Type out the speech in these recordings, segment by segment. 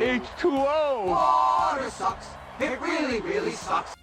H2O! Water sucks. It really, really sucks.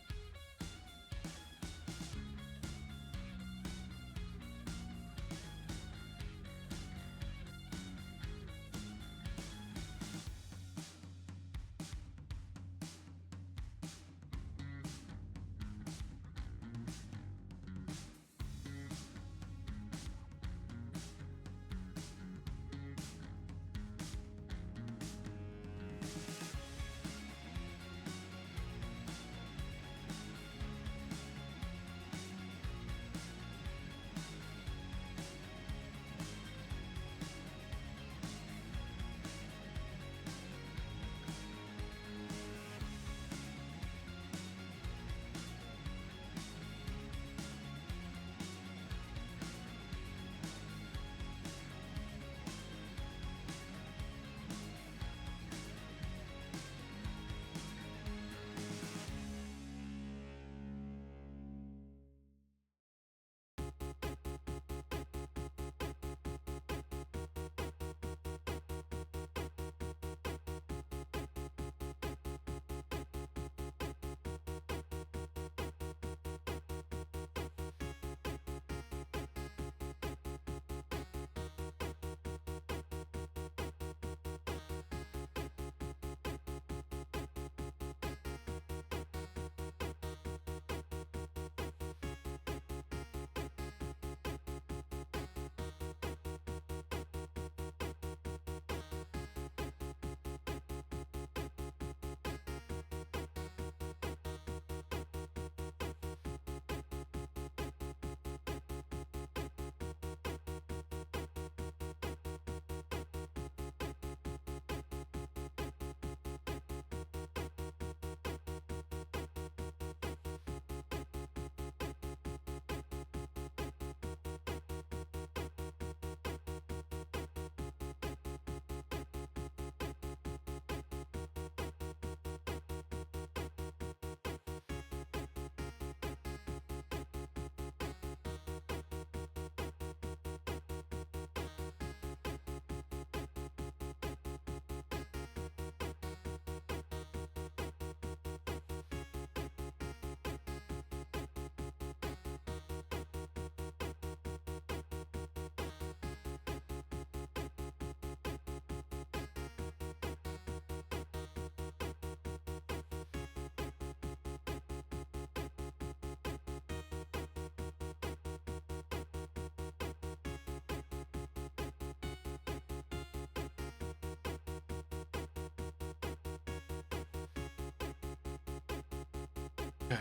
Okay.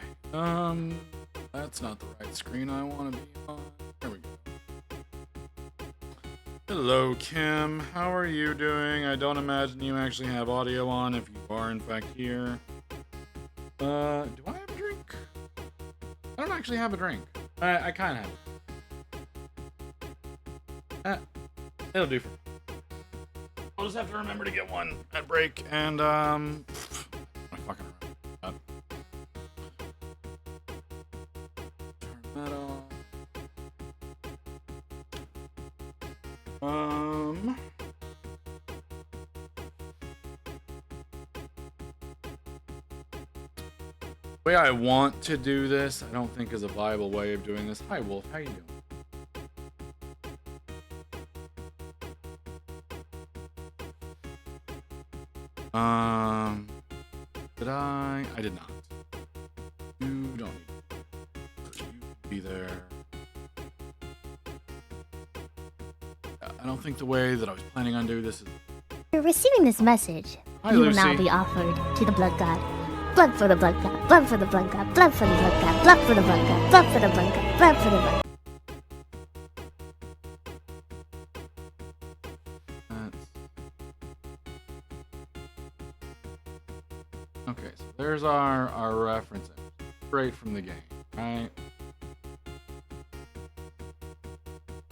That's not the right screen I want to be on. There we go. Hello, Kim. How are you doing? I don't imagine you actually have audio on if you are, in fact, here. Do I have a drink? I don't actually have a drink. I kind of have. It'll do for me. I'll just have to remember to get one at break, and, I fucking remember. Turn that off. The way I want to do this, I don't think is a viable way of doing this. Hi, Wolf. How you doing? Did I? I did not. You don't need to be there. I don't think the way that I was planning on doing this is... You're receiving this message. Hi, You will Lucy. now be offered to the blood god. Blood for the blood god. Blood for the blood god. Blood for the blood god. Blood for the blood god. Blood for the blood god. Blood for the blood god. here's our reference straight from the game, right?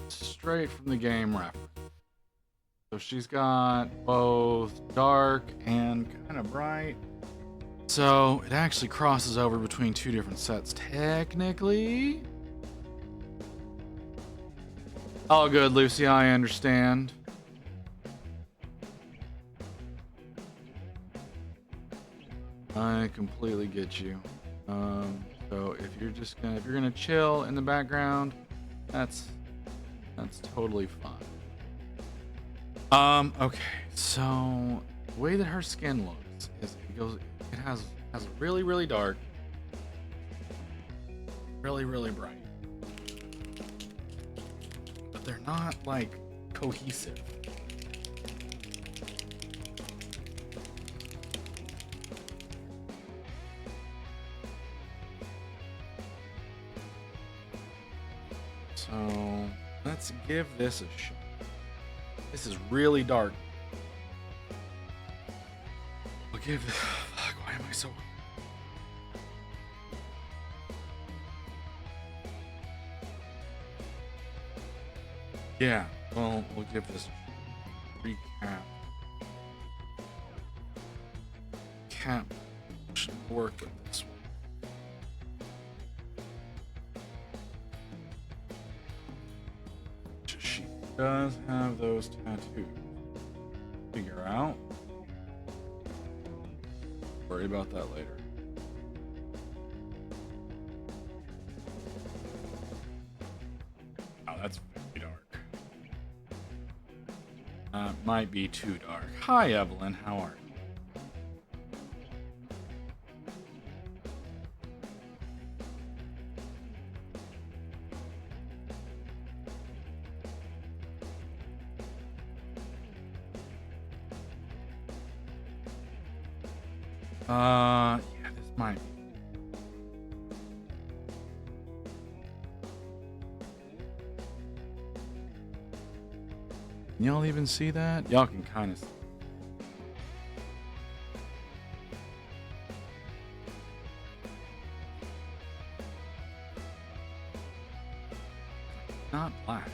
Straight from the game reference. So she's got both dark and kind of bright. So it actually crosses over between two different sets, technically. All good, Lucy, I understand. I completely get you. So if you're gonna chill in the background, that's totally fine. Okay, so the way that her skin looks is it has really, really dark, really, really bright. But they're not like cohesive. So let's give this a shot. This is really dark. I'll give this. Fuck, why am I so. Yeah, well, we'll give this a recap. Cap should work with this one. She does have those tattoos. Figure out. Worry about that later. Oh, that's very dark. Might be too dark. Hi, Evelyn. How are you? Yeah, this might be. Can y'all even see that? Y'all can kind of see. Not black.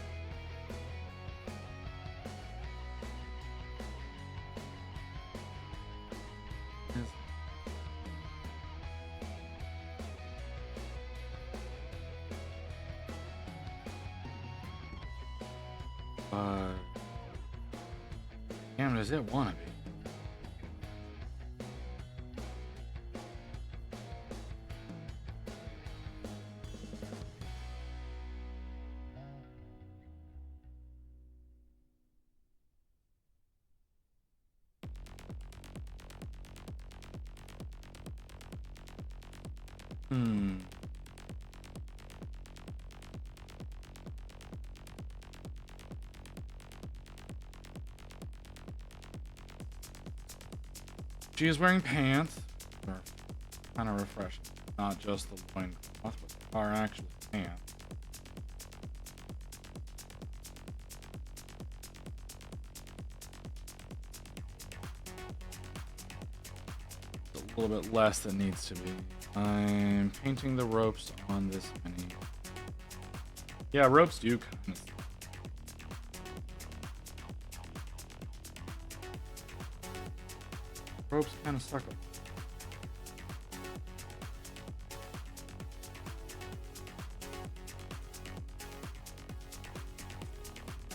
Damn, does it want to be? She is wearing pants. They're kind of refreshing. Not just the loincloth, but they are actually pants. It's a little bit less than needs to be. I'm painting the ropes on this mini. Yeah, ropes do kind of. Ropes kind of stuck up.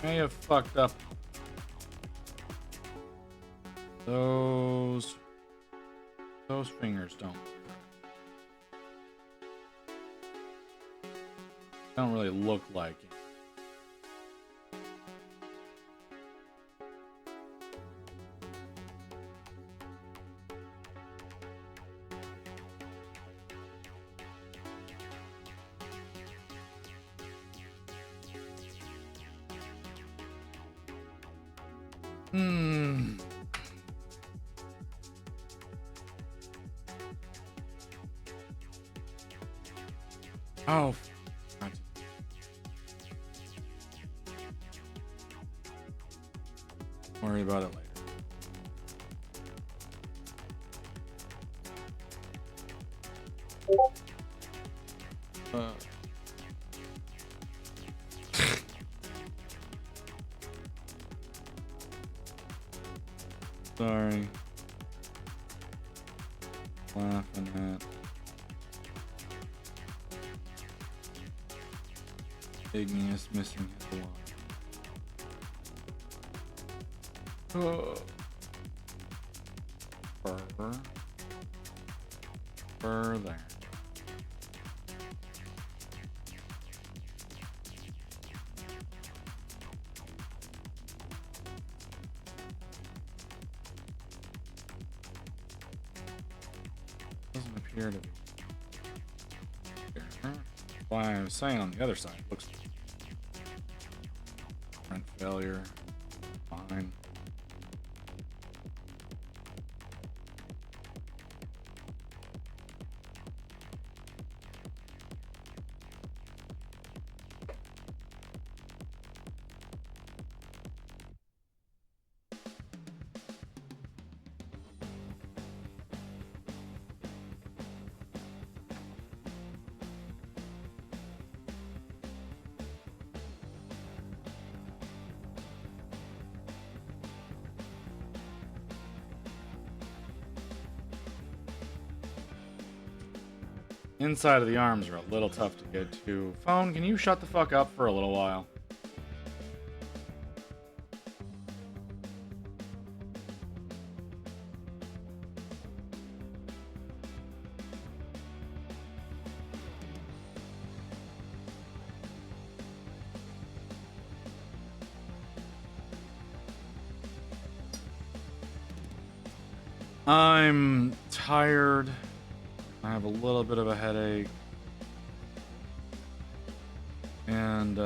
May have fucked up those fingers don't really look like it. Oh. God. Worry about it later. Sorry. Laughing at Igneous missing his line. Oh. Fur there. Doesn't appear to be. Why I was saying on the other side, looks print failure. Fine. Inside of the arms are a little tough to get to. Phone, can you shut the fuck up for a little while? I'm tired. I have a little bit of a headache. And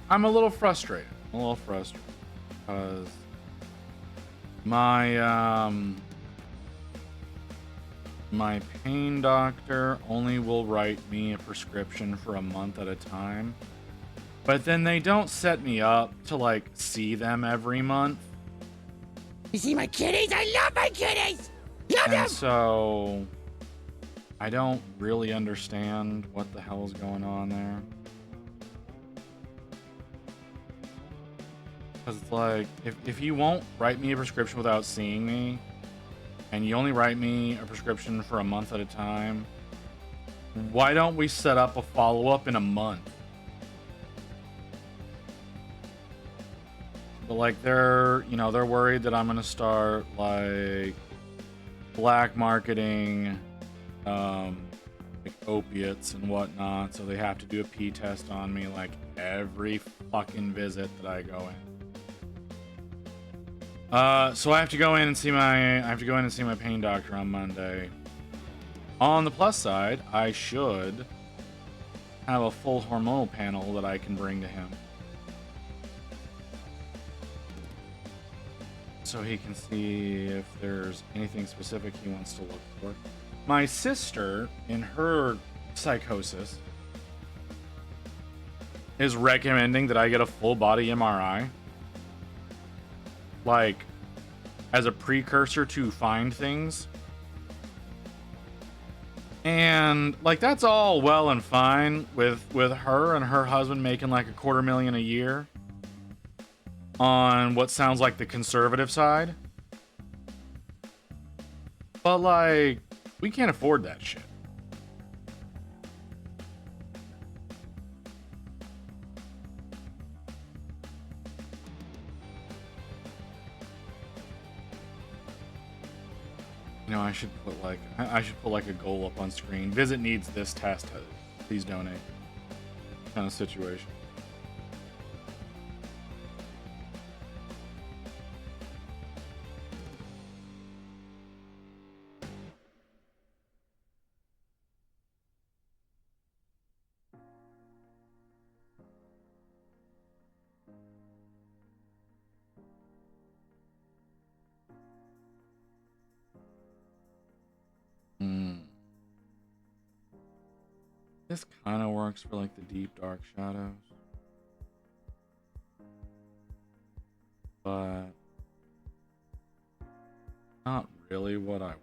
I'm a little frustrated. Because my pain doctor only will write me a prescription for a month at a time. But then they don't set me up to like see them every month. You see my kitties? I love my kitties! Love them! And so I don't really understand what the hell is going on there. Because it's like, if you won't write me a prescription without seeing me, and you only write me a prescription for a month at a time, why don't we set up a follow-up in a month? But like they're worried that I'm gonna start like black marketing like opiates and whatnot, so they have to do a pee test on me like every fucking visit that I go in. So I have to go in and see my pain doctor on Monday. On the plus side, I should have a full hormonal panel that I can bring to him, so he can see if there's anything specific he wants to look for. My sister, in her psychosis, is recommending that I get a full body MRI, like as a precursor to find things. And like that's all well and fine with her and her husband making like $250,000 a year on what sounds like the conservative side. But like, we can't afford that shit. You know, I should put like a goal up on screen. Visit needs this test. Please donate. Kind of situation. This kind of works for like the deep dark shadows, but not really what I want.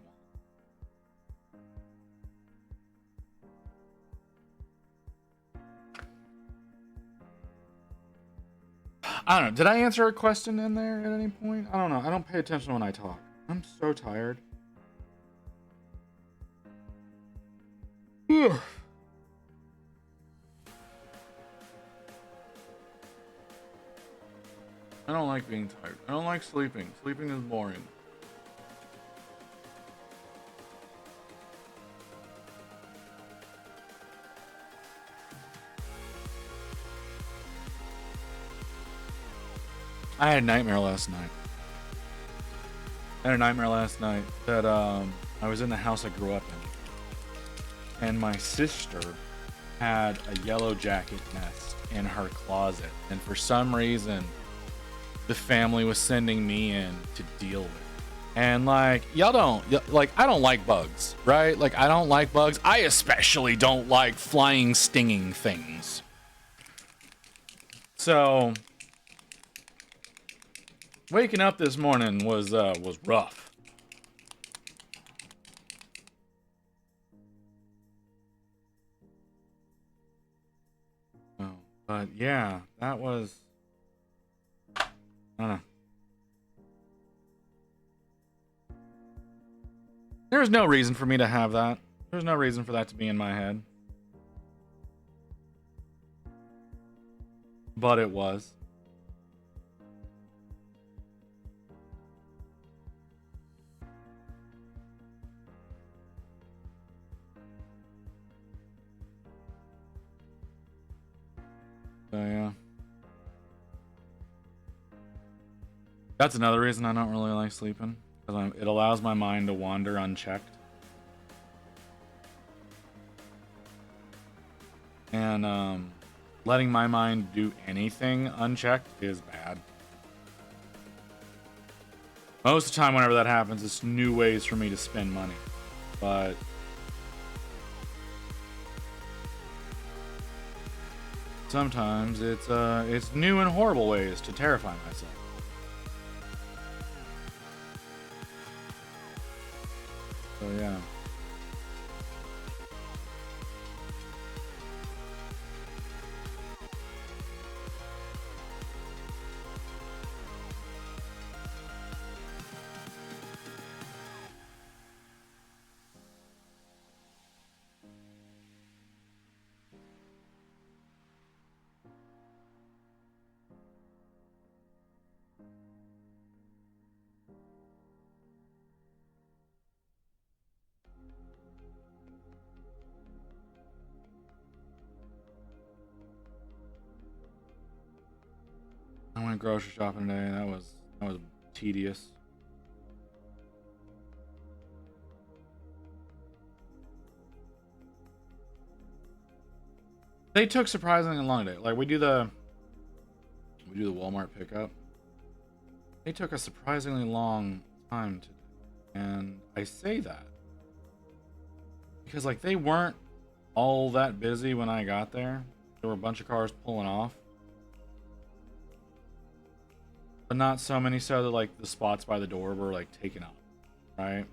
I don't know. Did I answer a question in there at any point? I don't know. I don't pay attention when I talk. I'm so tired. Ugh. I don't like being tired. I don't like sleeping. Sleeping is boring. I had a nightmare last night. That I was in the house I grew up in, and my sister had a yellow jacket nest in her closet, and for some reason the family was sending me in to deal with it. And like, y'all don't like, I don't like bugs, right? Like, I don't like bugs. I especially don't like flying, stinging things. So waking up this morning was rough. Oh, but yeah, that was, I don't know. There's no reason for me to have that. There's no reason for that to be in my head. But it was. So yeah. That's another reason I don't really like sleeping. Because it allows my mind to wander unchecked. And letting my mind do anything unchecked is bad. Most of the time whenever that happens, it's new ways for me to spend money. But sometimes it's new and horrible ways to terrify myself. So yeah. I went grocery shopping today. That was tedious. They took surprisingly long today. Like we do the Walmart pickup. They took a surprisingly long time today. And I say that because like they weren't all that busy when I got there. There were a bunch of cars pulling off. But not so many so that like the spots by the door were like taken up, right?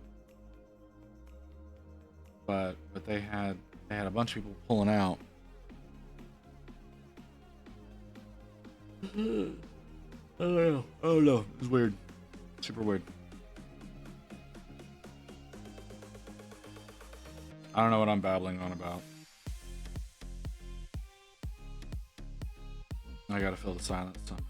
But they had a bunch of people pulling out. I don't know. It's weird. Super weird. I don't know what I'm babbling on about. I gotta fill the silence somehow.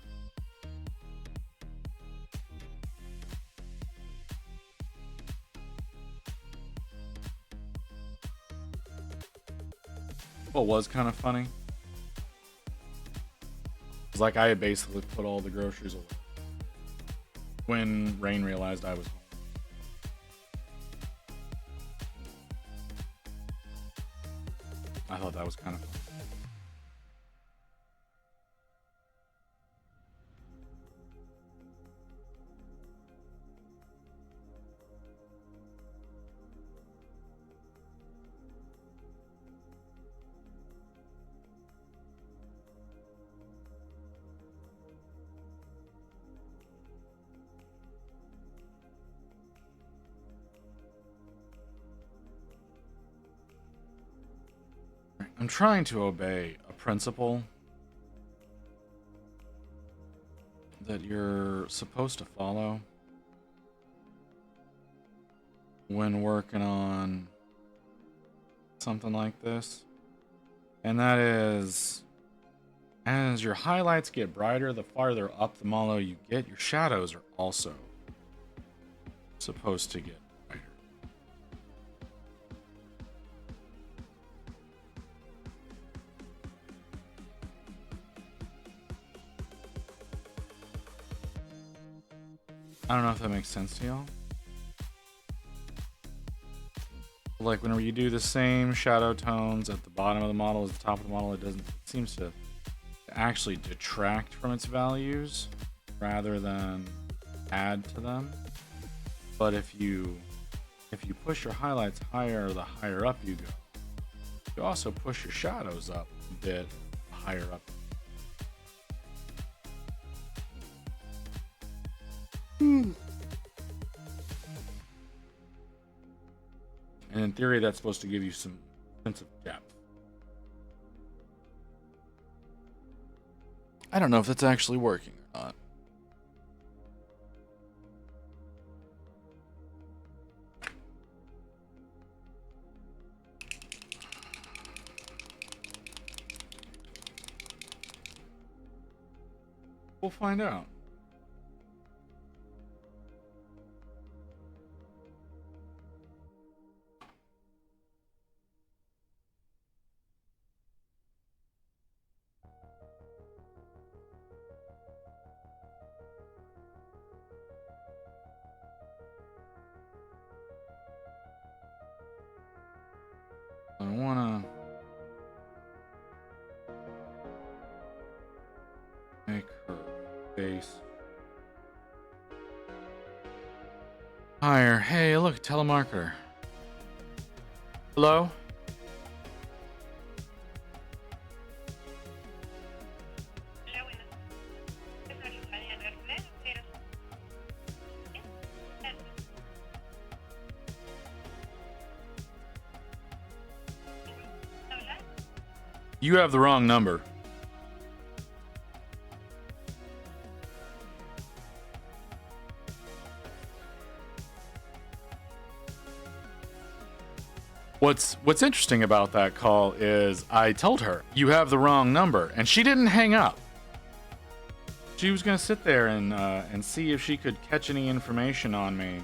What was kind of funny was like I had basically put all the groceries away when Rain realized I was home. I thought that was kind of funny. I'm trying to obey a principle that you're supposed to follow when working on something like this. And that is, as your highlights get brighter, the farther up the malo you get, your shadows are also supposed to get brighter. I don't know if that makes sense to y'all. Like whenever you do the same shadow tones at the bottom of the model as the top of the model, it seems to actually detract from its values rather than add to them. But if you push your highlights higher, the higher up you go. You also push your shadows up a bit, the higher up. And in theory, that's supposed to give you some sense of depth. I don't know if that's actually working or not. We'll find out. I wanna make her face higher. Hey, look, telemarketer. Hello? You have the wrong number. What's interesting about that call is I told her, you have the wrong number, and she didn't hang up. She was gonna sit there and see if she could catch any information on me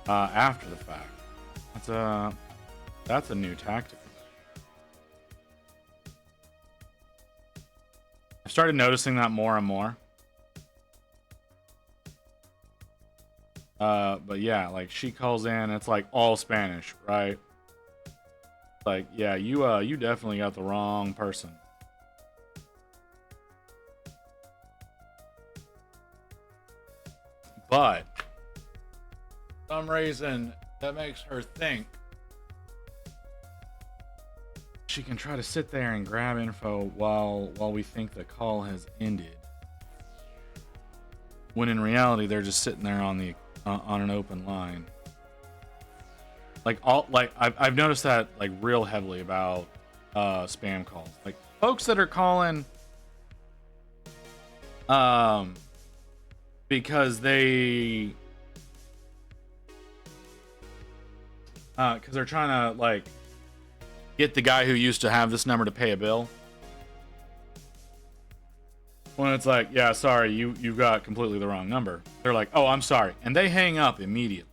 after the fact. That's a new tactic. I started noticing that more and more. But yeah, like she calls in, it's like all Spanish, right? Like, yeah, you definitely got the wrong person. But for some reason that makes her think she can try to sit there and grab info while we think the call has ended, when in reality they're just sitting there on an open line. I've noticed that like real heavily about spam calls. Like folks that are calling because they're trying to like get the guy who used to have this number to pay a bill. When it's like, yeah, sorry, you got completely the wrong number. They're like, oh, I'm sorry. And they hang up immediately.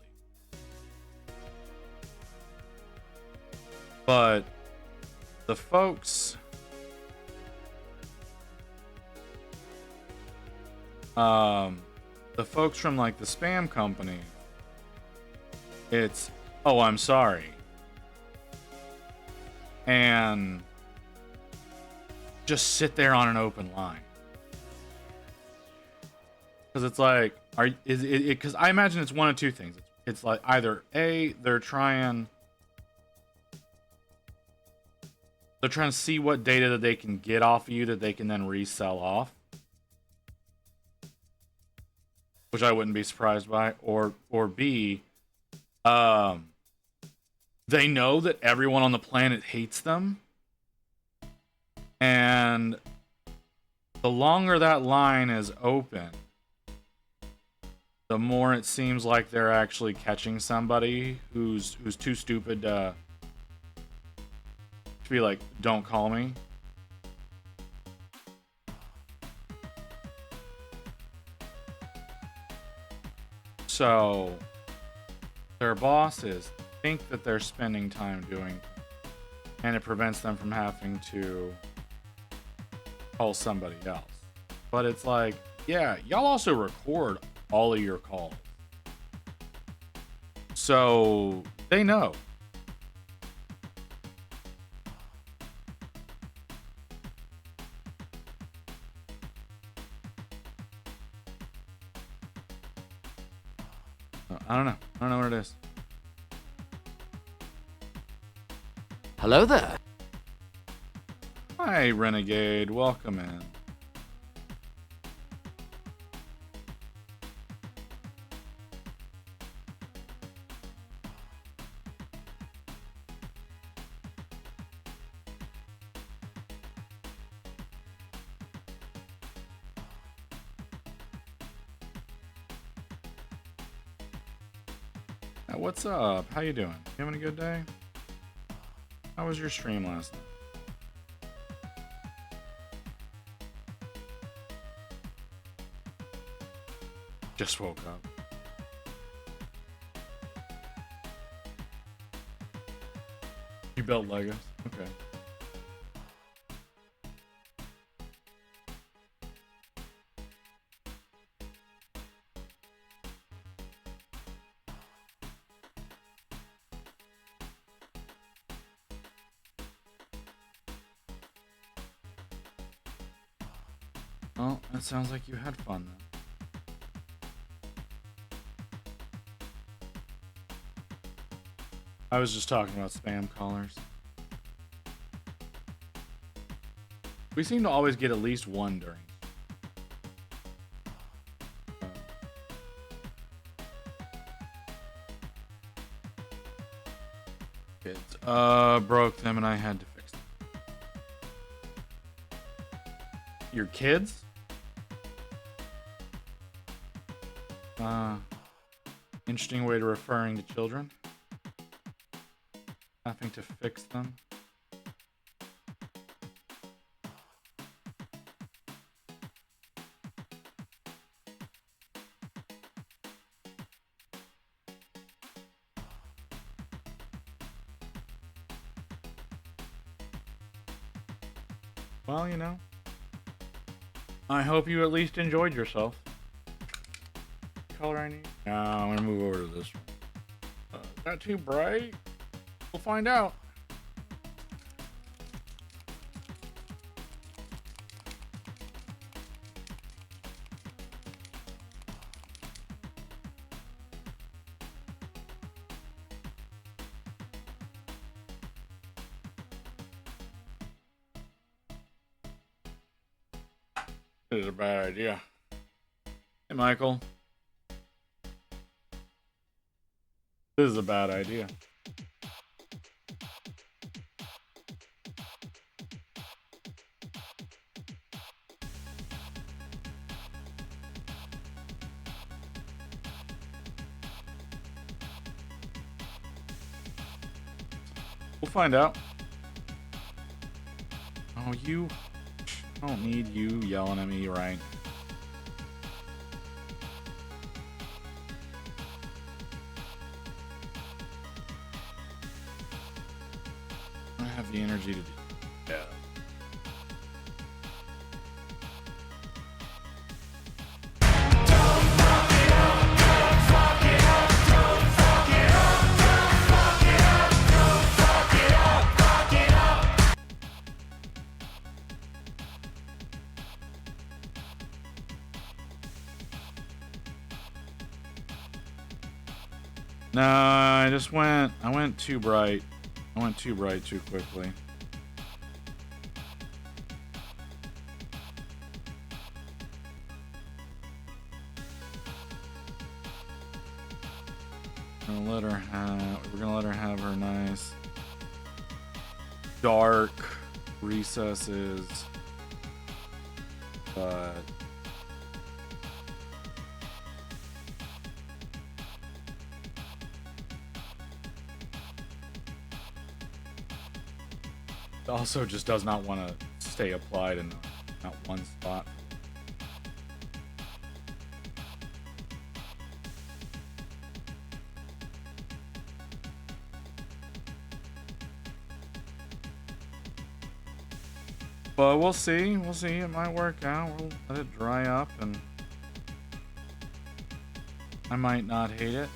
But the folks from like the spam company, it's, oh, I'm sorry. And just sit there on an open line. Because it's like, because I imagine it's one of two things. It's like either A, they're trying to see what data that they can get off of you that they can then resell off, which I wouldn't be surprised by, or B, they know that everyone on the planet hates them, and the longer that line is open, the more it seems like they're actually catching somebody who's too stupid to be like, don't call me. So their bosses think that they're spending time doing, and it prevents them from having to call somebody else. But it's like, yeah, y'all also record all of your calls, so they know. I don't know. I don't know what it is. Hello there. Hi, Renegade. Welcome in. What's up? How you doing? You having a good day? How was your stream last night? Just woke up. You built Legos? Okay. Well, that sounds like you had fun then. I was just talking about spam callers. We seem to always get at least one during. Kids. Broke them and I had to fix them. Your kids? Interesting way to referring to children. Having to fix them. Well, you know, I hope you at least enjoyed yourself. What color I need? No, I'm gonna move over to this one. Is that too bright? We'll find out. This is a bad idea. Hey, Michael. This is a bad idea. We'll find out. Oh, you... I don't need you yelling at me, right? I don't have the energy to do that. No, I went too bright. I went too bright too quickly. We're gonna let her have her nice dark recesses. but it also just does not want to stay applied in not one spot. But we'll see. We'll see. It might work out. We'll let it dry up, and I might not hate it.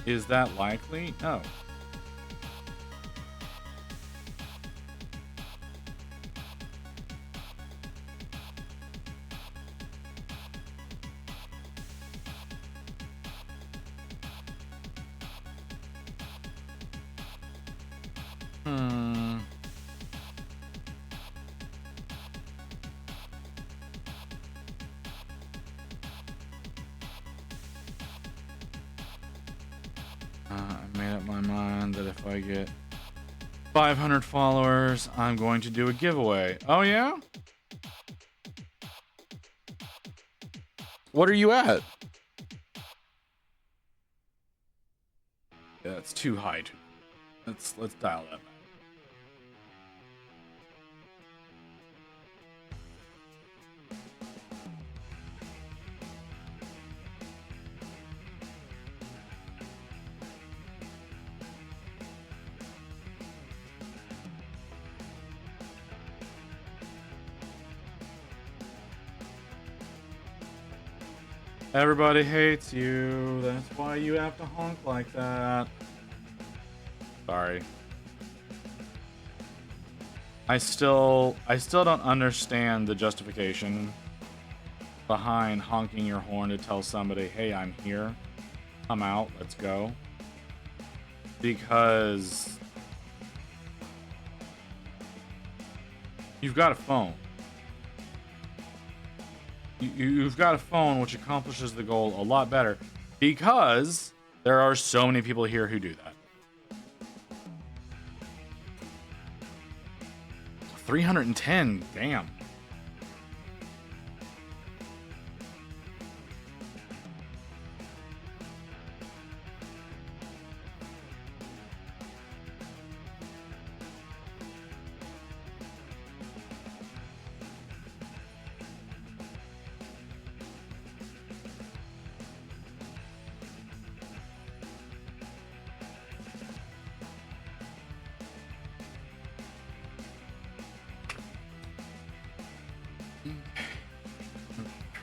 Is that likely? No. I made up my mind that if I get 500 followers, I'm going to do a giveaway. Oh, yeah? What are you at? Yeah, it's too high. Let's dial that back. Everybody hates you. That's why you have to honk like that. Sorry. I still don't understand the justification behind honking your horn to tell somebody, "Hey, I'm here. Come out. Let's go." Because you've got a phone. You've got a phone, which accomplishes the goal a lot better, because there are so many people here who do that. 310, damn.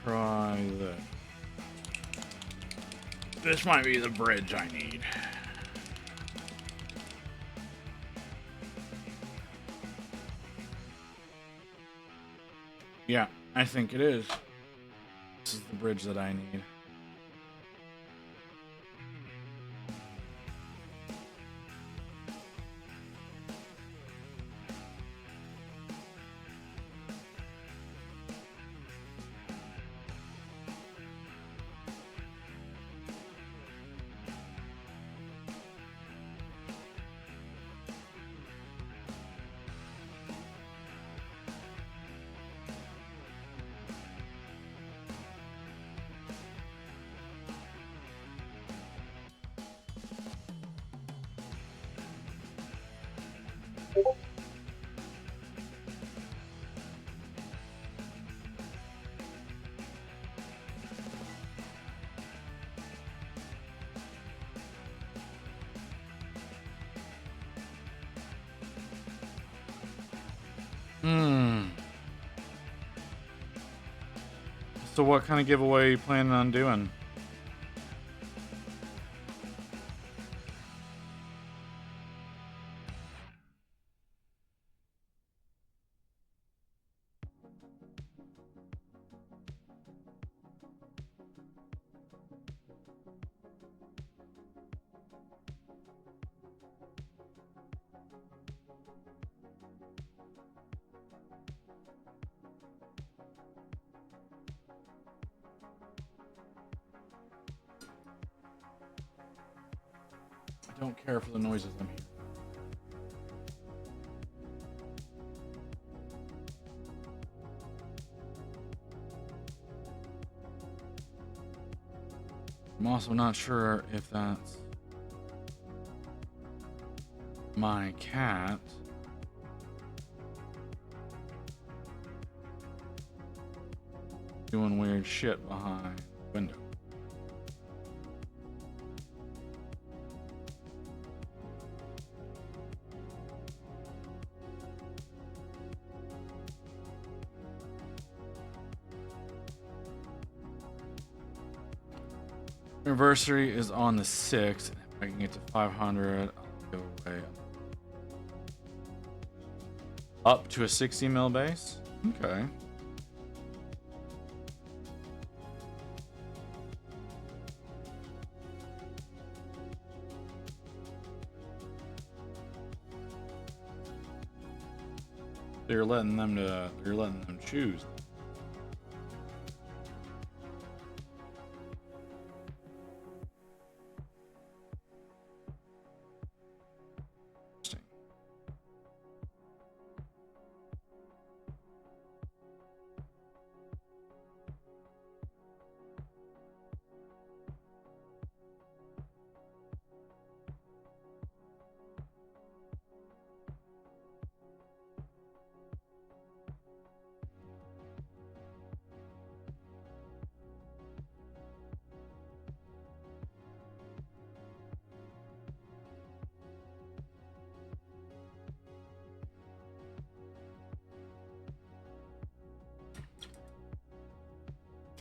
Try this. This might be the bridge I need. Yeah, I think it is. This is the bridge that I need. So what kind of giveaway are you planning on doing? don't care for the noises I'm hearing. I'm also not sure if that's my cat. Doing weird shit behind the window. Anniversary is on the 6th. If I can get to 500, I'll go away. Up to a 60 mil base? Okay. You're letting them choose.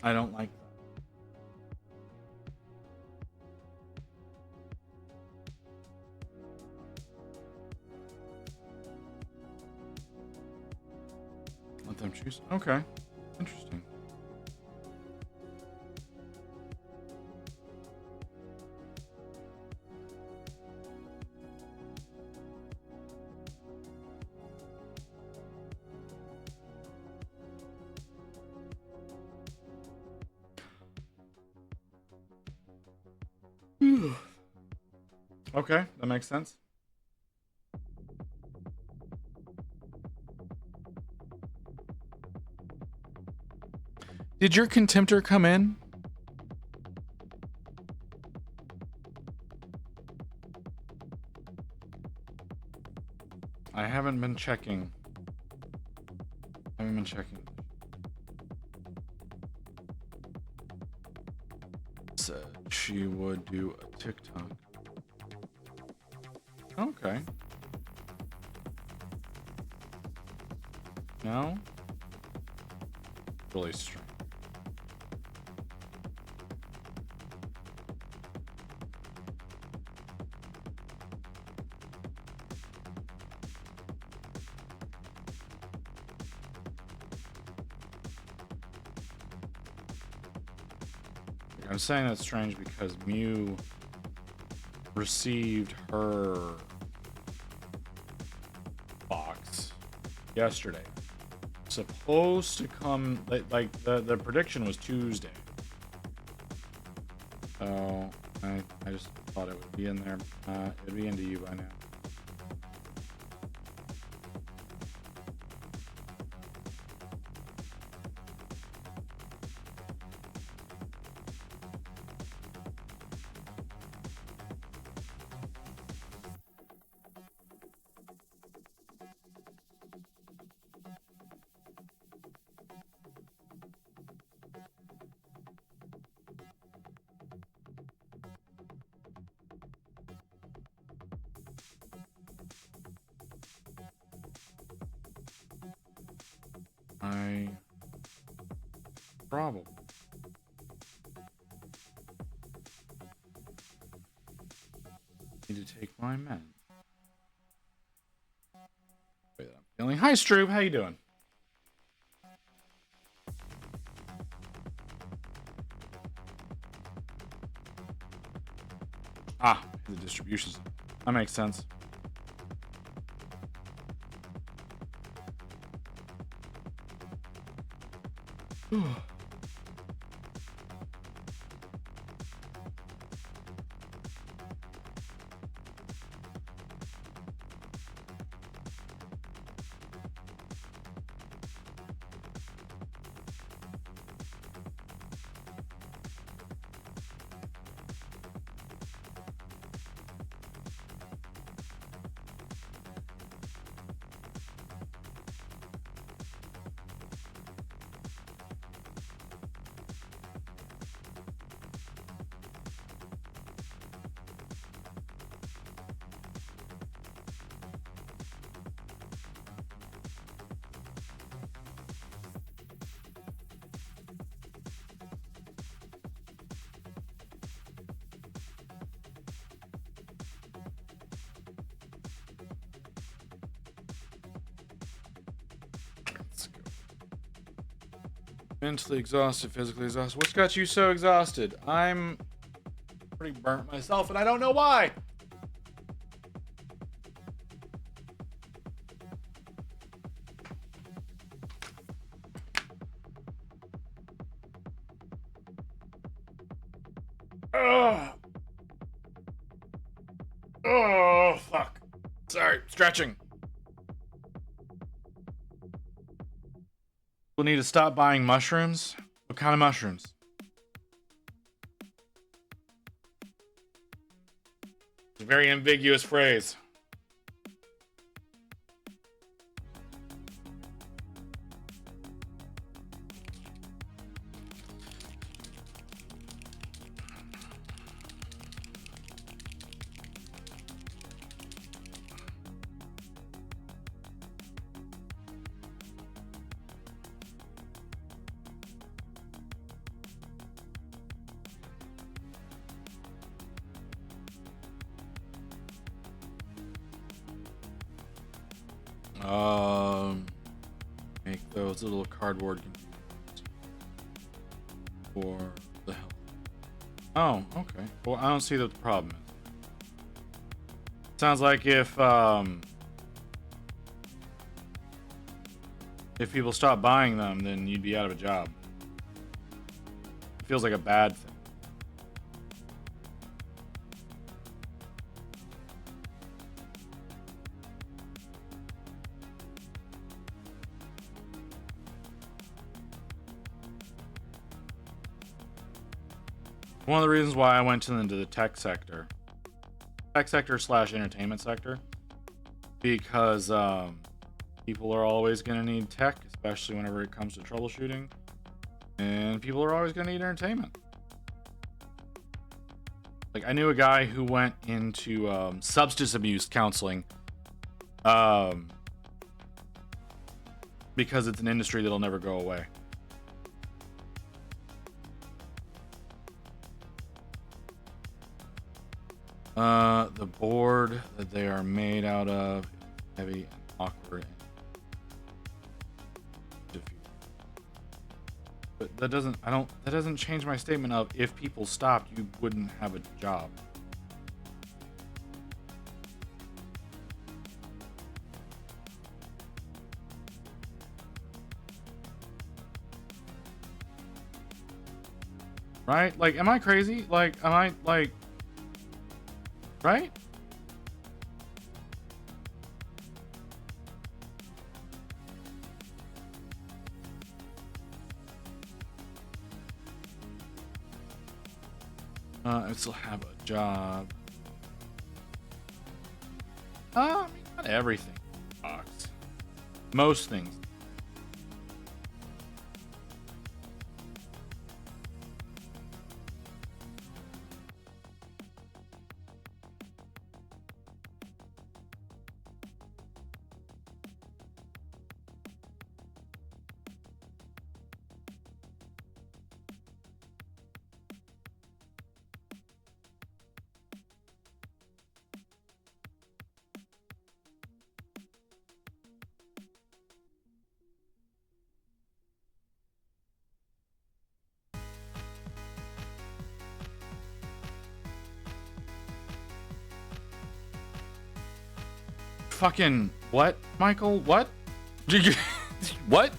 I don't like that. Let them choose. Okay. Interesting. Okay, that makes sense. Did your contemptor come in? I haven't been checking. Said she would do a TikTok. Okay. No? Really strange. I'm saying that's strange because Mew received her box yesterday. Supposed to come like the prediction was Tuesday. So I just thought it would be in there. It'd be into you by now. I probably need to take my med. Wait, I'm feeling. Hi, Stroop. How you doing? Ah, the distributions. That makes sense. Mentally exhausted, physically exhausted. What's got you so exhausted? I'm pretty burnt myself, and I don't know why. Ugh. Oh, fuck. Sorry, stretching. We'll need to stop buying mushrooms. What kind of mushrooms? It's a very ambiguous phrase. Make those little cardboard for the help. Oh, okay. Well, I don't see what the problem is. Sounds like if people stop buying them, then you'd be out of a job. It feels like a bad thing. One of the reasons why I went into the tech sector / entertainment sector, because people are always going to need tech, especially whenever it comes to troubleshooting, and people are always going to need entertainment. Like, I knew a guy who went into substance abuse counseling because it's an industry that'll never go away. The board that they are made out of is heavy and awkward and diffuse. But that doesn't change my statement of if people stopped, you wouldn't have a job. Right? Like, am I crazy? Like, am I like, right? I still have a job. I mean, not everything sucks. Most things. Fucking what, Michael? What? What?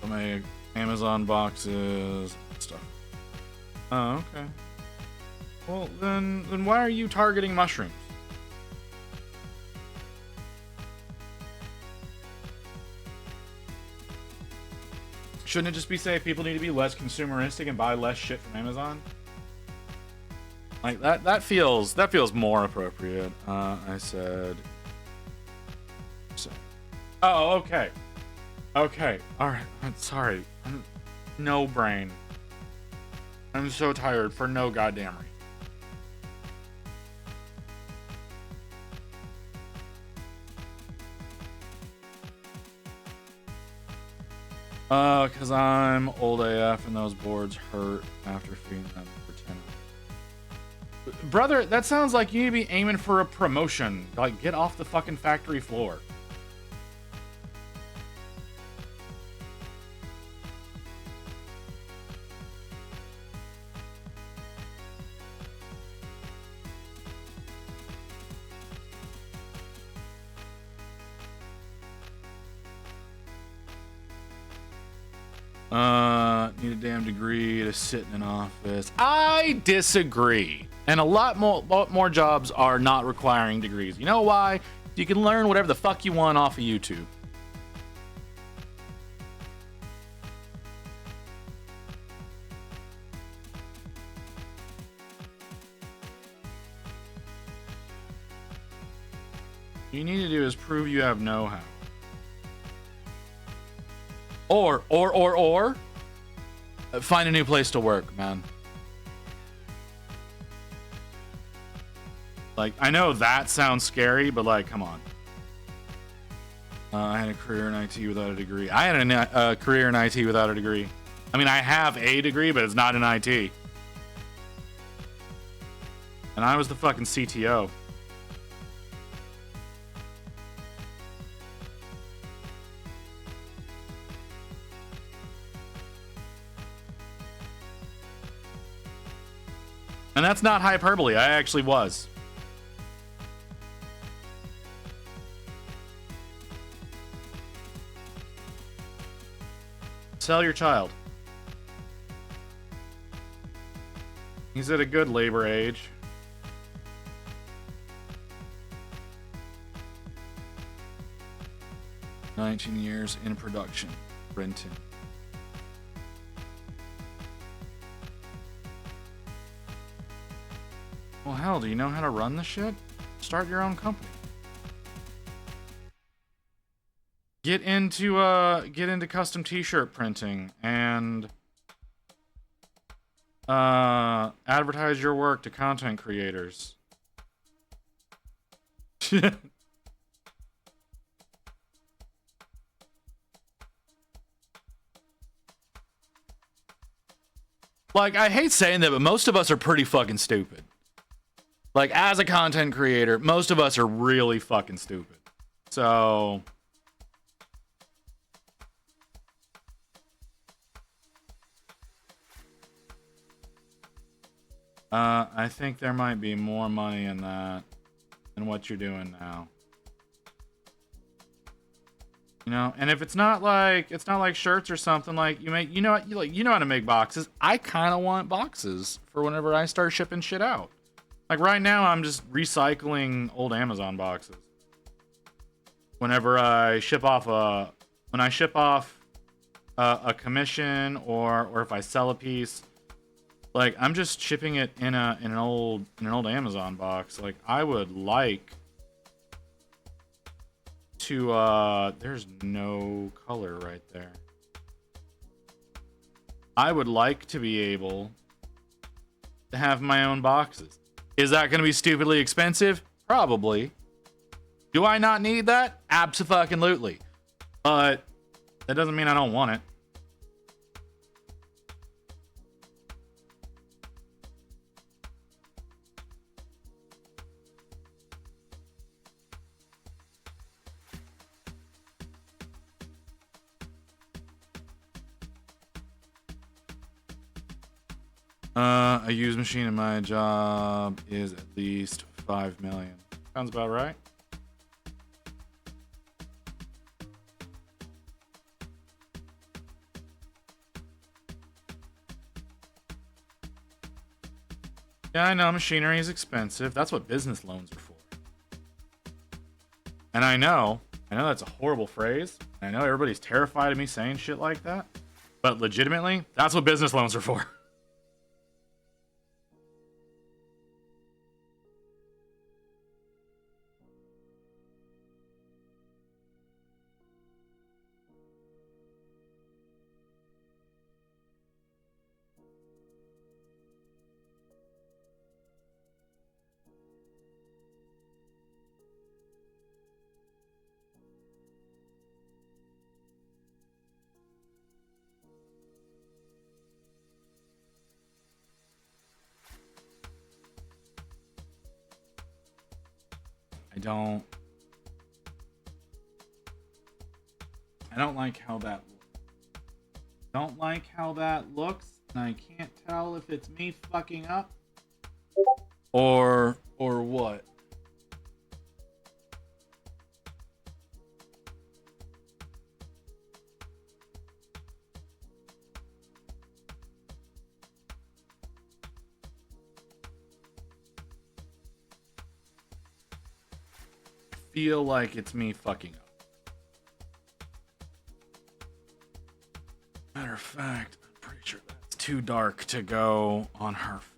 My Amazon boxes stuff. Oh, okay. Well, then why are you targeting mushrooms? Shouldn't it just be say people need to be less consumeristic and buy less shit from Amazon? Like that feels more appropriate. I said. Oh, okay. Okay. All right. I'm sorry. No brain. I'm so tired for no goddamn reason. Cause I'm old AF and those boards hurt after feeding them for 10 hours. brother, that sounds like you need to be aiming for a promotion. Like, get off the fucking factory floor. Need a damn degree to sit in an office. I disagree. And a lot more jobs are not requiring degrees. You know why? You can learn whatever the fuck you want off of YouTube. What you need to do is prove you have know-how. Or find a new place to work, man. Like, I know that sounds scary, but like, come on. I had a career in IT without a degree. I had a career in IT without a degree. I mean, I have a degree, but it's not in IT. And I was the fucking CTO. And that's not hyperbole. I actually was. Sell your child. He's at a good labor age. "19 years in production. Renting." Well, hell, do you know how to run the shit? Start your own company. Get into custom t-shirt printing and advertise your work to content creators. Like, I hate saying that, but most of us are pretty fucking stupid. Like, as a content creator, most of us are really fucking stupid. So I think there might be more money in that than what you're doing now. You know, and if it's not like shirts or something, like you know how to make boxes. I kind of want boxes for whenever I start shipping shit out. Like right now, I'm just recycling old Amazon boxes. Whenever I ship off a commission or if I sell a piece, like I'm just shipping it in an old Amazon box. Like I would like to there's no color right there. I would like to be able to have my own boxes. Is that going to be stupidly expensive? Probably. Do I not need that? Abso-fucking-lutely. But that doesn't mean I don't want it. A used machine in my job is at least 5 million. Sounds about right. Yeah, I know machinery is expensive. That's what business loans are for. And I know that's a horrible phrase. I know everybody's terrified of me saying shit like that. But legitimately, that's what business loans are for. I don't like how that looks. Don't like how that looks, and I can't tell if it's me fucking up or what. Feel like it's me fucking up. Matter of fact, I'm pretty sure that's too dark to go on her face.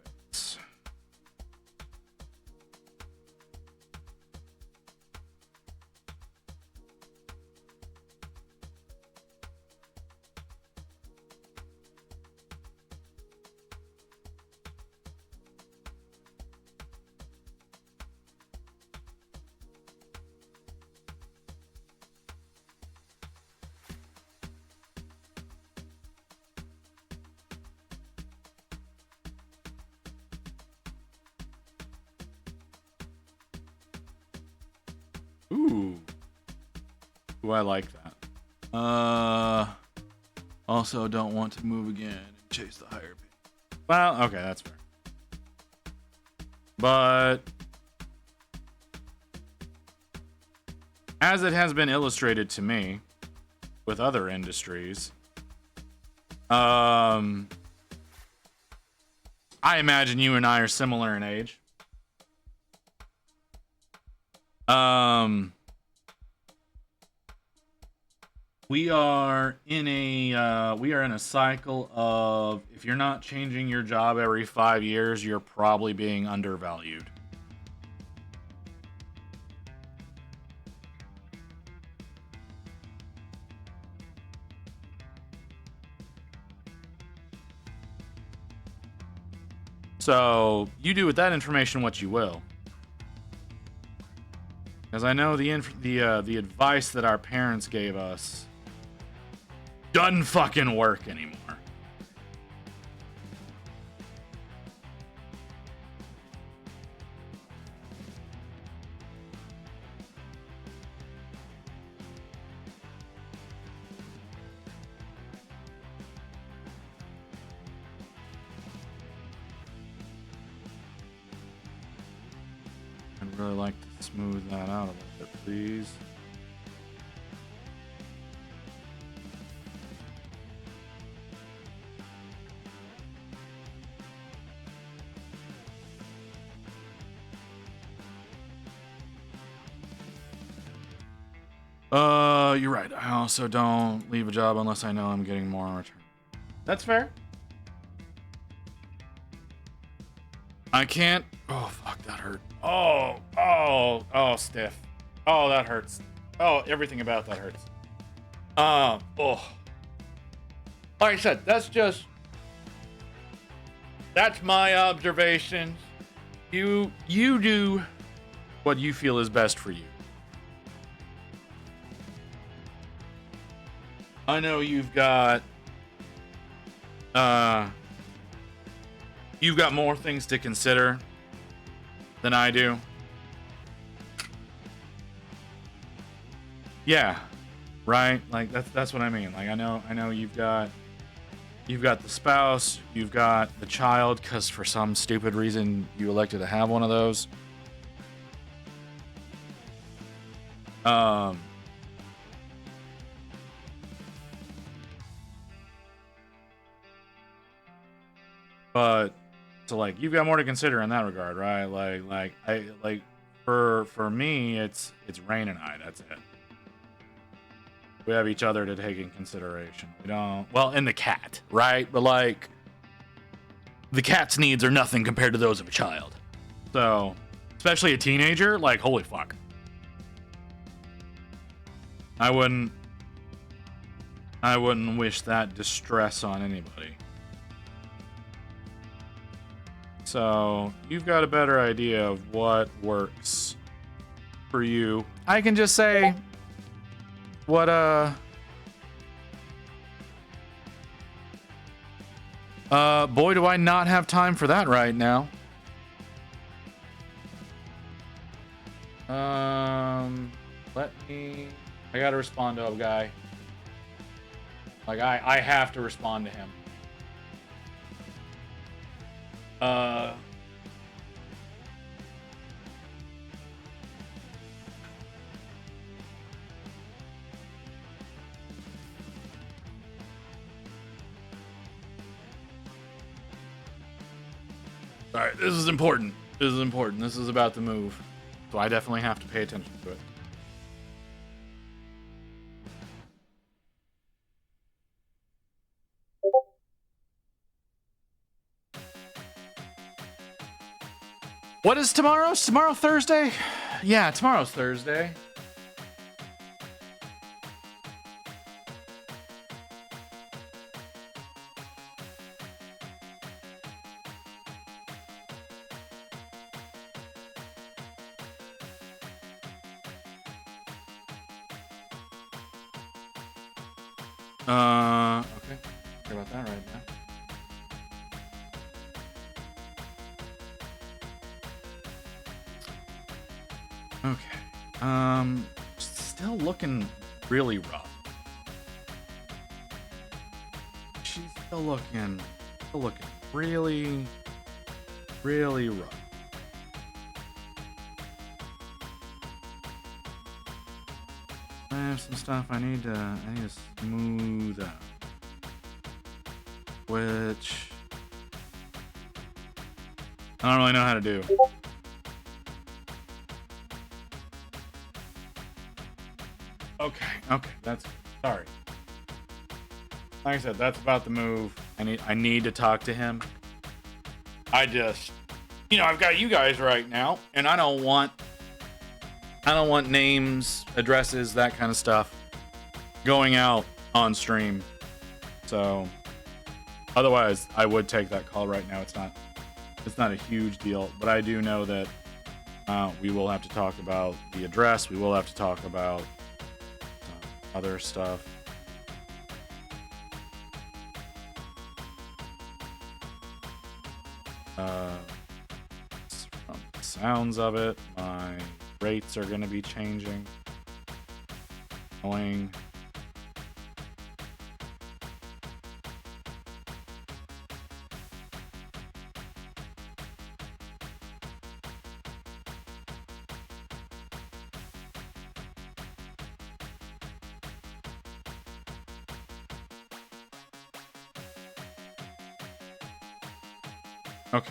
Ooh. Ooh, I like that. Also don't want to move again and chase the higher pay. Well, okay, that's fair. But as it has been illustrated to me with other industries, I imagine you and I are similar in age. We are in a cycle of, if you're not changing your job every 5 years, you're probably being undervalued. So you do with that information what you will. Because I know the advice that our parents gave us doesn't fucking work anymore. I'd really like to smooth that out a little bit, please. You're right. I also don't leave a job unless I know I'm getting more in return. That's fair. I can't. Oh, fuck, that hurt. Oh, stiff. Oh, that hurts. Oh, everything about that hurts. Oh. Like I said, that's my observations. You do what you feel is best for you. I know you've got more things to consider than I do. Yeah, right? Like that's what I mean. Like I know you've got the spouse, you've got the child, because for some stupid reason you elected to have one of those. But so like you've got more to consider in that regard, right? Like for me it's Rain and I, that's it. We have each other to take in consideration. We don't, well, and the cat, right? But like the cat's needs are nothing compared to those of a child. So, especially a teenager, like holy fuck. I wouldn't wish that distress on anybody. So, you've got a better idea of what works for you. I can just say what boy, do I not have time for that right now. Let me. I gotta respond to a guy. Like I have to respond to him. All right, this is important. This is important. This is about to move. So I definitely have to pay attention to it. What is tomorrow? Is tomorrow Thursday? Yeah, tomorrow's Thursday. Okay. Sorry about that right now. Okay. Still looking really rough. She's still looking really, really rough. I have some stuff I need to smooth out. Which I don't really know how to do. Okay, that's good. Sorry. Like I said, that's about the move. I need to talk to him. I just, I've got you guys right now, and I don't want names, addresses, that kind of stuff going out on stream. So otherwise, I would take that call right now. It's not a huge deal, but I do know that we will have to talk about the address. We will have to talk about other stuff. From the sounds of it, my rates are going to be changing. Annoying. Okay.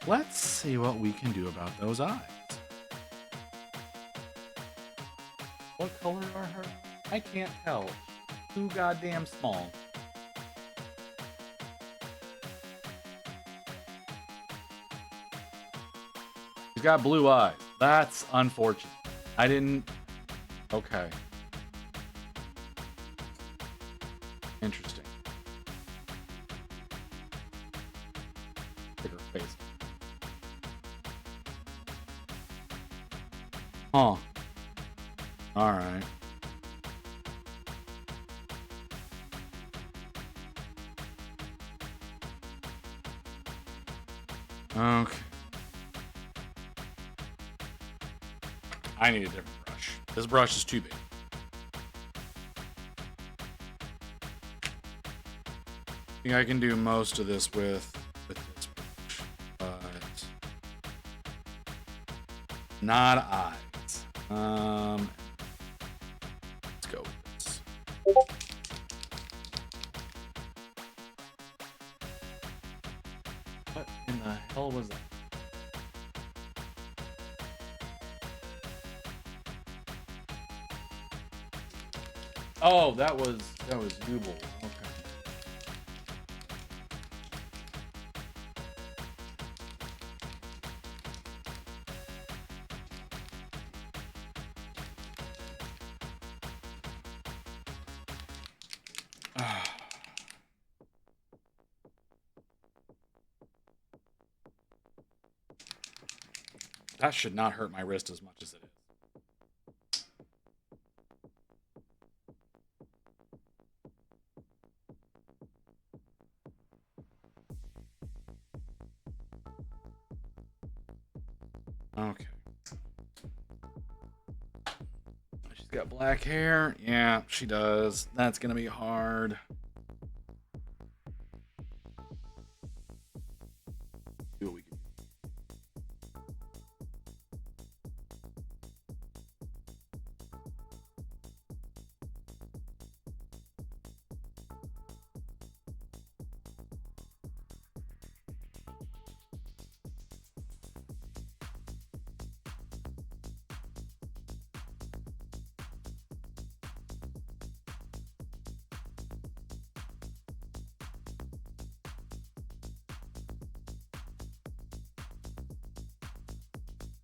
Let's see what we can do about those eyes. What color are her? I can't tell. Too goddamn small. She's got blue eyes. That's unfortunate. I didn't... Okay. Interesting. Look at her face. Huh. Alright. Okay. I need a different brush. This brush is too big. I think I can do most of this with this brush, but not eyes. Let's go with this. What in the hell was that? Oh, that was Google. Okay. That should not hurt my wrist as much as it is. Okay. She's got black hair. Yeah, she does. That's gonna be hard. See what we can do.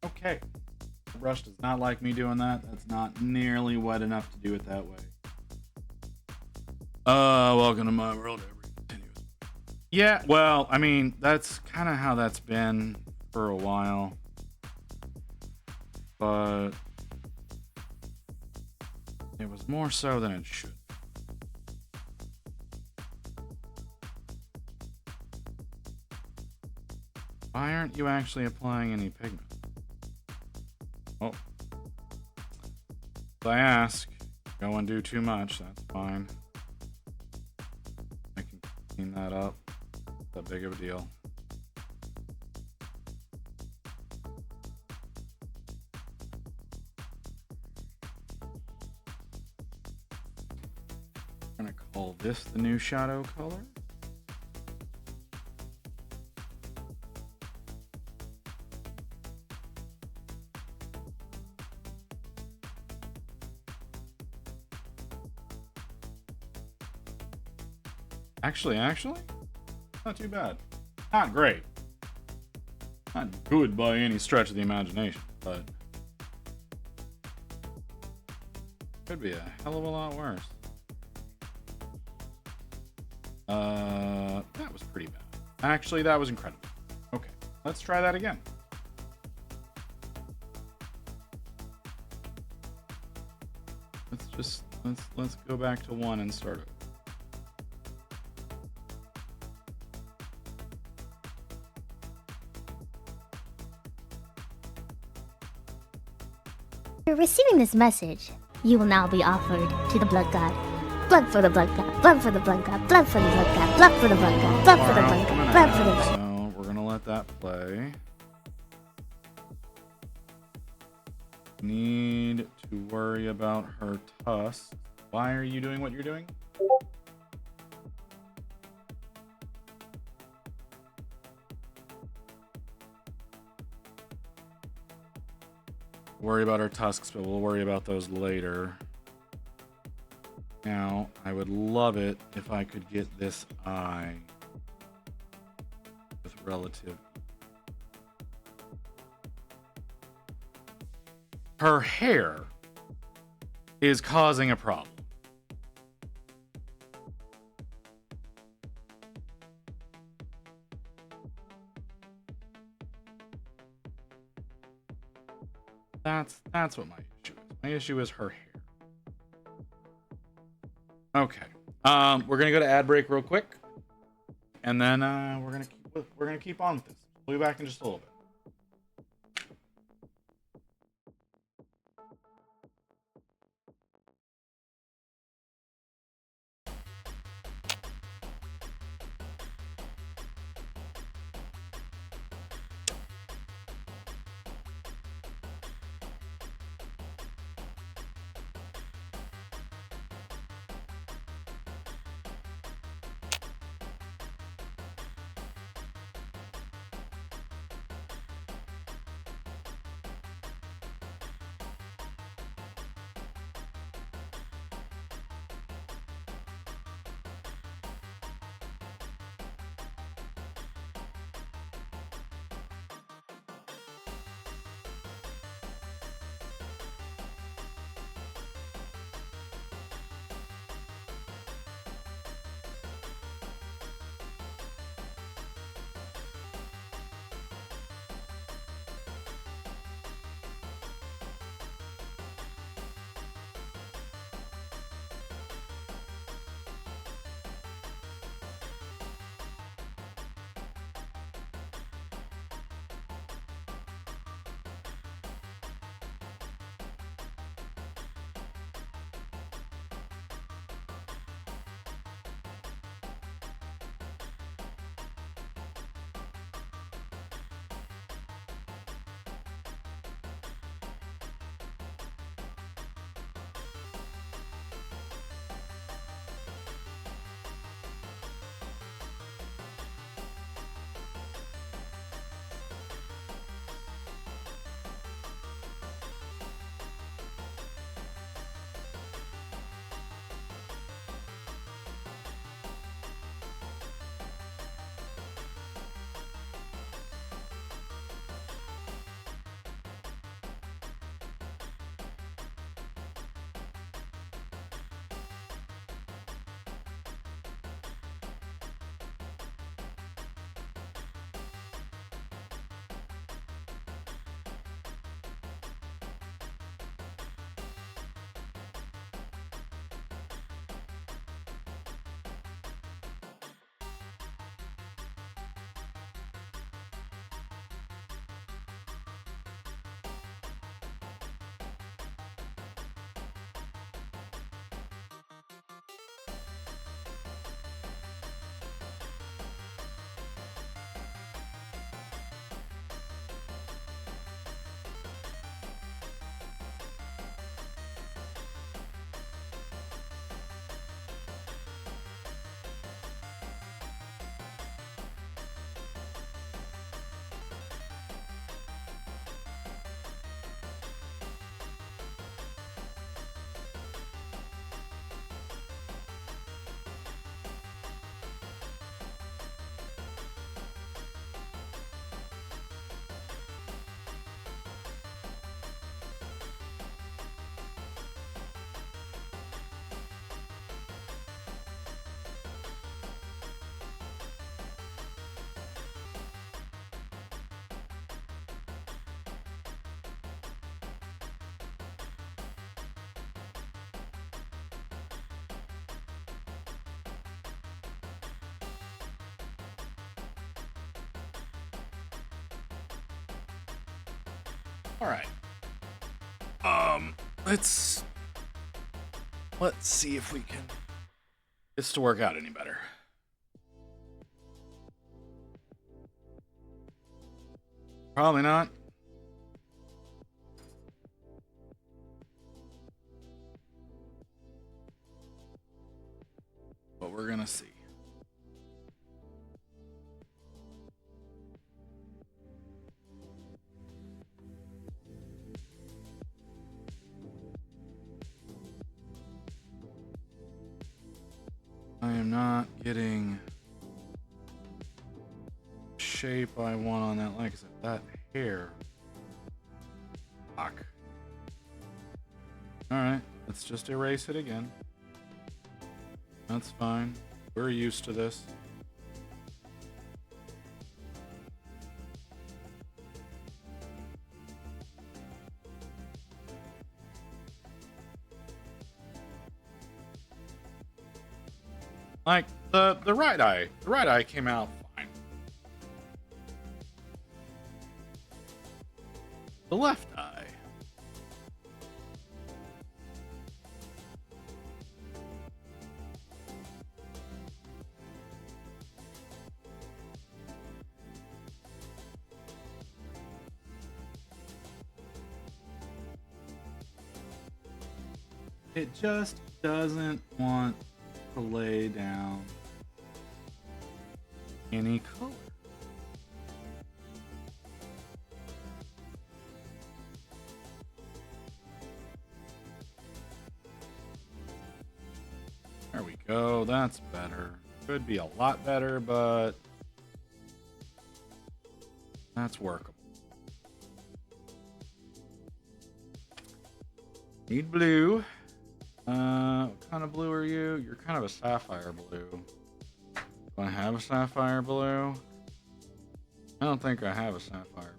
Okay. The brush does not like me doing that. That's not nearly wet enough to do it that way. Welcome to my world. Continuous. Yeah, well, I mean, that's kind of how that's been for a while. But it was more so than it should. Why aren't you actually applying any pigment? Oh. If I ask, go and do too much, that's fine. I can clean that up. It's that big of a deal. I'm gonna call this the new shadow color. Actually, not too bad. Not great. Not good by any stretch of the imagination, but could be a hell of a lot worse. That was pretty bad. Actually, that was incredible. Okay, let's try that again. Let's go back to 1 and start it. You're receiving this message. You will now be offered to the blood god. Blood for the blood god. Blood for the blood god. Blood for the blood god. Blood for the blood god. Blood for the blood god. Blood for the blood god. So we're gonna let that play. Need to worry about her tusks. Why are you doing what you're doing? Worry about her tusks, but we'll worry about those later. Now, I would love it if I could get this eye with relative. Her hair is causing a problem. That's what my issue is. My issue is her hair. Okay. We're gonna go to ad break real quick, and then we're gonna keep on with this. We'll be back in just a little bit. All right. Let's see if we can get this to work out any better. Probably not. But we're gonna see. I am not getting shape I want on that. Like I said, that hair. Fuck. Alright, let's just erase it again. That's fine. We're used to this. Like the right eye came out fine. The left eye. It just doesn't want to lay down any color. There we go. That's better. Could be a lot better, but that's workable. Need blue. What kind of blue are you? You're kind of a sapphire blue. Do I have a sapphire blue? I don't think I have a sapphire.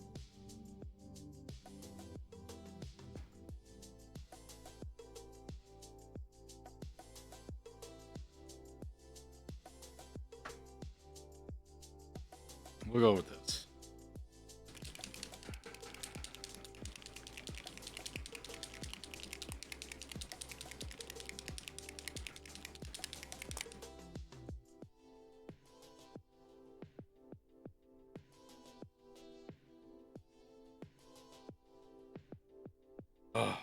We'll go with this. Ugh.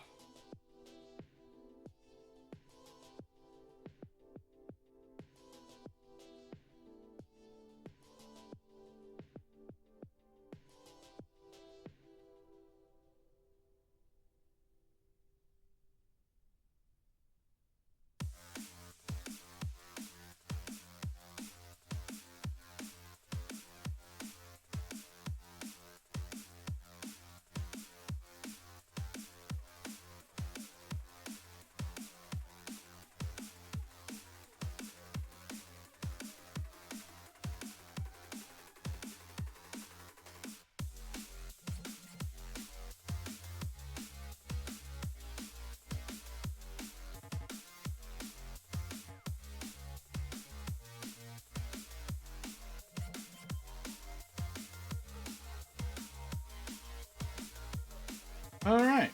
All right.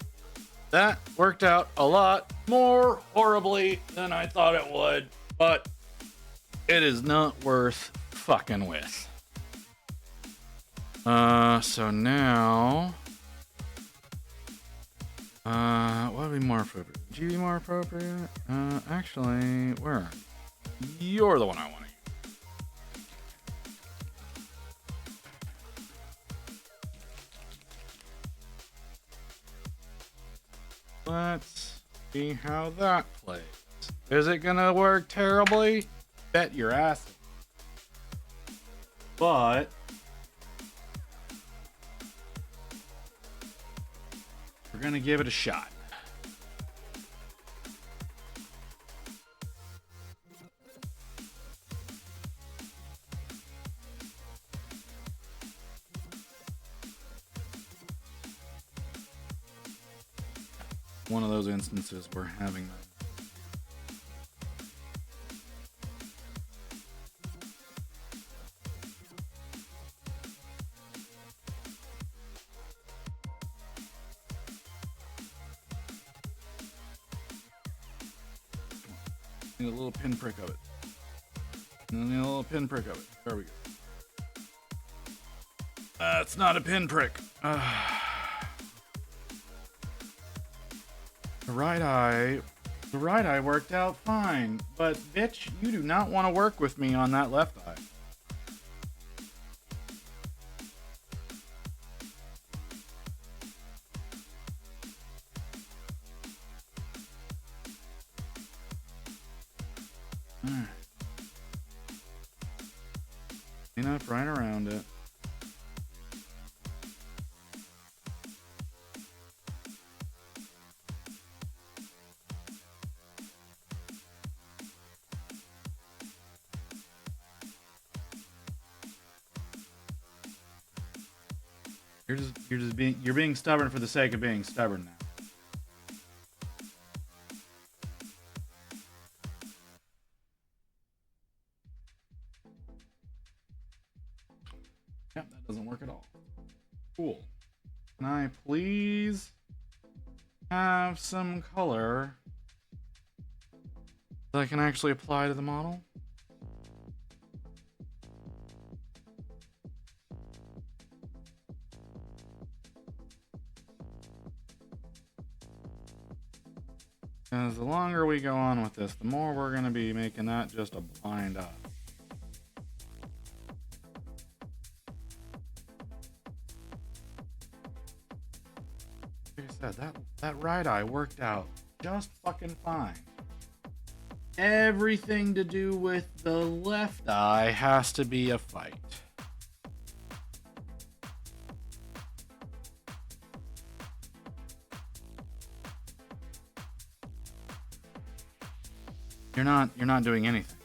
That worked out a lot more horribly than I thought it would, but it is not worth fucking with. So now, what would be more appropriate? Would you be more appropriate? Actually, where are you? You're the one I want to use. Let's see how that plays. Is it gonna work terribly? Bet your ass. But we're gonna give it a shot. One of those instances we're having them. Need a little pinprick of it. Need a little pinprick of it. There we go. It's not a pinprick. The right eye worked out fine, but bitch, you do not want to work with me on that left eye. Clean up right around it. You're being stubborn for the sake of being stubborn now. Yep, that doesn't work at all. Cool. Can I please have some color that I can actually apply to the model? Because the longer we go on with this, the more we're going to be making that just a blind eye. Like I said, that right eye worked out just fucking fine. Everything to do with the left eye has to be a fight. You're not doing anything.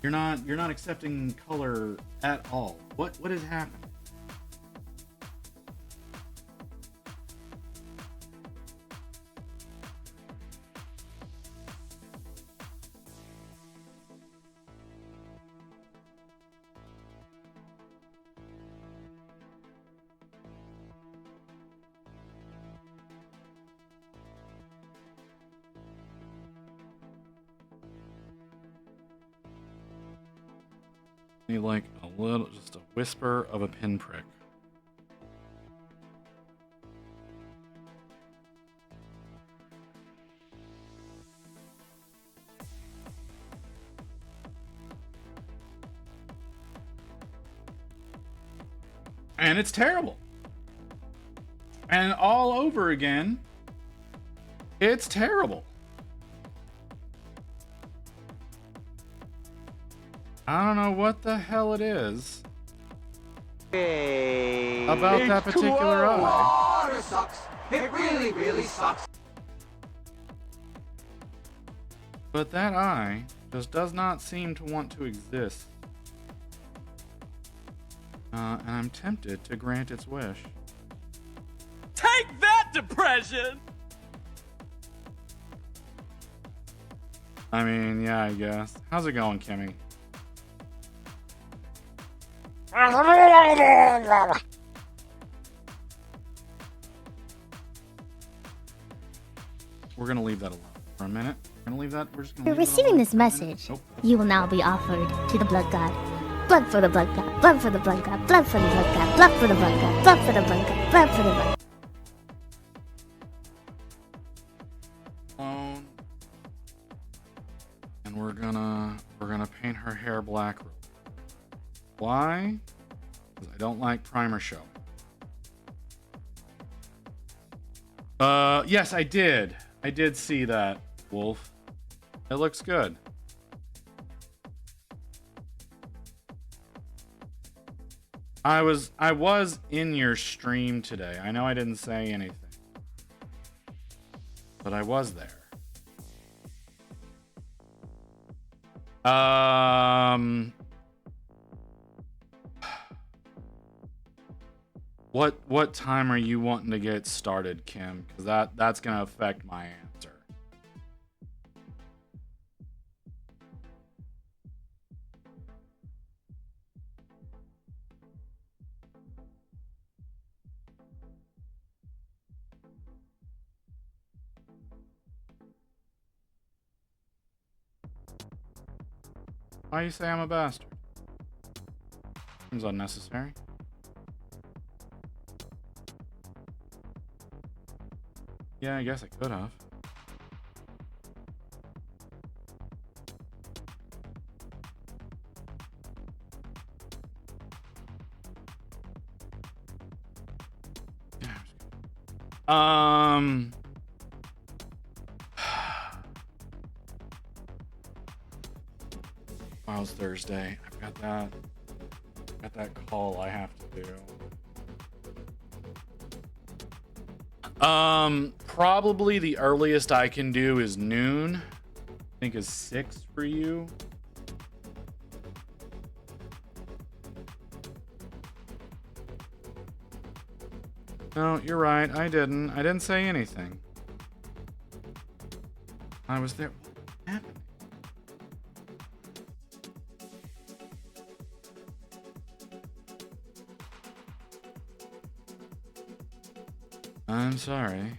You're not accepting color at all. What has happened? Need like a little, just a whisper of a pinprick. And it's terrible. And all over again, it's terrible. I don't know what the hell it is about that particular eye. Water sucks. It really, really sucks. But that eye just does not seem to want to exist. And I'm tempted to grant its wish. Take that, depression! I mean, yeah, I guess. How's it going, Kimmy? We're gonna leave that alone for a minute. We're gonna leave that. We're just gonna. You're leave that receiving alone this for a minute. message. Nope. You will now be offered to the blood god. Blood for the blood god. Blood for the blood god. Blood for the blood god. Blood for the blood god. Blood for the blood god. Blood for the blood. Alone. And we're gonna paint her hair black. Why? Because I don't like primer show. Yes, I did. I did see that, Wolf. It looks good. I was in your stream today. I know I didn't say anything, but I was there. What time are you wanting to get started, Kim? Because that's gonna affect my answer. Why you say I'm a bastard? Seems unnecessary. Yeah, I guess I could have. Tomorrow's Thursday. I've got that call I have to do. Probably the earliest I can do is noon. I think is 6 for you. No, you're right. I didn't say anything. I was there. What happened? I'm sorry.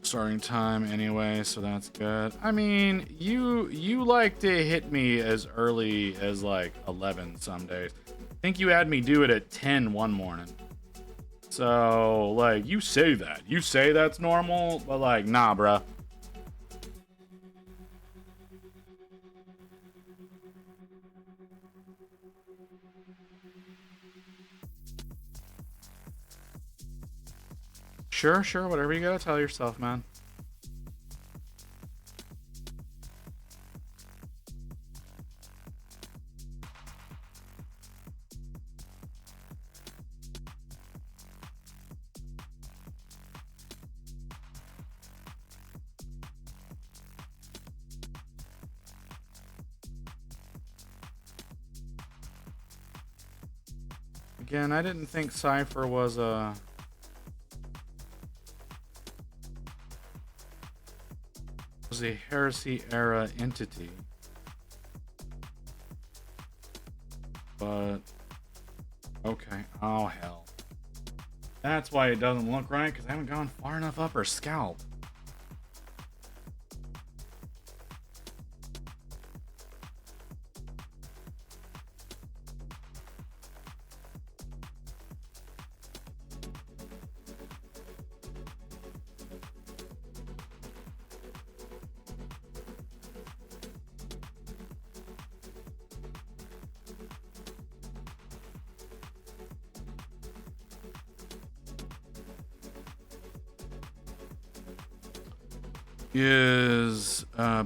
Starting time anyway, so that's good. I mean, you like to hit me as early as like 11 some days. I think you had me do it at 10 one morning. So, like, you say that. You say that's normal, but like, nah, bruh. Sure, whatever you gotta tell yourself, man. Again, I didn't think Cypher was a heresy era entity, but okay. Oh hell, that's why it doesn't look right, because I haven't gone far enough up her scalp.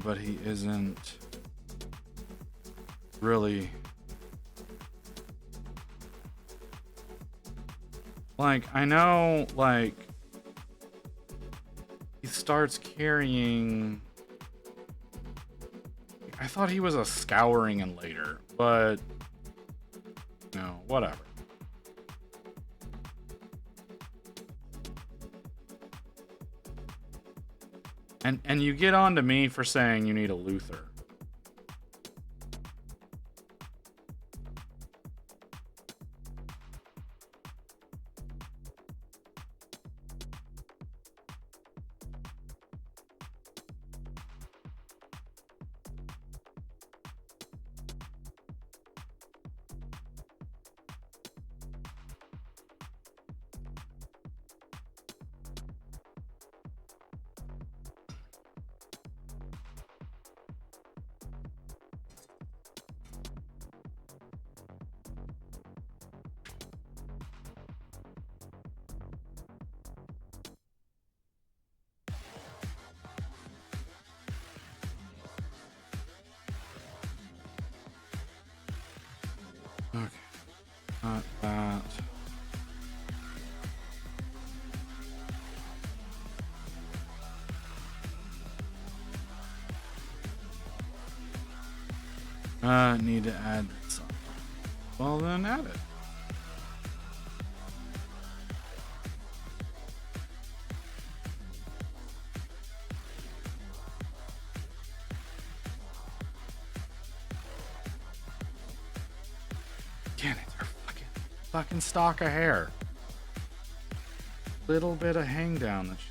But he isn't really like, I know, like, he starts carrying, I thought he was a scouring and later, but no, whatever. And you get on to me for saying you need a Luther. Okay, not that. Need to add something. Well, then add it. Again, it's her fucking stock of hair. Little bit of hang down that she...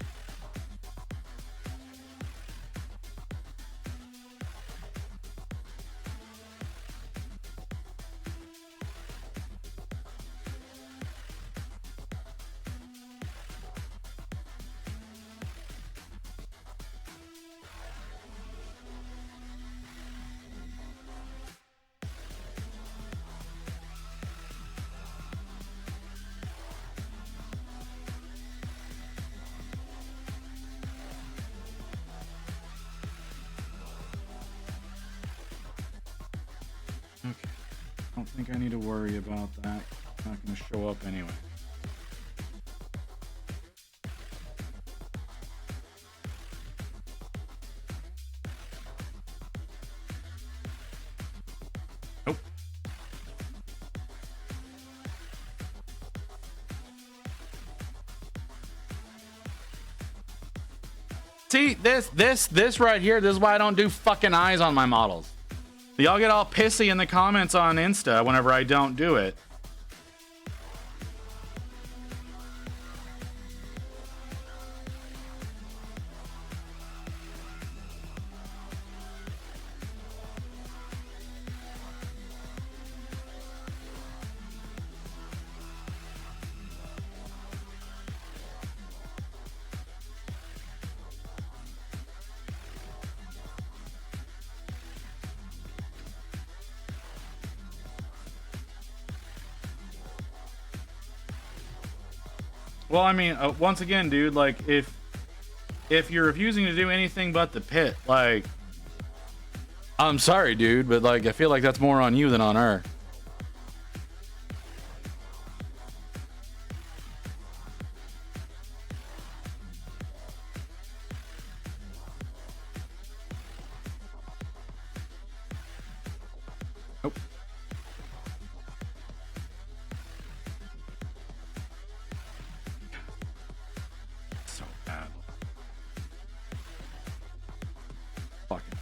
think I need to worry about that. It's not going to show up anyway. Nope. See, this right here, this is why I don't do fucking eyes on my models. Y'all get all pissy in the comments on Insta whenever I don't do it. Well, I mean, once again, dude, like, if you're refusing to do anything but the pit, like, I'm sorry, dude, but, like, I feel like that's more on you than on her. Nope. So bad. Fucking.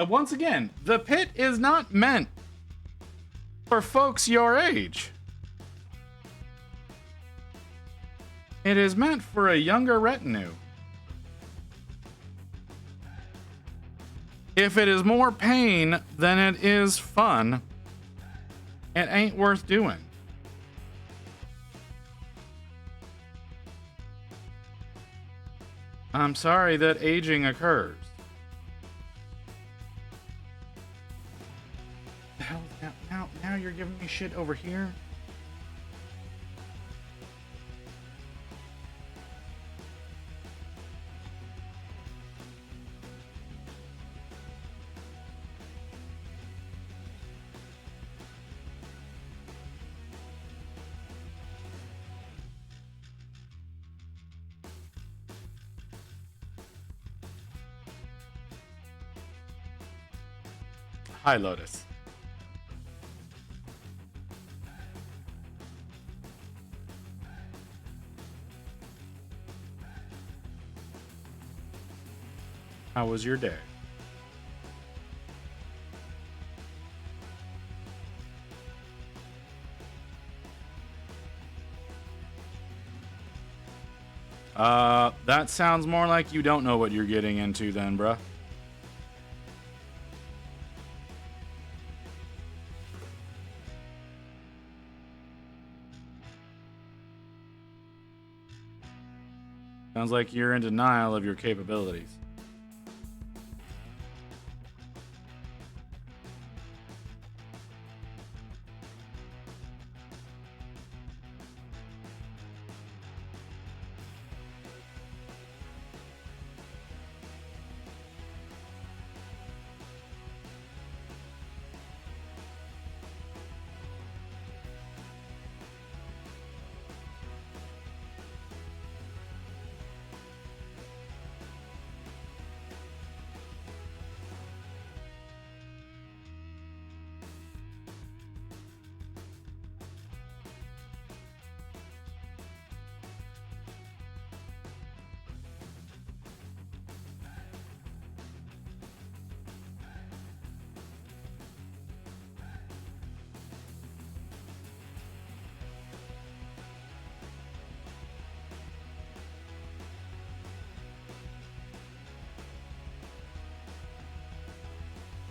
Once again, the pit is not meant for folks your age. It is meant for a younger retinue. If it is more pain than it is fun, it ain't worth doing. I'm sorry that aging occurs. The hell? Now you're giving me shit over here? Hi, Lotus. How was your day? That sounds more like you don't know what you're getting into then, bruh. Sounds like you're in denial of your capabilities.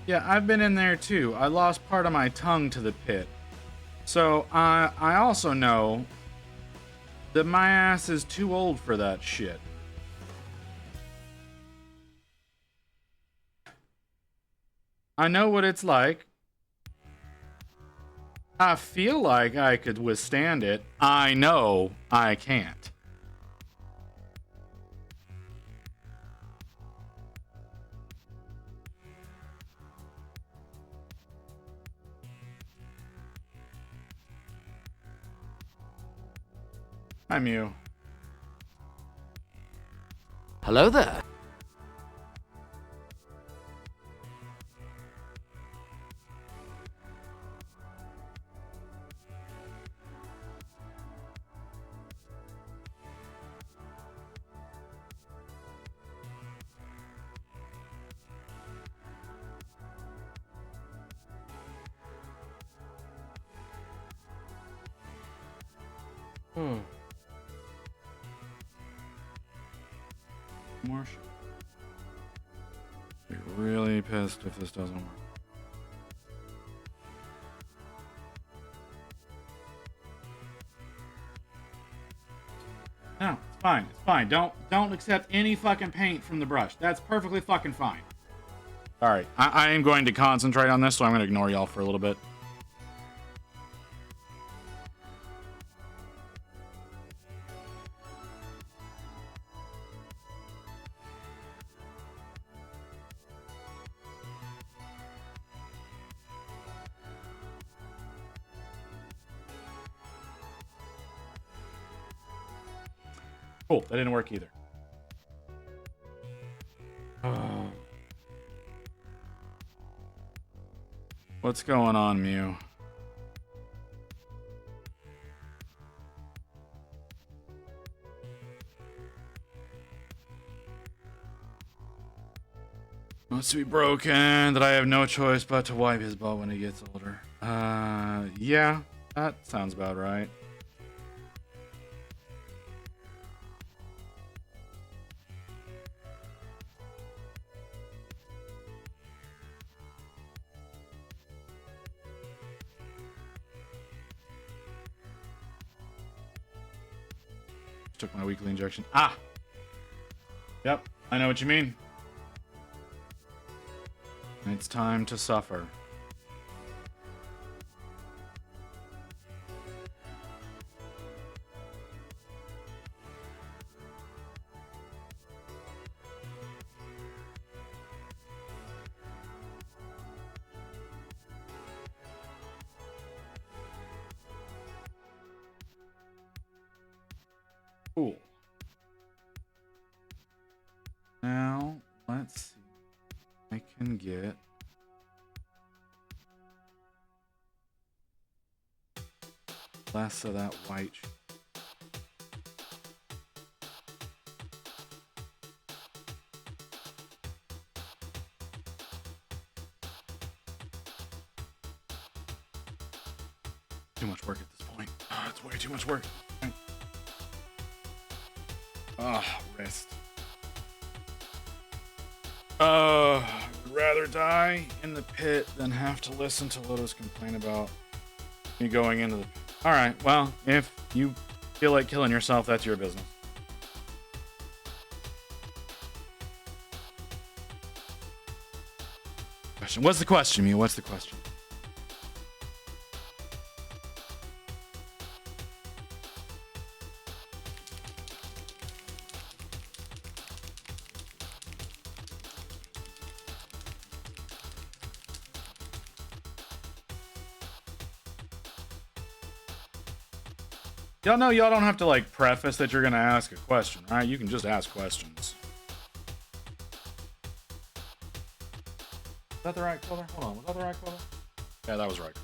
Yeah, I've been in there too. I lost part of my tongue to the pit. So I also know that my ass is too old for that shit. I know what it's like. I feel like I could withstand it. I know I can't. Hi, Mew. Hello there. More shit. Be really pissed if this doesn't work. No, it's fine. It's fine. Don't accept any fucking paint from the brush. That's perfectly fucking fine. All right, I am going to concentrate on this, so I'm going to ignore y'all for a little bit. Cool, that didn't work either. What's going on, Mew? Must be broken that I have no choice but to wipe his butt when he gets older. Yeah, that sounds about right. Took my weekly injection. Ah! Yep, I know what you mean. It's time to suffer. Cool. Now, let's see. I can get less of that white. Too much work at this point. Oh, it's way too much work. Rest. I'd rather die in the pit than have to listen to Lotus complain about me going into the pit. Alright, well, if you feel like killing yourself, that's your business. Question. What's the question, Mew? What's the question? Y'all know y'all don't have to like preface that you're gonna ask a question, right? You can just ask questions. Is that the right color? Hold on, was that the right color? Yeah, that was right.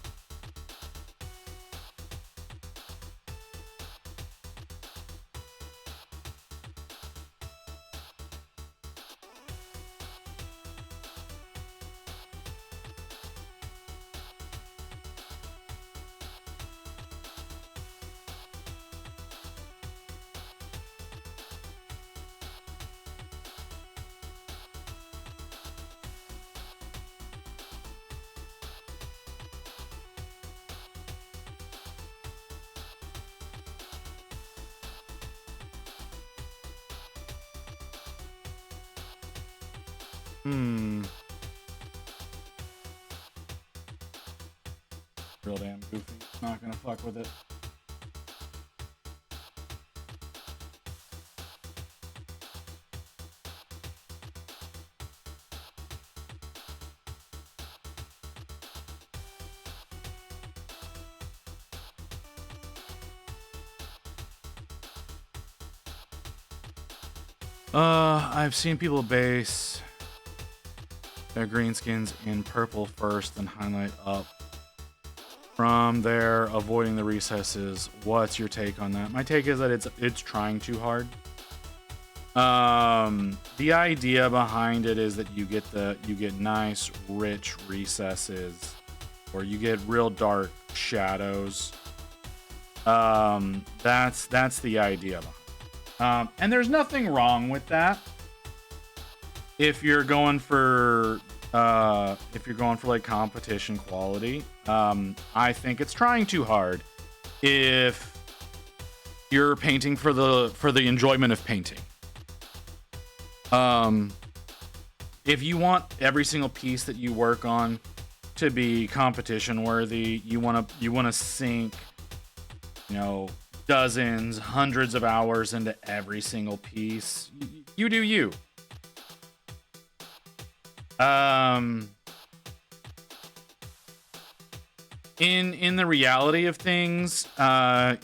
Real damn goofy. Not gonna fuck with it. I've seen people base their greenskins in purple first, then highlight up. From there, avoiding the recesses. What's your take on that? My take is that it's trying too hard. The idea behind it is that you get nice, rich recesses, or you get real dark shadows. That's the idea behind it. And there's nothing wrong with that. If you're going for like competition quality, I think it's trying too hard. If you're painting for the enjoyment of painting, if you want every single piece that you work on to be competition worthy, you want to sink, dozens, hundreds of hours into every single piece. You do you. In the reality of things,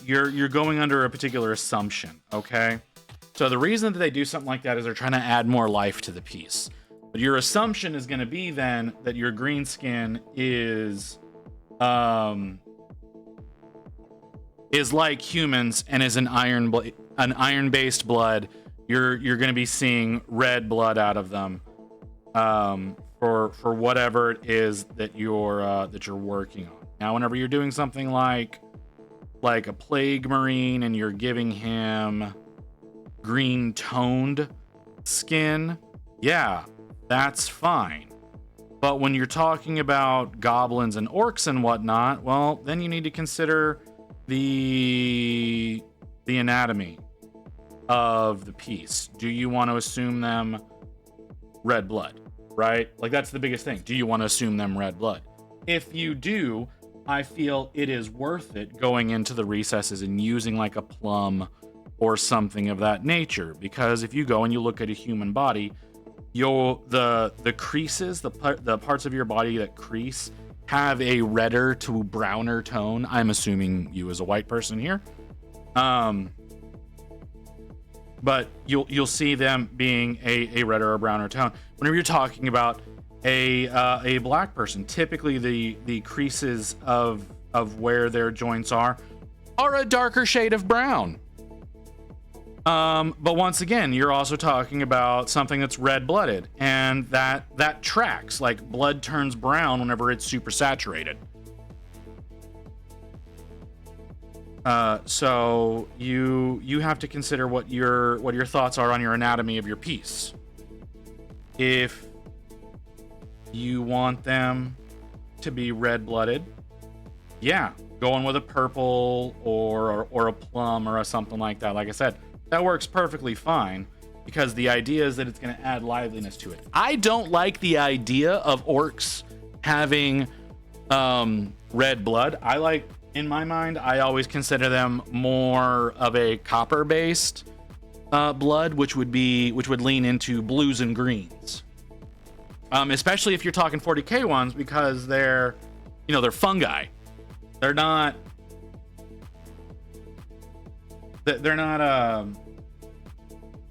you're going under a particular assumption, okay? So the reason that they do something like that is they're trying to add more life to the piece. But your assumption is going to be then that your green skin is like humans and is an iron-based blood. You're going to be seeing red blood out of them. For whatever it is that you're working on. Now, whenever you're doing something like a plague marine and you're giving him green toned skin, yeah, that's fine. But when you're talking about goblins and orcs and whatnot, well, then you need to consider the anatomy of the piece. Do you want to assume them red blood? Right? Like, that's the biggest thing. Do you want to assume them red blood? If you do, I feel it is worth it going into the recesses and using like a plum or something of that nature. Because if you go and you look at a human body, the creases, the parts of your body that crease have a redder to browner tone. I'm assuming you as a white person here. But you'll see them being a redder or browner tone. Whenever you're talking about a black person, typically the creases of where their joints are a darker shade of brown. But once again, you're also talking about something that's red-blooded, and that tracks. Like, blood turns brown whenever it's super saturated. So you have to consider what your thoughts are on your anatomy of your piece. If you want them to be red-blooded, yeah, going with a purple or a plum or something like that. Like I said, that works perfectly fine because the idea is that it's going to add liveliness to it. I don't like the idea of orcs having red blood. In my mind, I always consider them more of a copper-based blood, which would lean into blues and greens. Especially if you're talking 40k ones, because they're fungi. They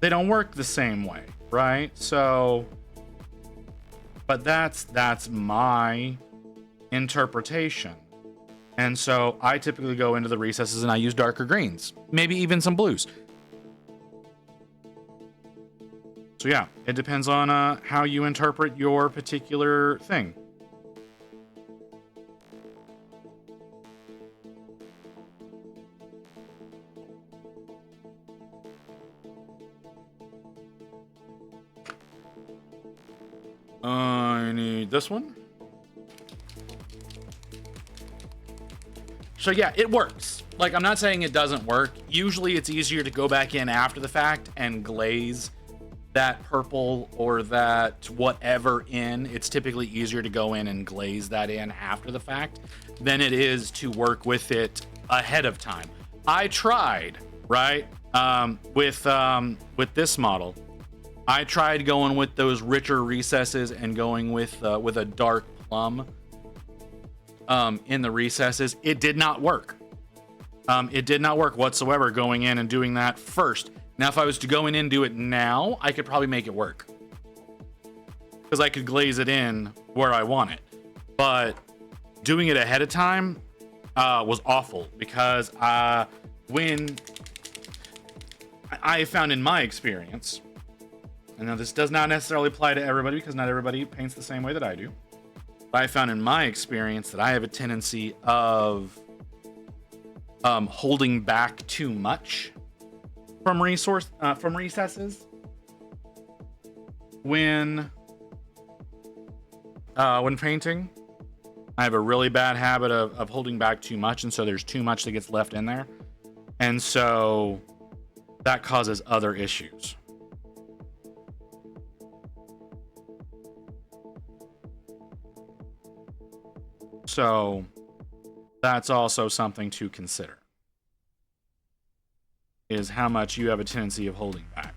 don't work the same way, right? So, but that's my interpretation. And so I typically go into the recesses and I use darker greens, maybe even some blues. So yeah, it depends on how you interpret your particular thing. I need this one. So yeah, it works. Like, I'm not saying it doesn't work. Usually it's easier to go back in after the fact and glaze that purple or that whatever in, it's typically easier to go in and glaze that in after the fact than it is to work with it ahead of time. I tried, right? With this model, I tried going with those richer recesses and going with a dark plum in the recesses. It did not work. It did not work whatsoever going in and doing that first. Now, if I was to go in and do it now, I could probably make it work because I could glaze it in where I want it. But doing it ahead of time was awful because when I found in my experience, and now this does not necessarily apply to everybody because not everybody paints the same way that I do, but I found in my experience that I have a tendency of holding back too much from recesses when painting. I have a really bad habit of holding back too much, and so there's too much that gets left in there, and so that causes other issues. So that's also something to consider, is how much you have a tendency of holding back.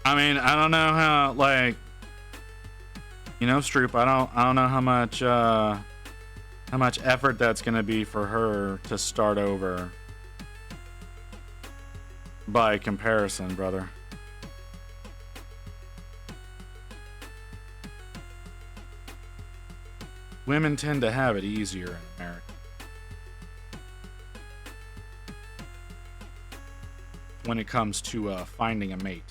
I mean, I don't know how, like, you know, Stroop, I don't know how much effort that's gonna be for her to start over by comparison, brother. Women tend to have it easier in America. When it comes to finding a mate.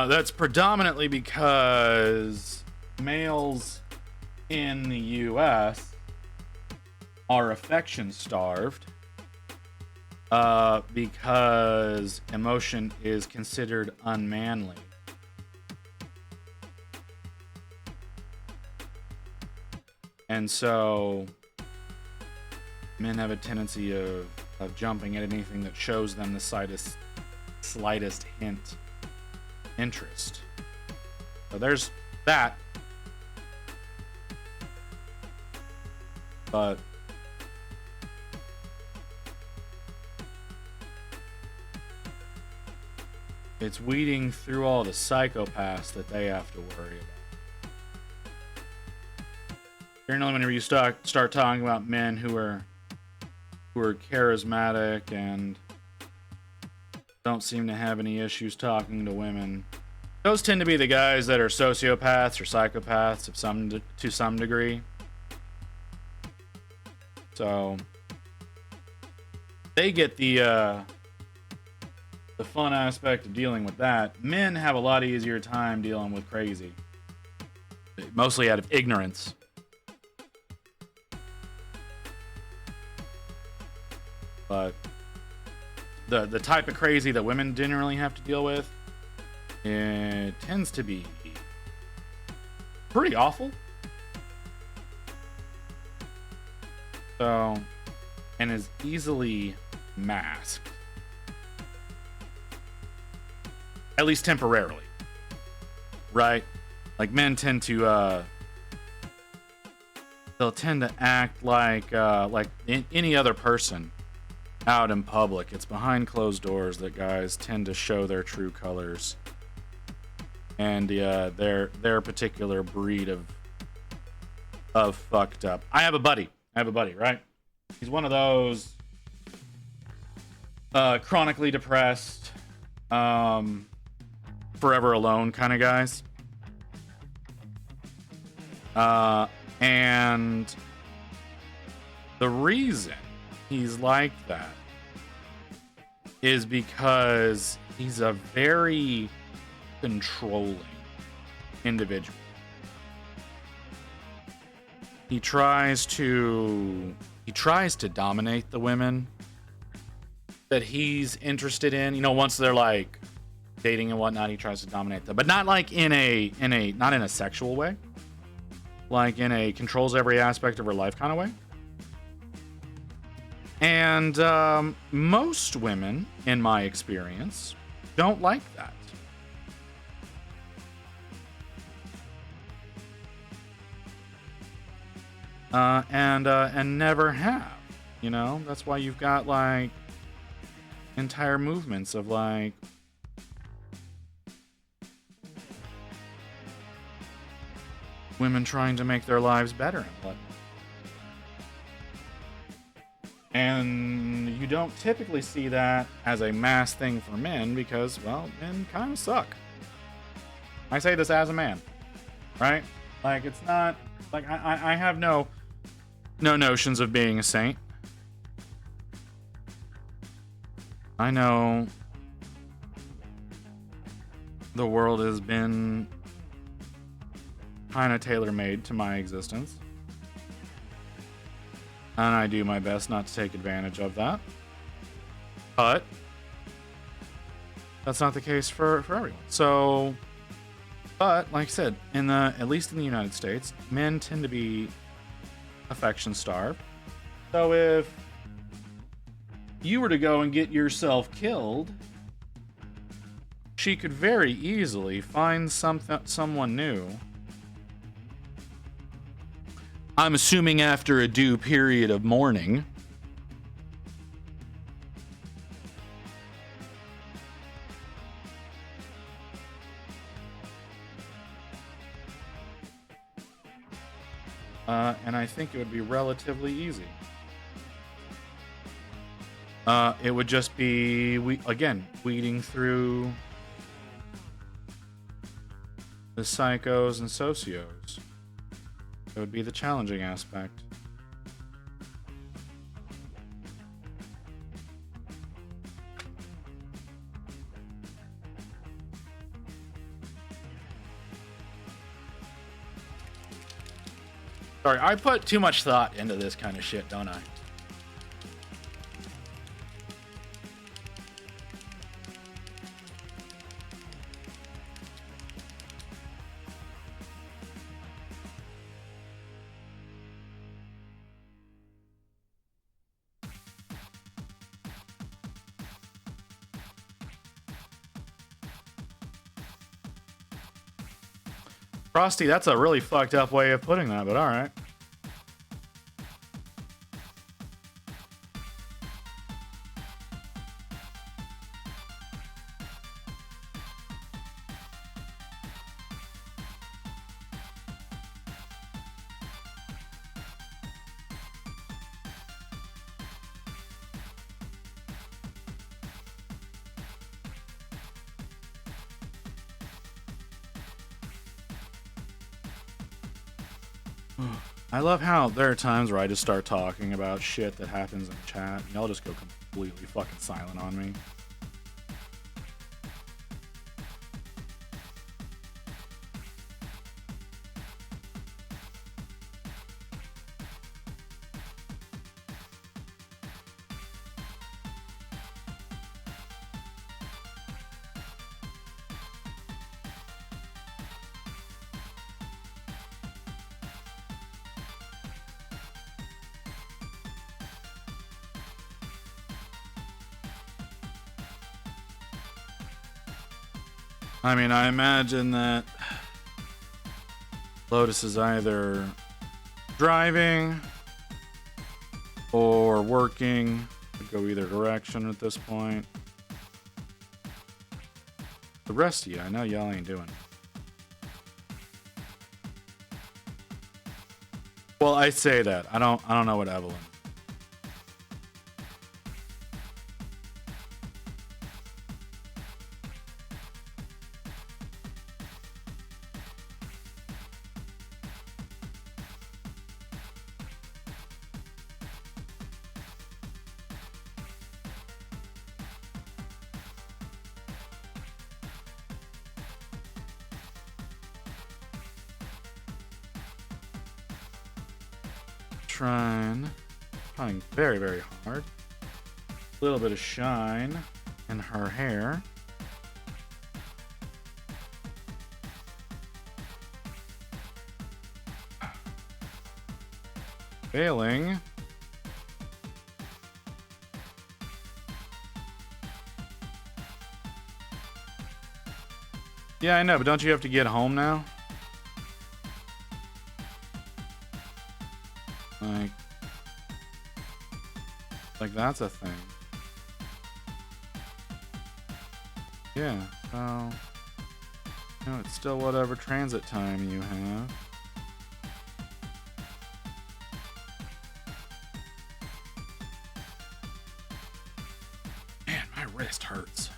That's predominantly because males in the US are affection starved because emotion is considered unmanly. And so men have a tendency of jumping at anything that shows them the slightest hint interest. So there's that. But it's weeding through all the psychopaths that they have to worry about. Generally, whenever you start talking about men who are charismatic and don't seem to have any issues talking to women, those tend to be the guys that are sociopaths or psychopaths to some degree. So they get the fun aspect of dealing with that. Men have a lot easier time dealing with crazy, mostly out of ignorance. But the type of crazy that women generally have to deal with, it tends to be pretty awful. So, and is easily masked. At least temporarily. Right? Like men tend to they'll tend to act like any other person out in public. It's behind closed doors that guys tend to show their true colors and their particular breed of fucked up. I have a buddy, right? He's one of those chronically depressed, forever alone kind of guys. And the reason he's like that is because he's a very controlling individual. He tries to dominate the women that he's interested in. You know, once they're like dating and whatnot, he tries to dominate them, but not like not in a sexual way, like in a controls every aspect of her life kind of way. And most women, in my experience, don't like that. And never have. You know, that's why you've got like entire movements of like women trying to make their lives better and whatnot. And you don't typically see that as a mass thing for men because, well, men kind of suck. I say this as a man, right? Like, it's not like I have no notions of being a saint. I know the world has been kind of tailor-made to my existence. And I do my best not to take advantage of that. But that's not the case for everyone. So, but like I said, at least in the United States, men tend to be affection starved. So if you were to go and get yourself killed, she could very easily find someone new. I'm assuming after a due period of mourning. And I think it would be relatively easy. It would just be, weeding through the psychos and socios. It would be the challenging aspect. Sorry, I put too much thought into this kind of shit, don't I? Frosty, that's a really fucked up way of putting that, but alright. I love how there are times where I just start talking about shit that happens in chat, and y'all just go completely fucking silent on me. I mean, I imagine that Lotus is either driving or working. Could go either direction at this point. The rest of you, I know y'all ain't doing it. Well, I say that. I don't know what Evelyn. trying very, very hard. A little bit of shine in her hair. Failing. Yeah, I know, but don't you have to get home now? Like that's a thing. Yeah, so you know, it's still whatever transit time you have. Man, my wrist hurts.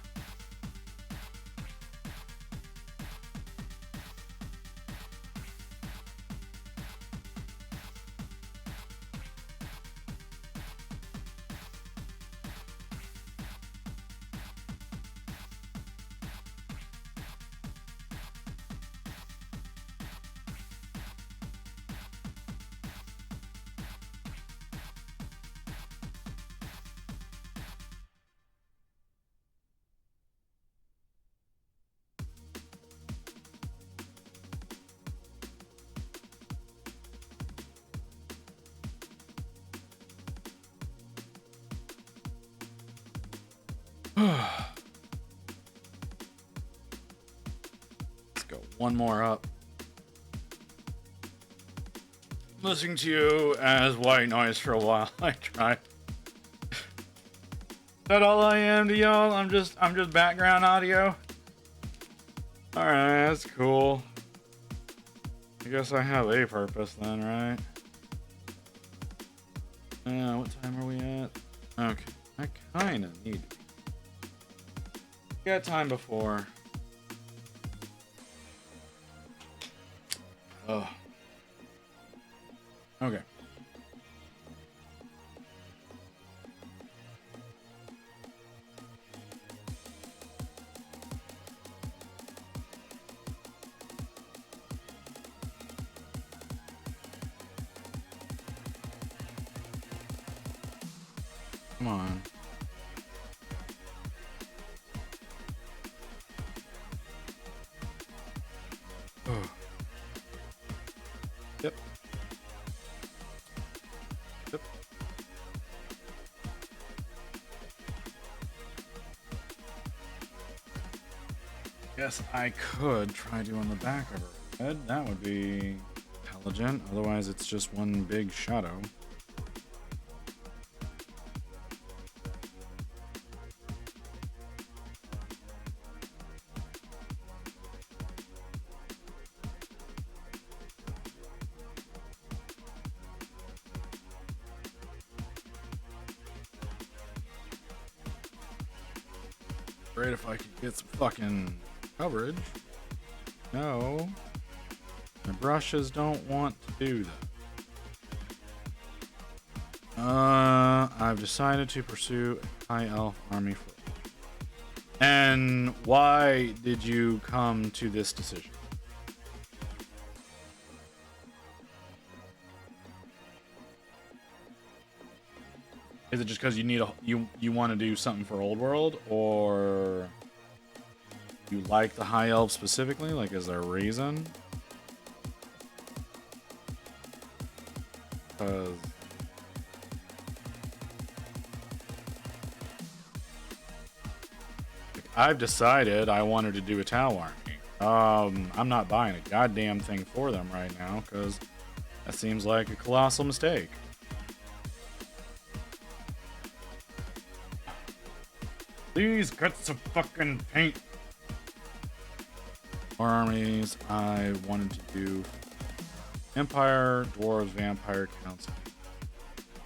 Let's go one more up. Listening to you as white noise for a while. I tried. Is that all I am to y'all? I'm just background audio. Alright, that's cool. I guess I have a purpose then, right? What time are we at? Okay, I kinda need to. Got time before. Oh. Okay. Come on. Oh. Yep. Yep. Guess I could try doing the back of her head. That would be intelligent. Otherwise, it's just one big shadow. Great if I could get some fucking coverage. No. My brushes don't want to do that. I've decided to pursue a high elf army for. And why did you come to this decision? Is it just because you need you want to do something for Old World, or you like the High Elves specifically? Like, is there a reason? Because I've decided I wanted to do a Tau army. I'm not buying a goddamn thing for them right now because that seems like a colossal mistake. Please get some fucking paint. More armies. I wanted to do Empire, Dwarves, Vampire, Council.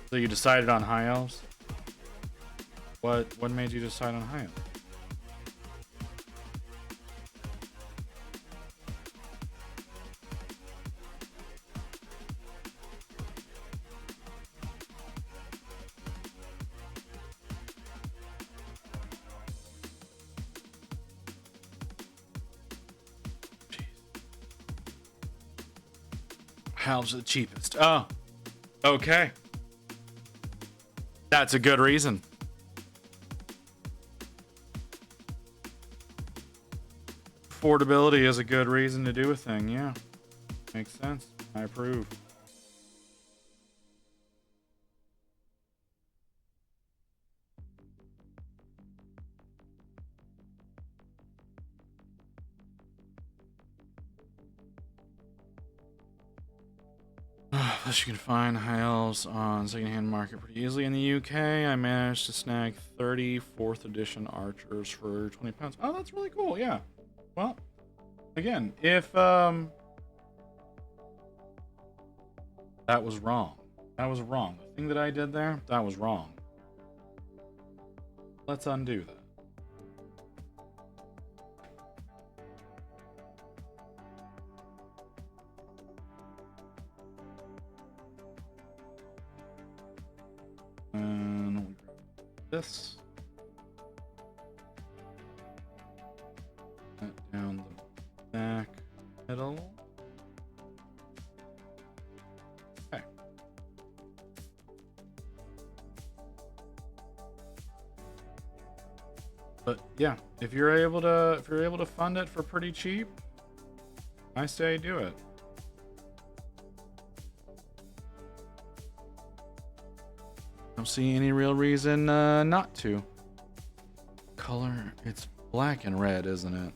So you decided on High Elves? What made you decide on High Elves? Elves are the cheapest. Oh. Okay. That's a good reason. Affordability is a good reason to do a thing, yeah. Makes sense. I approve. Plus, you can find high elves on secondhand market pretty easily in the UK. I managed to snag 30 4th edition archers for 20 pounds. Oh, that's really cool. Yeah. Well, again, if that was wrong. That was wrong. The thing that I did there, that was wrong. Let's undo that. And we'll grab this. That down the back middle. Okay. But yeah, if you're able to fund it for pretty cheap, I say do it. Don't see any real reason not to. Color, it's black and red, isn't it?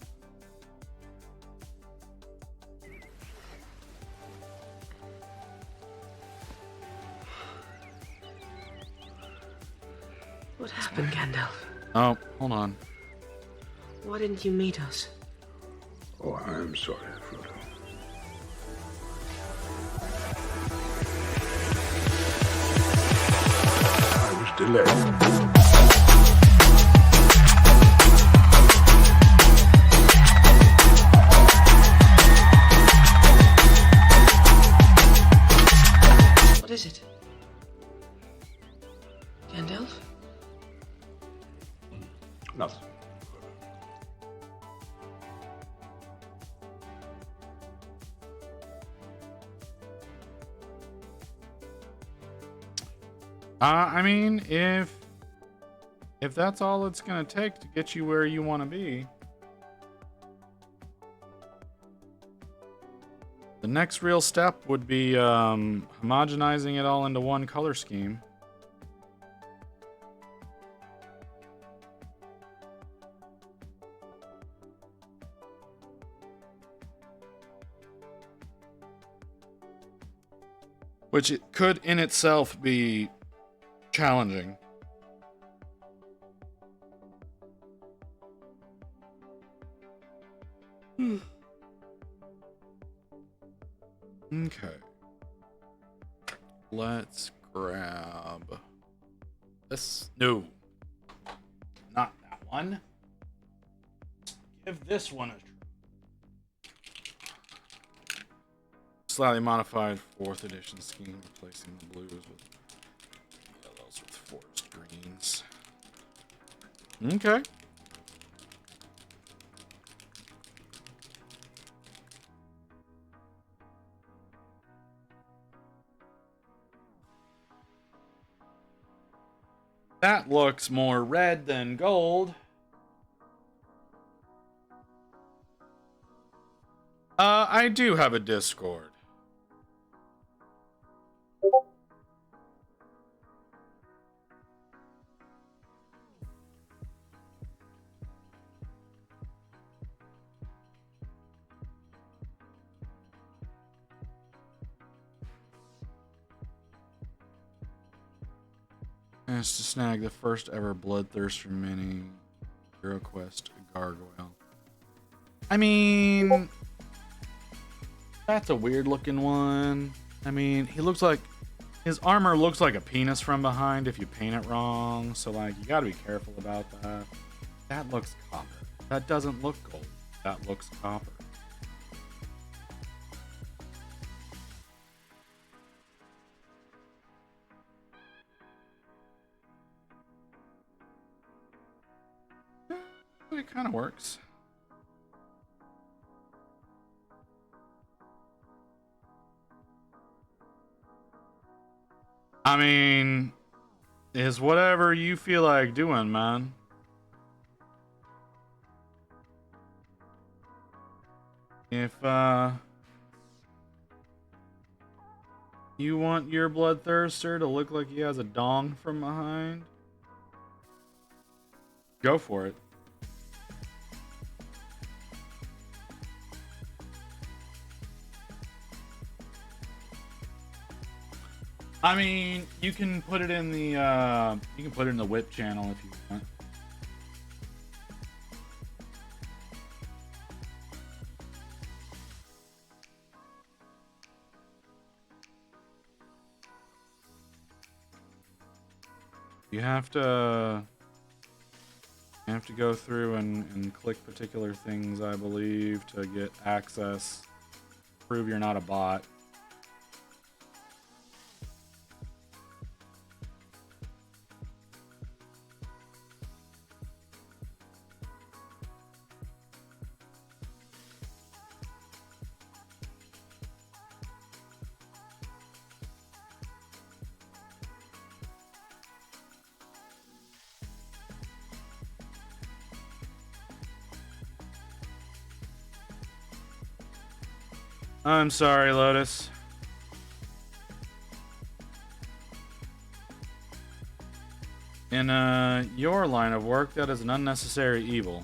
What happened, Gandalf? Oh, hold on. Why didn't you meet us? Oh, I'm sorry, Frodo. I was delayed. What is it? Gandalf? Nothing. I mean, if that's all it's gonna take to get you where you want to be, the next real step would be homogenizing it all into one color scheme. Which it could in itself be challenging. Okay. Let's grab this. No. Not that one. Give this one a try. Slightly modified 4th edition scheme, replacing the blues with yellows with forest greens. Okay. That looks more red than gold. I do have a Discord. Has to snag the first ever bloodthirst from mini Hero Quest gargoyle. I mean, that's a weird looking one. I mean, he looks like his armor looks like a penis from behind if you paint it wrong. So like, you gotta be careful about that. That looks copper. That doesn't look gold. That looks copper. It kind of works. I mean, it's whatever you feel like doing, man. If you want your bloodthirster to look like he has a dong from behind, go for it. I mean, you can put it in the whip channel if you want. You have to go through and click particular things, I believe, to get access. Prove you're not a bot. I'm sorry, Lotus. In your line of work, that is an unnecessary evil.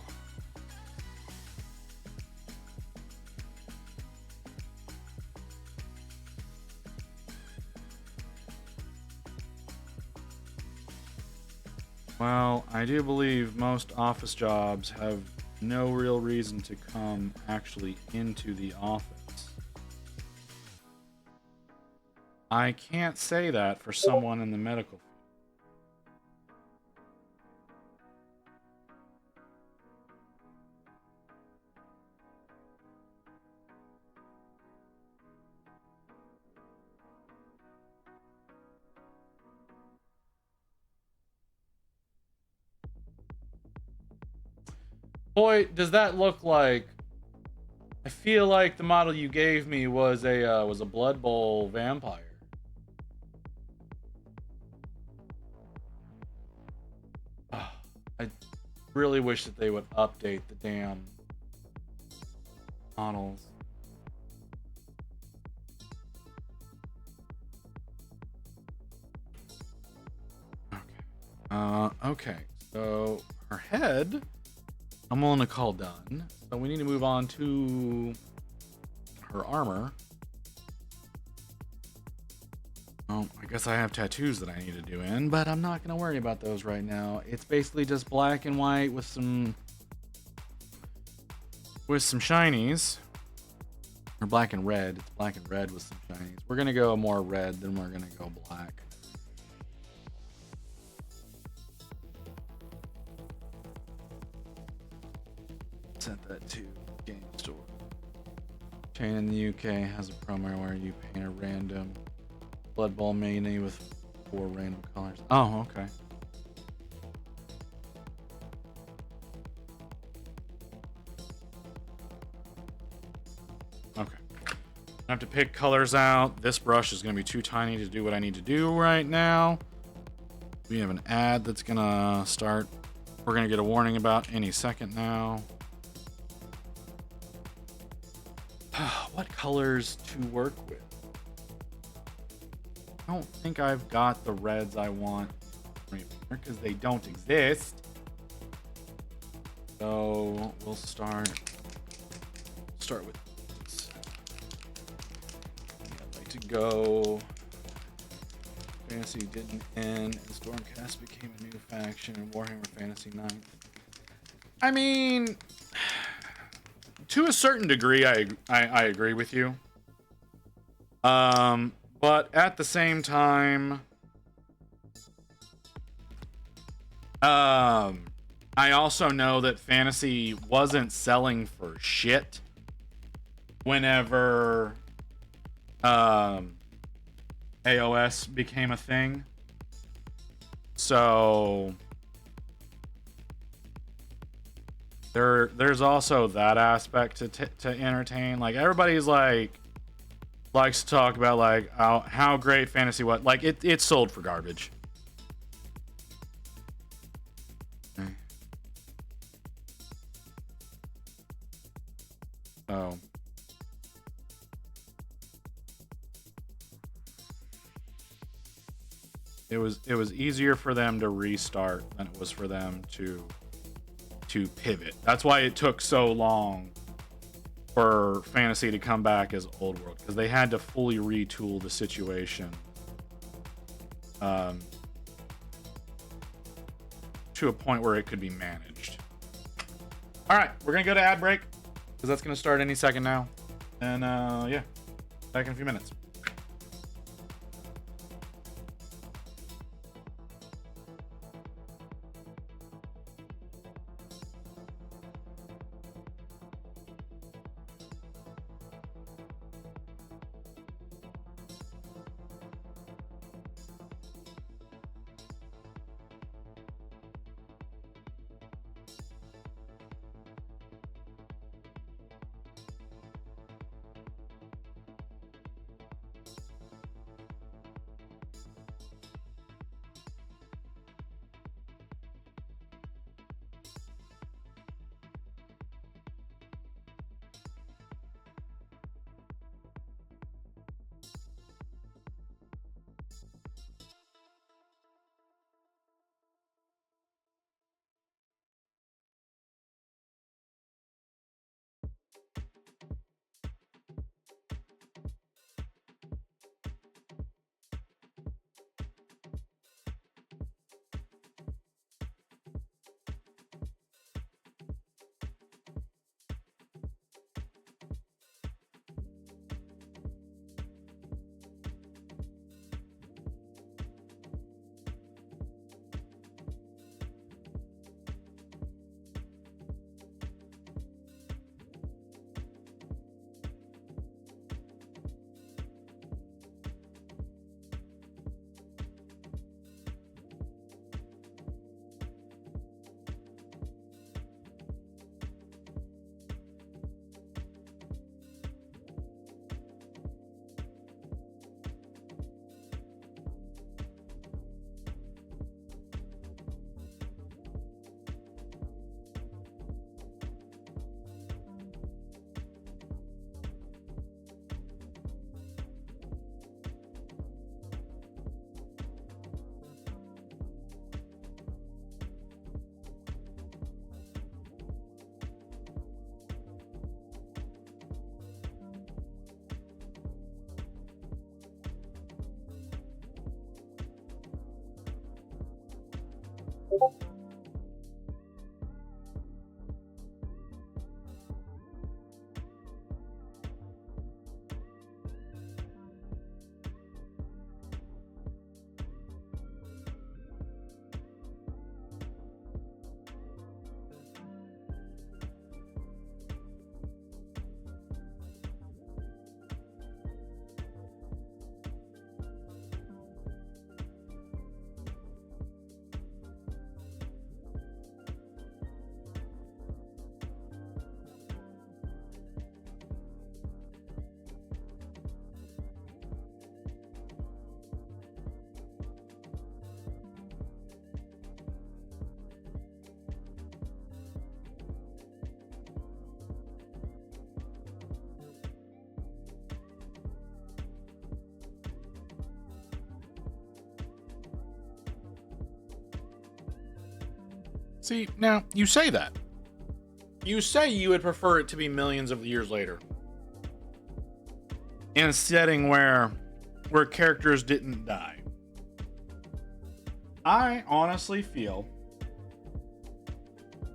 Well, I do believe most office jobs have no real reason to come actually into the office. I can't say that for someone in the medical field. Boy, does that look like... I feel like the model you gave me was a Blood Bowl vampire. I really wish that they would update the damn models. Okay, so her head, I'm willing to call done. So we need to move on to her armor. Oh, I guess I have tattoos that I need to do in, but I'm not going to worry about those right now. It's basically just black and white with some shinies. Or black and red. It's black and red with some shinies. We're going to go more red than we're going to go black. Set that to game store. Chain in the UK has a promo where you paint a random Blood Bowl mini with 4 random colors. Oh, okay. Okay. I have to pick colors out. This brush is going to be too tiny to do what I need to do right now. We have an ad that's going to start. We're going to get a warning about any second now. What colors to work with? I don't think I've got the reds I want because they don't exist. So we'll start with this. I'd like to go. Fantasy didn't end, and Stormcast became a new faction in Warhammer Fantasy 9. I mean, to a certain degree, I agree with you. But at the same time, I also know that fantasy wasn't selling for shit whenever AOS became a thing. So there's also that aspect to entertain. Like, everybody's like, likes to talk about like how great fantasy was. Like it sold for garbage. Oh. It was easier for them to restart than it was for them to pivot. That's why it took so long for fantasy to come back as old world, because they had to fully retool the situation to a point where it could be managed. All right, we're gonna go to ad break because that's gonna start any second now, and yeah, back in a few minutes. See, now, you say that. You say you would prefer it to be millions of years later. In a setting where characters didn't die. I honestly feel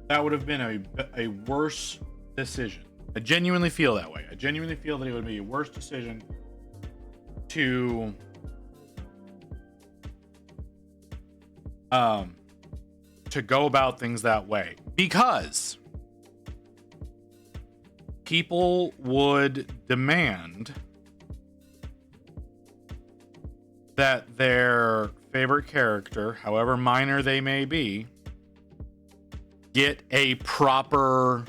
that would have been a worse decision. I genuinely feel that way. I genuinely feel that it would be a worse decision to go about things that way, because people would demand that their favorite character, however minor they may be, get a proper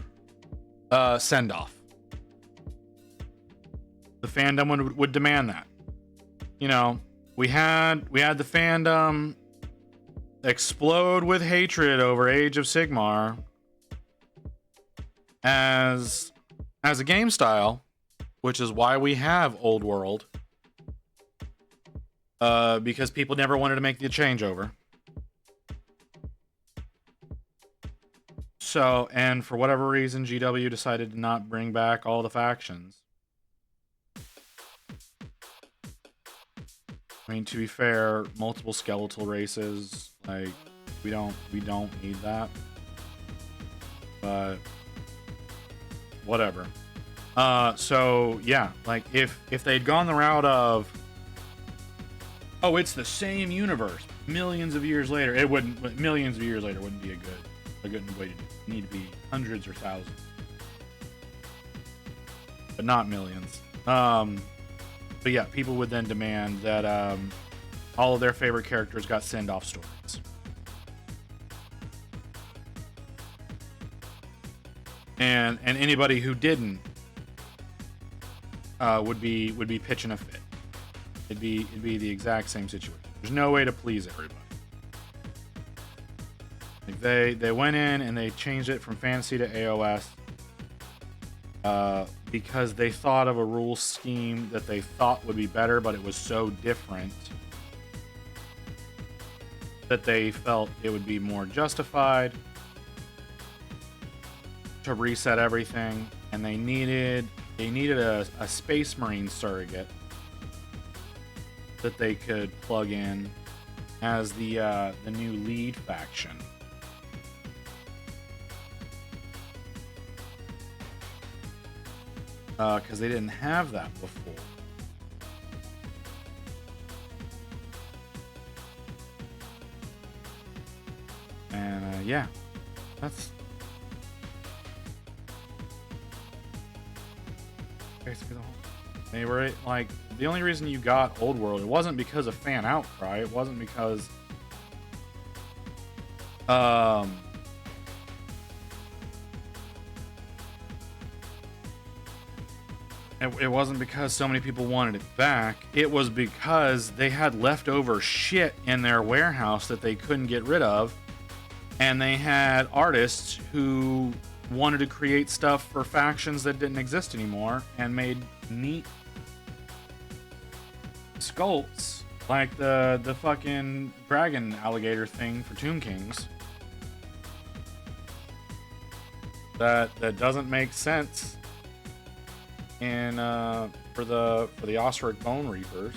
send-off. the fandom would demand that. You know, we had the fandom explode with hatred over Age of Sigmar as a game style, which is why we have Old World. Because people never wanted to make the changeover. So, and for whatever reason, GW decided to not bring back all the factions. I mean, to be fair, multiple skeletal races, like, we don't need that. But whatever. So yeah, like if they'd gone the route of, oh, it's the same universe millions of years later, it wouldn't. Millions of years later wouldn't be a good way to do it. It'd need to be hundreds or thousands, but not millions. But yeah, people would then demand that all of their favorite characters got send-off stories. And anybody who didn't would be pitching a fit. It'd be the exact same situation. There's no way to please everybody. Like they went in and they changed it from fantasy to AOS because they thought of a rule scheme that they thought would be better, but it was so different that they felt it would be more justified to reset everything, and they needed a Space Marine surrogate that they could plug in as the new lead faction. Because they didn't have that before. And yeah, that's basically the whole. They were like, the only reason you got Old World, it wasn't because of fan outcry. It wasn't because it wasn't because so many people wanted it back. It was because they had leftover shit in their warehouse that they couldn't get rid of, and they had artists who wanted to create stuff for factions that didn't exist anymore and made neat sculpts like the fucking dragon alligator thing for Tomb Kings that doesn't make sense in for the Osric Bone Reapers,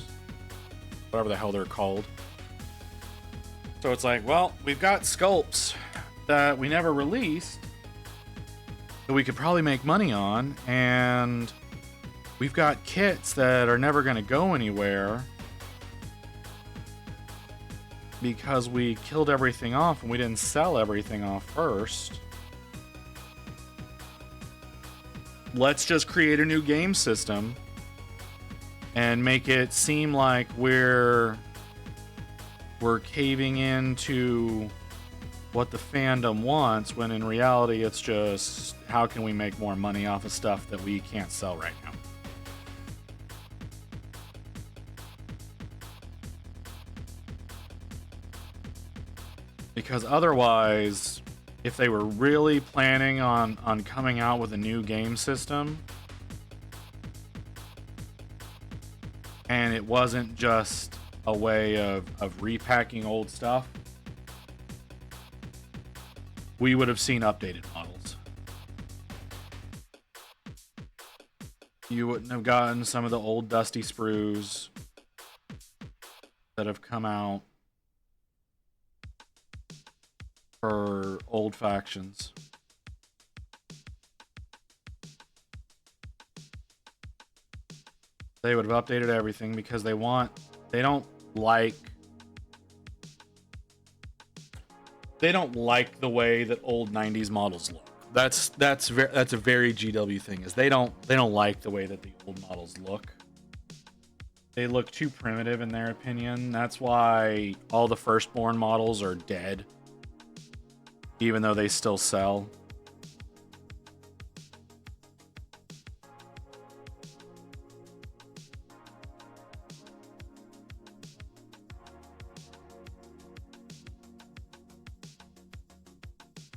whatever the hell they're called. So it's like, well, we've got sculpts that we never released that we could probably make money on, and we've got kits that are never going to go anywhere because we killed everything off and we didn't sell everything off first. Let's just create a new game system and make it seem like we're caving into what the fandom wants, when in reality it's just, how can we make more money off of stuff that we can't sell right now? Because otherwise, if they were really planning on coming out with a new game system, and it wasn't just a way of repacking old stuff, we would have seen updated models. You wouldn't have gotten some of the old dusty sprues that have come out for old factions. They would have updated everything because they don't like the way that old 90s models look. That's a very GW thing, is they don't like the way that the old models look. They look too primitive in their opinion. That's why all the firstborn models are dead, even though they still sell.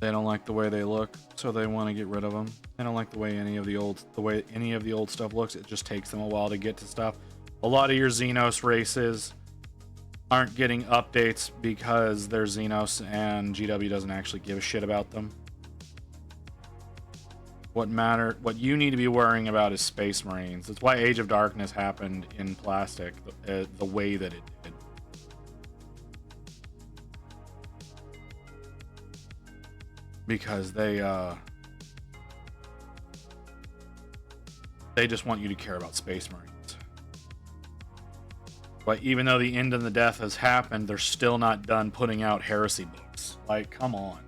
They don't like the way they look, so they want to get rid of them. They don't like the way any of the old stuff looks. It just takes them a while to get to stuff. A lot of your Xenos races aren't getting updates because they're Xenos and GW doesn't actually give a shit about them. What you need to be worrying about is Space Marines. That's why Age of Darkness happened in plastic the way that it did. Because they just want you to care about Space Marines. But even though the end and the death has happened, they're still not done putting out heresy books. Like, come on.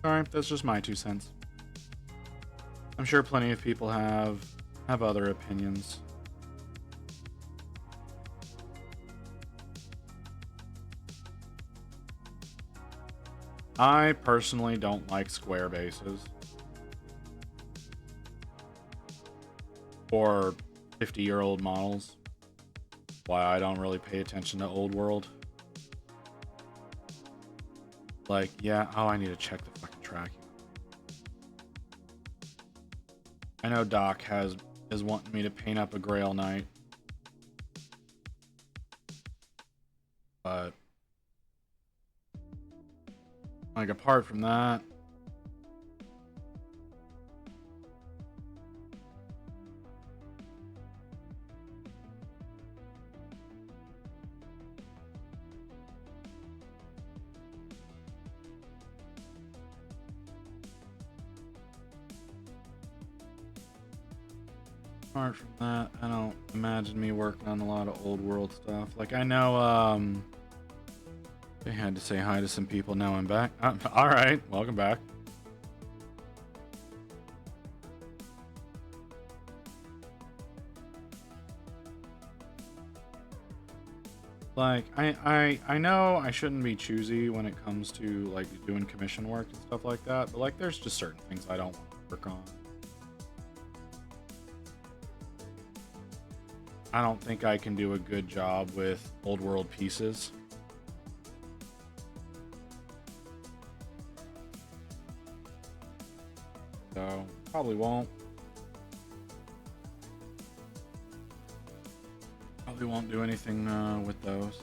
Alright, that's just my 2 cents. I'm sure plenty of people have other opinions. I personally don't like square bases. Or 50-year-old models. Why I don't really pay attention to old world. Like, yeah, oh, I need to check the fucking tracking. I know Doc is wanting me to paint up a Grail Knight. But like, apart from that, I don't imagine me working on a lot of old world stuff. Like, I know, they had to say hi to some people. Now I'm back. All right, welcome back. Like, I know I shouldn't be choosy when it comes to, like, doing commission work and stuff like that, but, like, there's just certain things I don't want to work on. I don't think I can do a good job with old world pieces. So, probably won't. Probably won't do anything with those.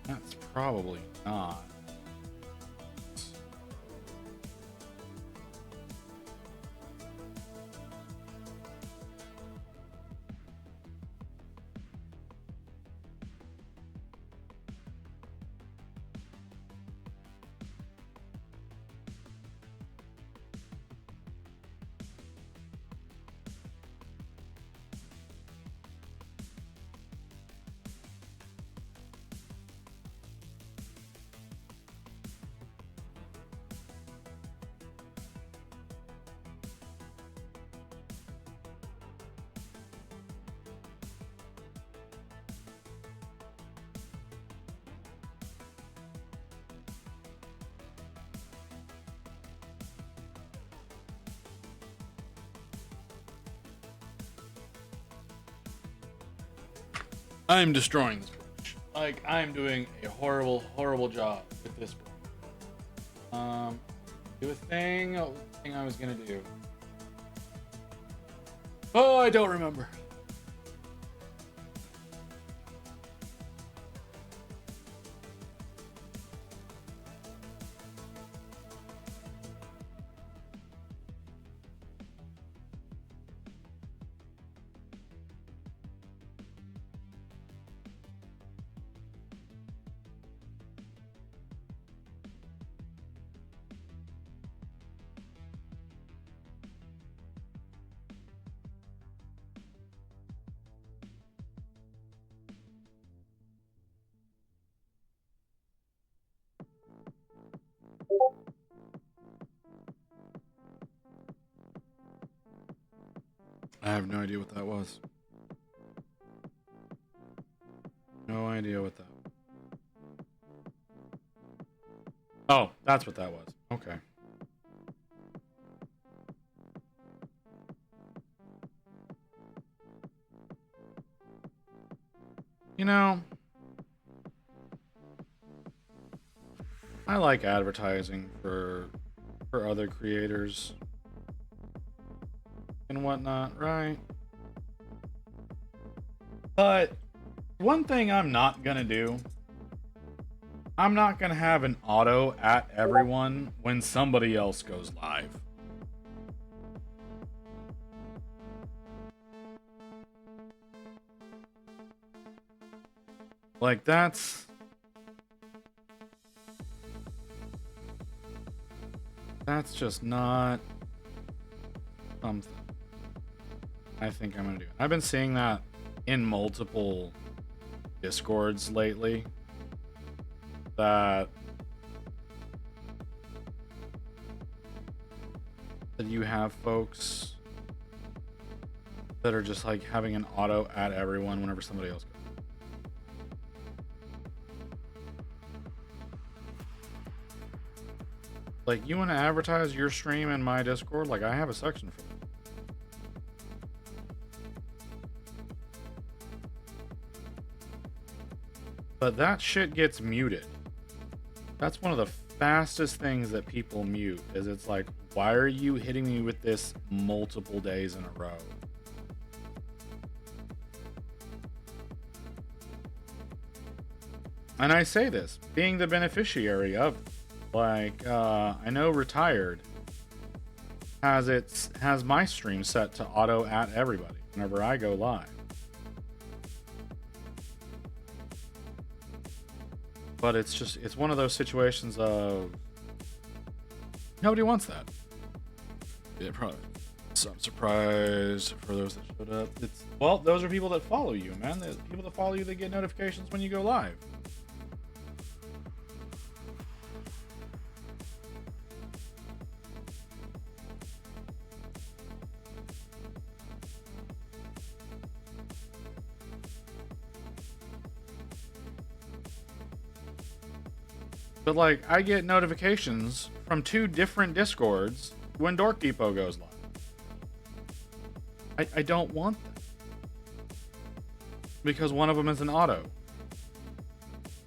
That's probably not. I'm destroying this bridge. Like, I'm doing a horrible, horrible job with this bridge. Do a thing. What was the thing I was gonna do? Oh, I don't remember. I have no idea what that was. No idea what that was. Oh, that's what that was. Okay. You know, I like advertising for other creators and whatnot, right? But one thing I'm not gonna do, I'm not gonna have an auto at everyone when somebody else goes live. Like that's just not something I think I'm gonna do. I've been seeing that in multiple Discords lately, that you have folks that are just like having an auto at everyone whenever somebody else goes. Like, you want to advertise your stream in my Discord? Like, I have a section for it. But that shit gets muted. That's one of the fastest things that people mute, is it's like, why are you hitting me with this multiple days in a row? And I say this, being the beneficiary of, like, I know Retired has my stream set to auto at everybody whenever I go live. But it's one of those situations of nobody wants that. Yeah, probably. So I'm surprised for those that showed up. Well, those are people that follow you, man. The people that follow you, they get notifications when you go live. But, like, I get notifications from 2 different Discords when Dork Depot goes live. I don't want that. Because one of them is an auto.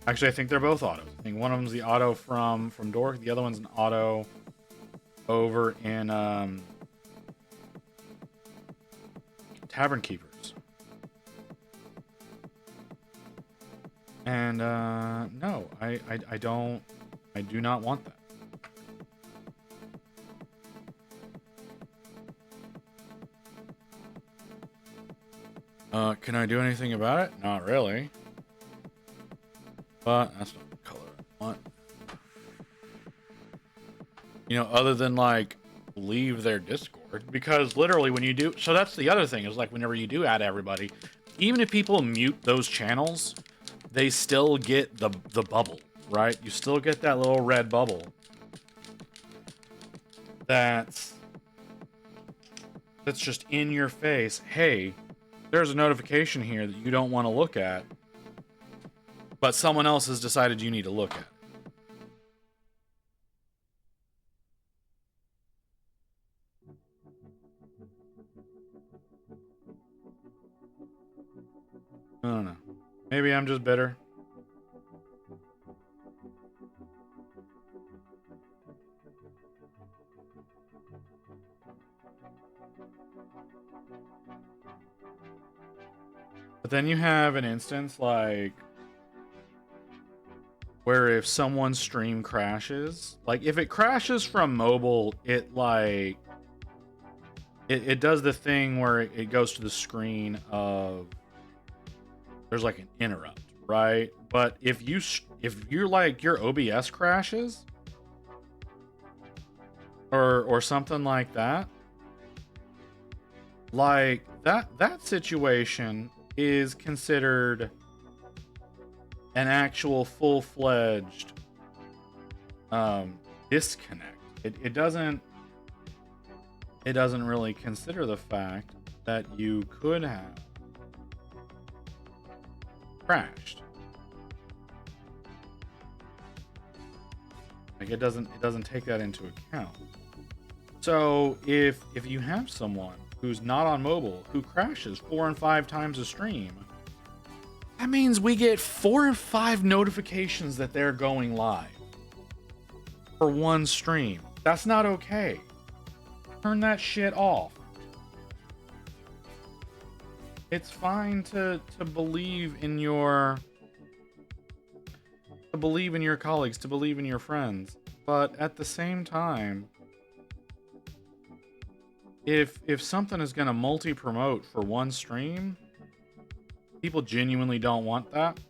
Actually, I think they're both autos. I think one of them's the auto from Dork. The other one's an auto over in Tavern Keepers. And no, I do not want that. Can I do anything about it? Not really. But that's not the color I want. You know, other than, like, leave their Discord. Because literally when you do, so that's the other thing, is like whenever you do add everybody, even if people mute those channels, they still get the bubble, right? You still get that little red bubble. That's just in your face. Hey, there's a notification here that you don't want to look at, but someone else has decided you need to look at. I don't know. Maybe I'm just bitter. But then you have an instance like where if someone's stream crashes, like if it crashes from mobile, it like it does the thing where it goes to the screen of there's like an interrupt, right? But if you're like your OBS crashes or something like that, like that situation is considered an actual full-fledged disconnect. It doesn't really consider the fact that you could have crashed. Like it doesn't take that into account. So if you have someone who's not on mobile who crashes 4 and 5 times a stream, that means we get 4 and 5 notifications that they're going live for one stream. That's not okay. Turn that shit off. It's fine to believe in your colleagues, to believe in your friends, but at the same time, if something is going to multi-promote for one stream, people genuinely don't want that.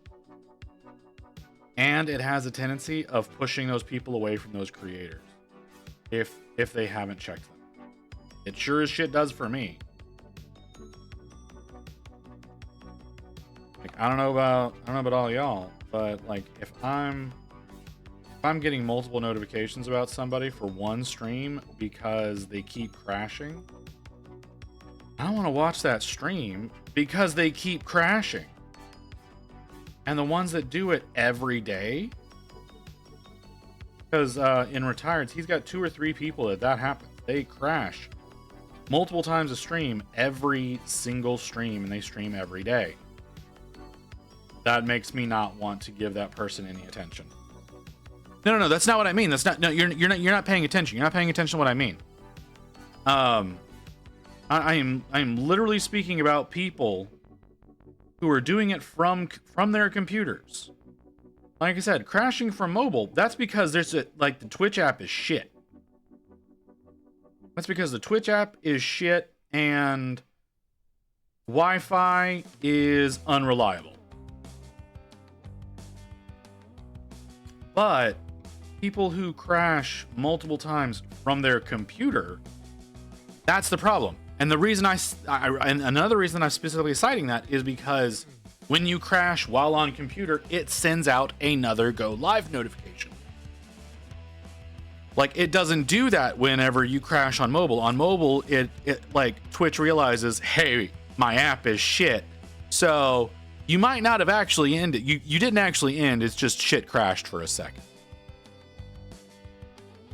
And it has a tendency of pushing those people away from those creators if they haven't checked them. It sure as shit does for me. Like I don't know about all y'all, but like if I'm getting multiple notifications about somebody for one stream because they keep crashing, I don't want to watch that stream because they keep crashing. And the ones that do it every day, because in Retired, he's got 2 or 3 people that happens. They crash multiple times a stream, every single stream, and they stream every day. That makes me not want to give that person any attention. No, that's not what I mean. That's not. No, you're not paying attention. You're not paying attention to what I mean. I am literally speaking about people who are doing it from their computers. Like I said, crashing from mobile. That's because the Twitch app is shit. That's because the Twitch app is shit and Wi-Fi is unreliable. But people who crash multiple times from their computer, that's the problem. And the reason and another reason I'm specifically citing that is because when you crash while on computer, it sends out another go live notification. Like it doesn't do that whenever you crash on mobile. On mobile, it like Twitch realizes, hey, my app is shit. So you might not have actually ended. You didn't actually end. It's just shit crashed for a second.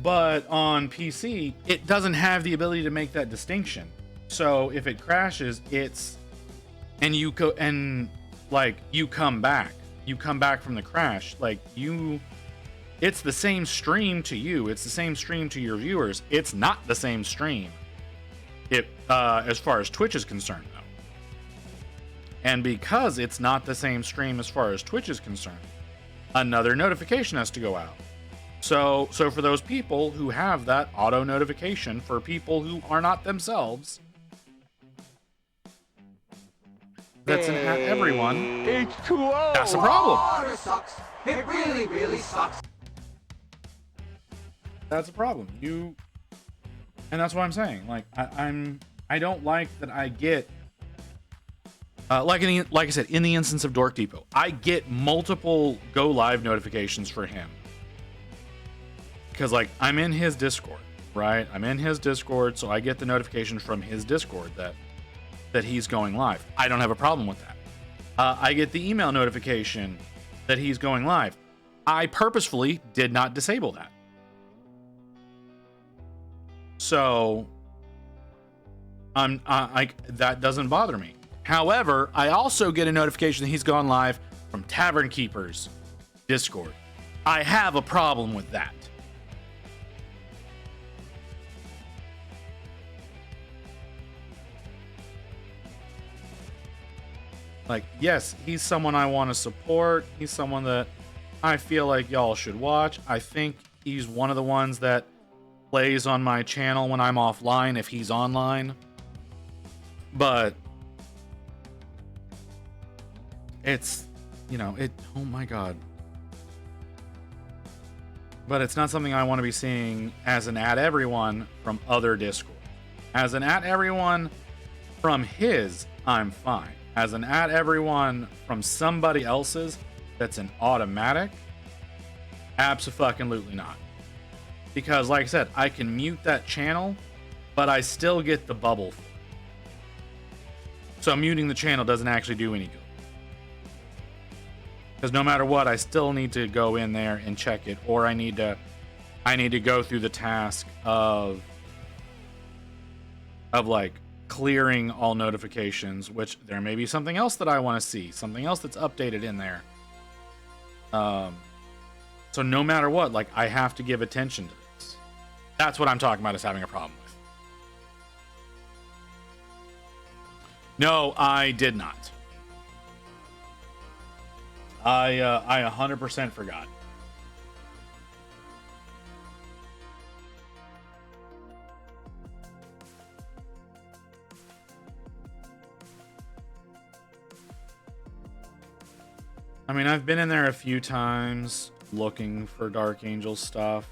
But on PC, it doesn't have the ability to make that distinction. So if it crashes, you come back from the crash, it's the same stream to you. It's the same stream to your viewers. It's not the same stream. As far as Twitch is concerned, though. And because it's not the same stream as far as Twitch is concerned, another notification has to go out. So for those people who have that auto notification for people who are not themselves, that's an everyone. H2O. That's a problem. Water sucks. It really, really sucks. That's a problem. And that's what I'm saying. Like I don't like that I get like I said, in the instance of Dork Depot, I get multiple go live notifications for him. Because like I'm in his Discord, right? I'm in his Discord, so I get the notification from his Discord that he's going live. I don't have a problem with that. I get the email notification that he's going live. I purposefully did not disable that. So that doesn't bother me. However, I also get a notification that he's gone live from Tavern Keeper's Discord. I have a problem with that. Like, yes, he's someone I want to support. He's someone that I feel like y'all should watch. I think he's one of the ones that plays on my channel when I'm offline if he's online. But it's, oh my God. But it's not something I want to be seeing as an at everyone from other Discord. As an at everyone from his, I'm fine. As an at everyone from somebody else's that's an automatic, abso-fucking-lutely not. Because like I said, I can mute that channel, but I still get the bubble. So muting the channel doesn't actually do any good. Because no matter what, I still need to go in there and check it, or I need to go through the task of like clearing all notifications, which there may be something else that I want to see, something else that's updated in there. So no matter what, like, I have to give attention to this. That's what I'm talking about, is having a problem with. No, I did not. I 100% forgot. I mean, I've been in there a few times looking for Dark Angel stuff.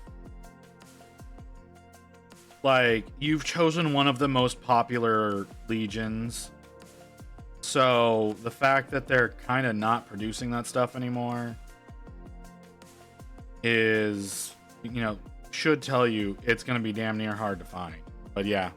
Like, you've chosen one of the most popular legions. So the fact that they're kind of not producing that stuff anymore is, you know, should tell you it's going to be damn near hard to find. But yeah.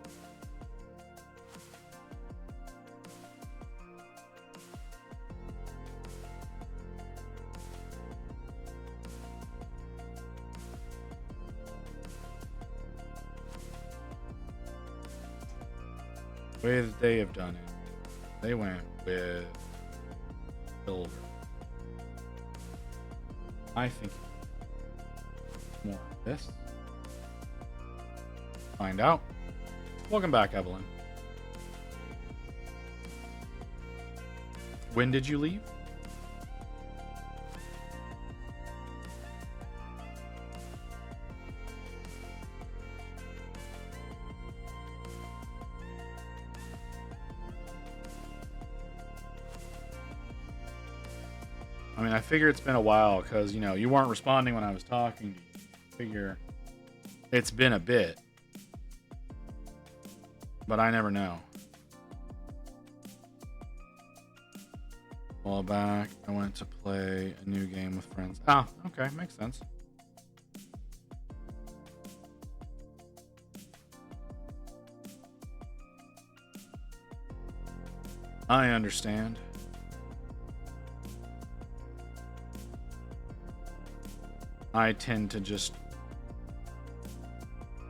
The way that they have done it, they went with silver. I think more of this. Find out. Welcome back, Evelyn. When did you leave? I mean, I figure it's been a while because, you know, you weren't responding when I was talking to you. I figure it's been a bit. But I never know. A while back, I went to play a new game with friends. Ah, okay, makes sense. I understand. I tend to just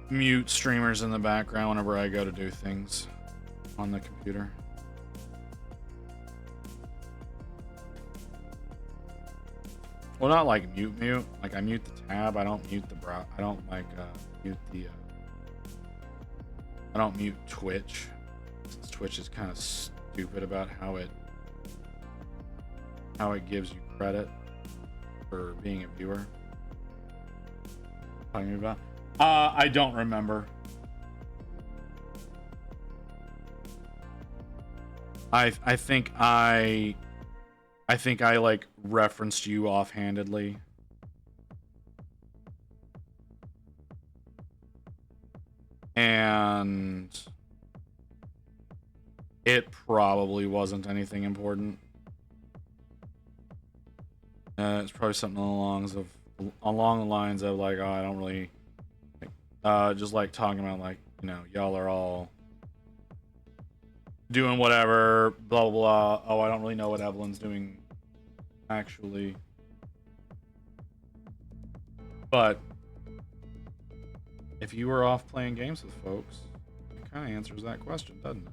mute streamers in the background whenever I go to do things on the computer. Well, not like mute. Like, I mute the tab. I don't mute the I don't like mute the. I don't mute Twitch, since Twitch is kind of stupid about how it gives you credit for being a viewer. Talking about? I don't remember. I think I like referenced you offhandedly. And it probably wasn't anything important. It's probably something along the lines of like, oh, I don't really just like talking about, like, you know, y'all are all doing whatever, blah blah blah. Oh, I don't really know what Evelyn's doing actually. But if you were off playing games with folks, it kind of answers that question, doesn't it?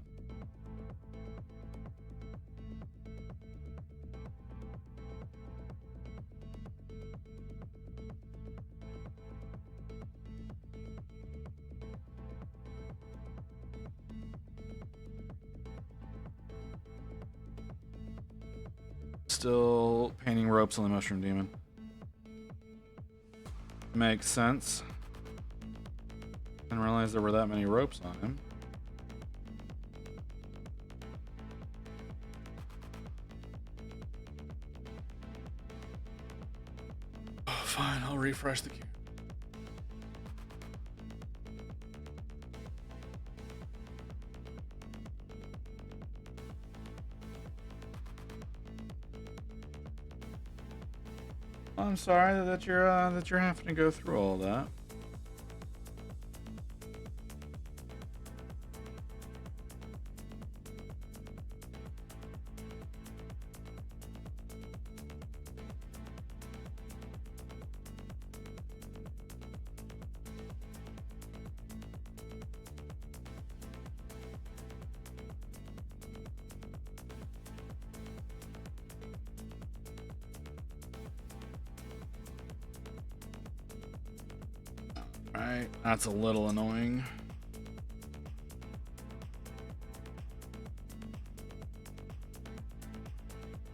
Still painting ropes on the Mushroom Demon. Makes sense. Didn't realize there were that many ropes on him. Oh, fine, I'll refresh the queue. I'm sorry that you're having to go through all that. Alright, that's a little annoying.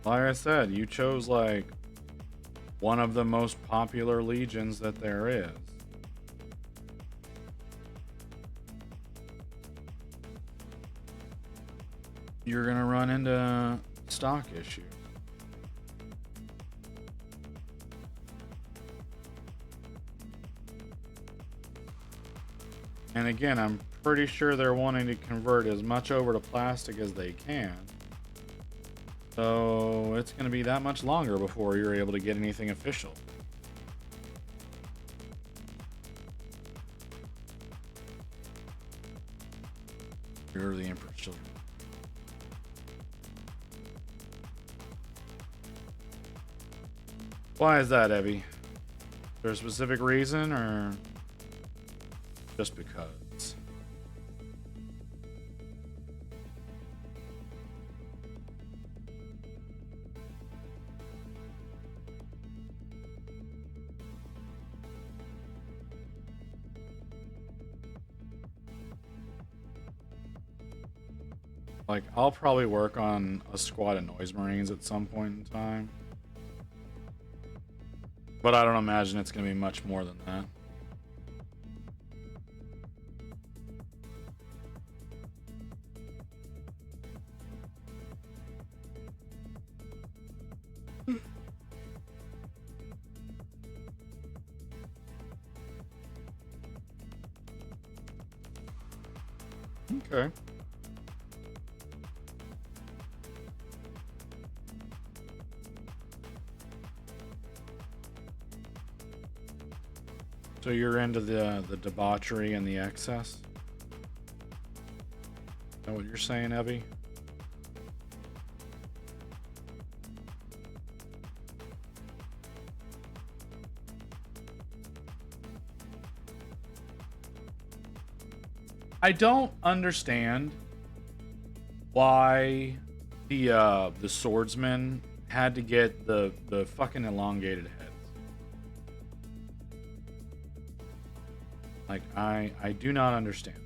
Like I said, you chose like one of the most popular legions that there is. You're gonna run into stock issues. And again, I'm pretty sure they're wanting to convert as much over to plastic as they can. So it's going to be that much longer before you're able to get anything official. You're the Emperor's children. Why is that, Evie? Is there a specific reason or just because? Like, I'll probably work on a squad of Noise Marines at some point in time. But I don't imagine it's going to be much more than that. Okay. So you're into the debauchery and the excess? Is that what you're saying, Evie? I don't understand why the swordsman had to get the fucking elongated heads. Like, I do not understand.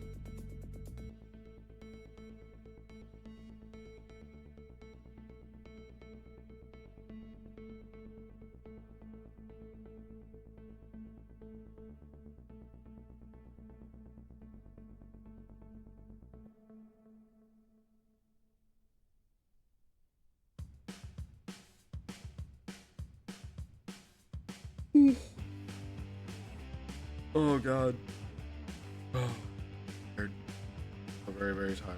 Oh god. Oh, tired. So very, very tired.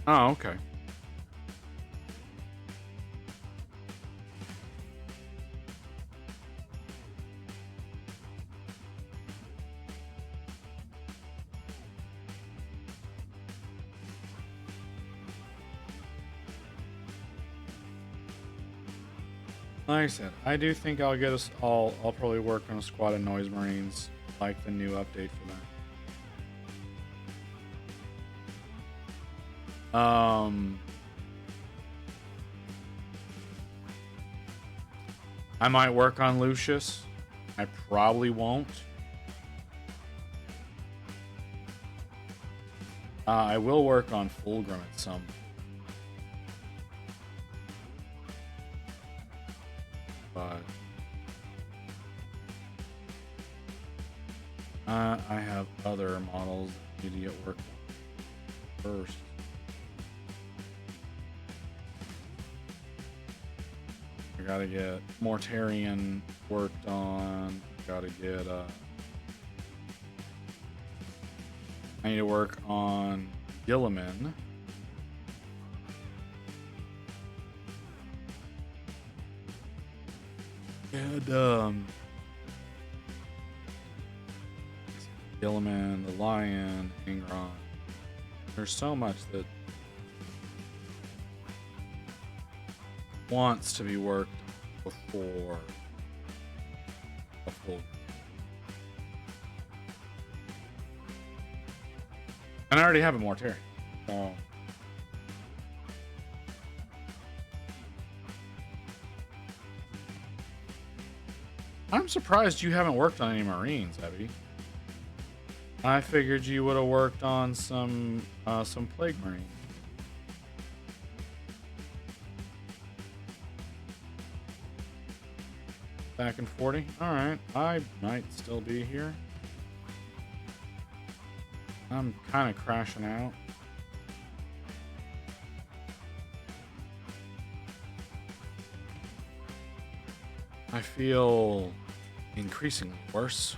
Oh, okay. Like I said, I do think I'll get us all. I'll probably work on a squad of Noise Marines, like the new update for that. I might work on Lucius. I probably won't. I will work on Fulgrim at some point. But I have other models that need to get worked on first. I gotta get Mortarion worked on. Gotta get I need to work on Gilliman. And Gilliman, the Lion, Ingron. There's so much that wants to be worked before a full. And I already have a Mortari. So. I'm surprised you haven't worked on any Marines, Evie. I figured you would have worked on some Plague Marines. Back in 40? Alright, I might still be here. I'm kind of crashing out. I feel increasingly worse.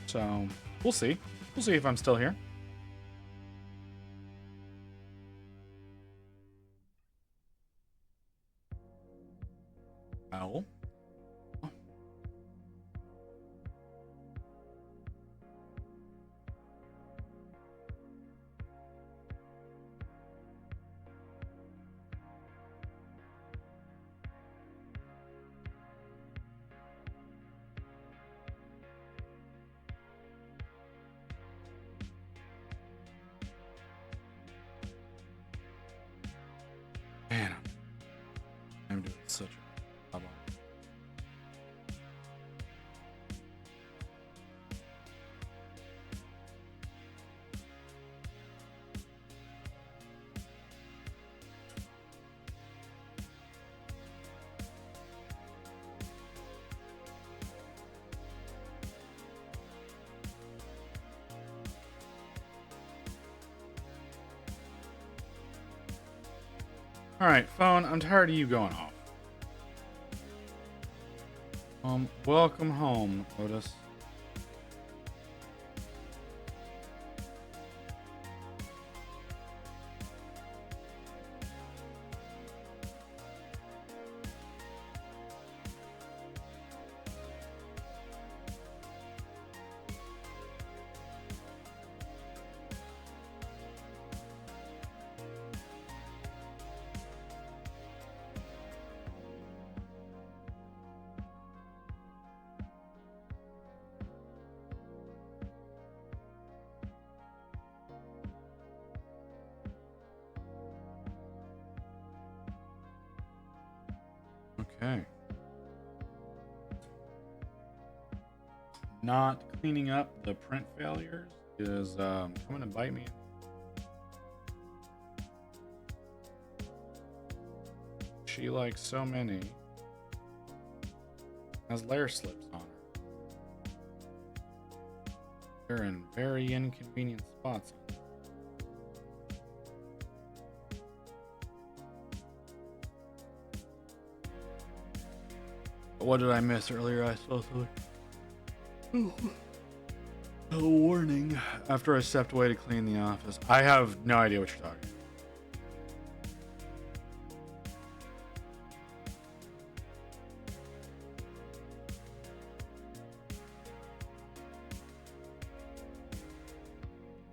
So, we'll see. We'll see if I'm still here. Owl. Oh. Man, I'm doing such a job on it. Alright, phone, I'm tired of you going off. Welcome home, Otis. Okay. Not cleaning up the print failures is coming to bite me. She, like so many, has layer slips on her. They're in very inconvenient spots. What did I miss earlier? I saw something. A warning after I stepped away to clean the office. I have no idea what you're talking about.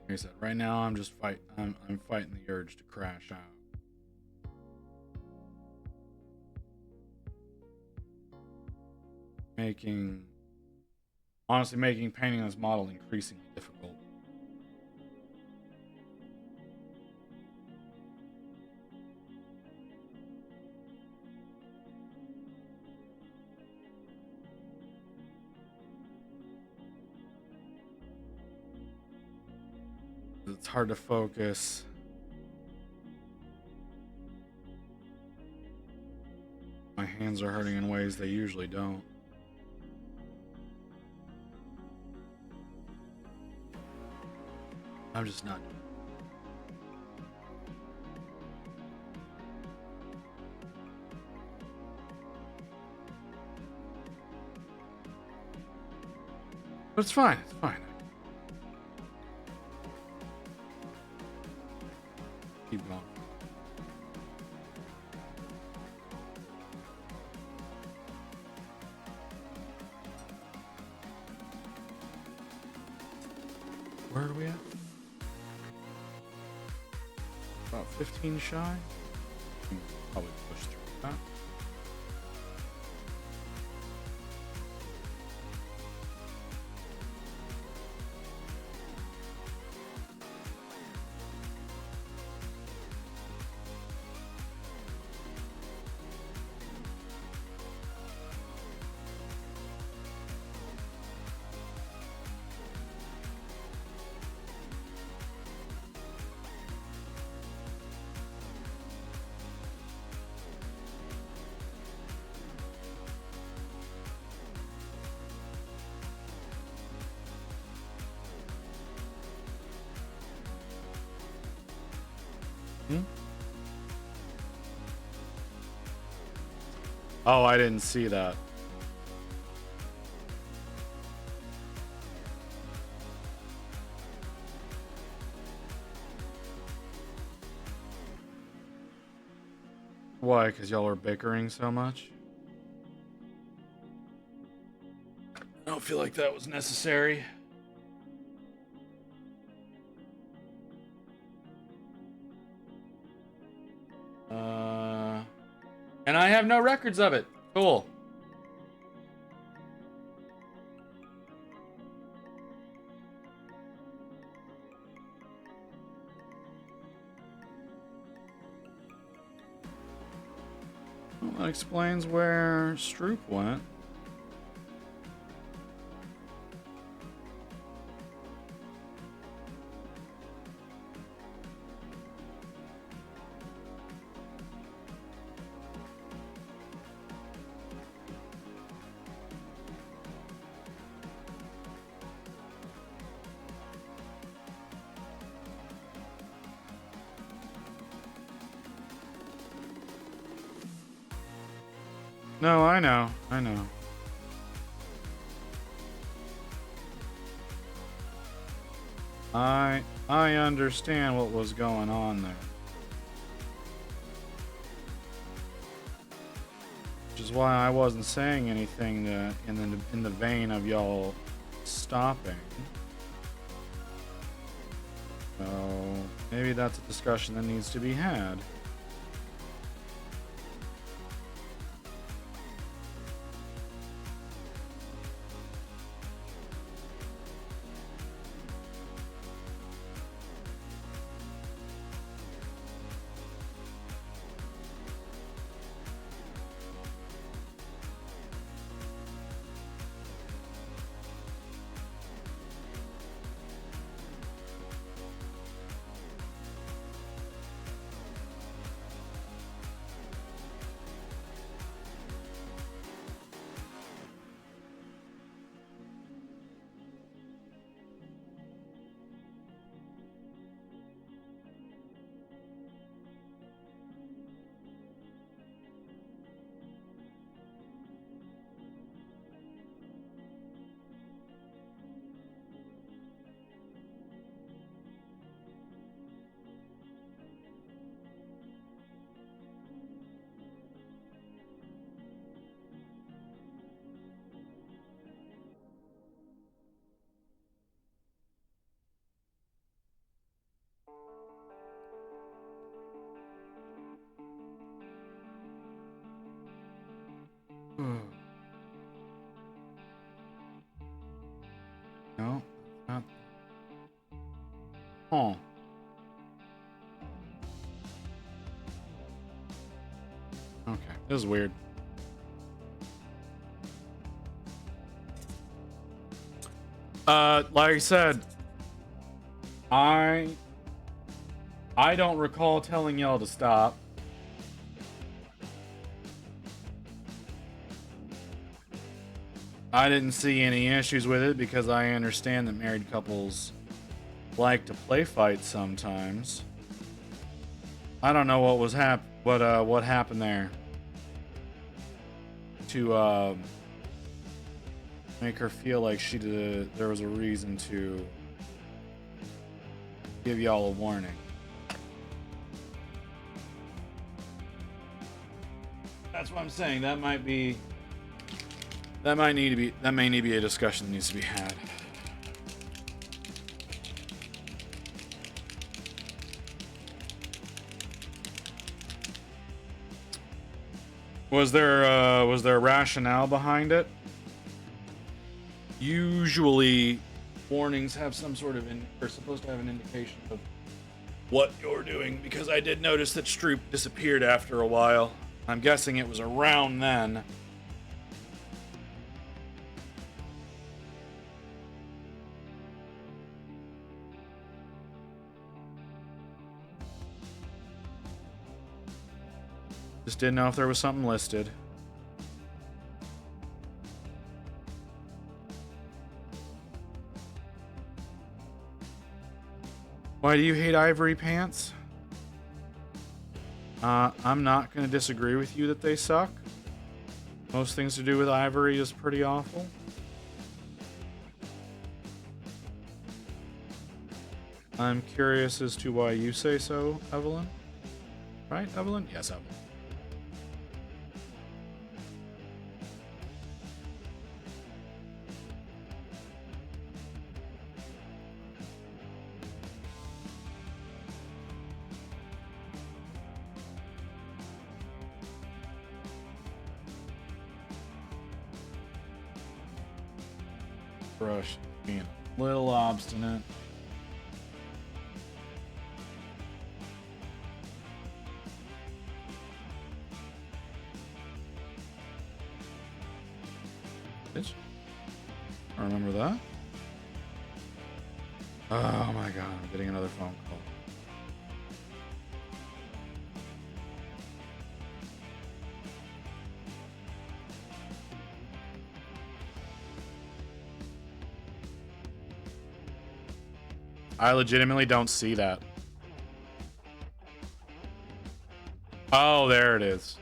Like I said, right now I'm just I'm fighting the urge to crash out. Honestly making painting this model increasingly difficult. It's hard to focus. My hands are hurting in ways they usually don't. I'm just not. But it's fine. It's fine. Keep going. Where are we at? About 15 shy. Probably push through that. Oh, I didn't see that. Why? Because y'all are bickering so much? I don't feel like that was necessary. And I have no records of it. Cool. Well, that explains where Stroop went. No, I know. I know. I understand what was going on there. Which is why I wasn't saying anything that in the vein of y'all stopping. So maybe that's a discussion that needs to be had. No, not. Oh. Okay, this is weird. Like I said, I don't recall telling y'all to stop. I didn't see any issues with it because I understand that married couples like to play fight sometimes. I don't know what was what happened there to make her feel like there was a reason to give y'all a warning. That's what I'm saying. That may need to be a discussion that needs to be had. Was there a rationale behind it? Usually, warnings have some sort of are supposed to have an indication of what you're doing, because I did notice that Stroop disappeared after a while. I'm guessing it was around then. Just didn't know if there was something listed. Why do you hate ivory pants? I'm not going to disagree with you that they suck. Most things to do with ivory is pretty awful. I'm curious as to why you say so, Evelyn. Right, Evelyn? Yes, Evelyn. Brush being a little obstinate. Bitch. I remember that. Oh my god, I'm getting another phone call. I legitimately don't see that. Oh, there it is.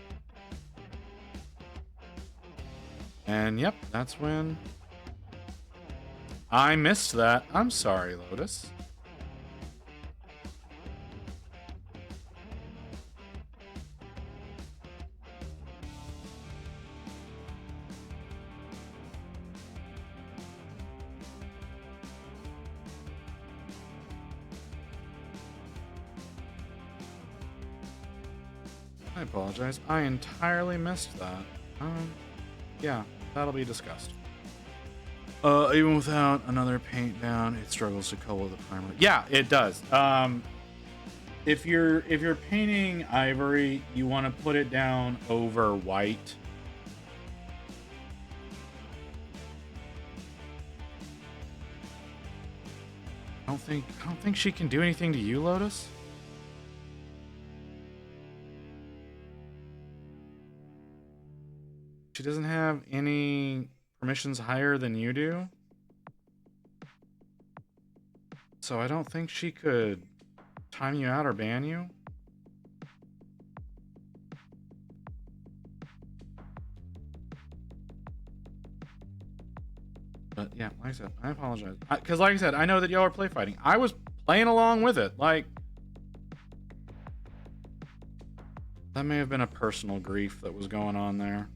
And yep, that's when I missed that. I'm sorry, Lotus. I apologize. I entirely missed that. Yeah, that'll be discussed. Even without another paint down, it struggles to color the primer. Yeah, it does. If you're painting ivory, you want to put it down over white. I don't think she can do anything to you, Lotus. She doesn't have any permissions higher than you do. So I don't think she could time you out or ban you. But yeah, like I said, I apologize. Because like I said, I know that y'all are play fighting. I was playing along with it. Like, that may have been a personal grief that was going on there.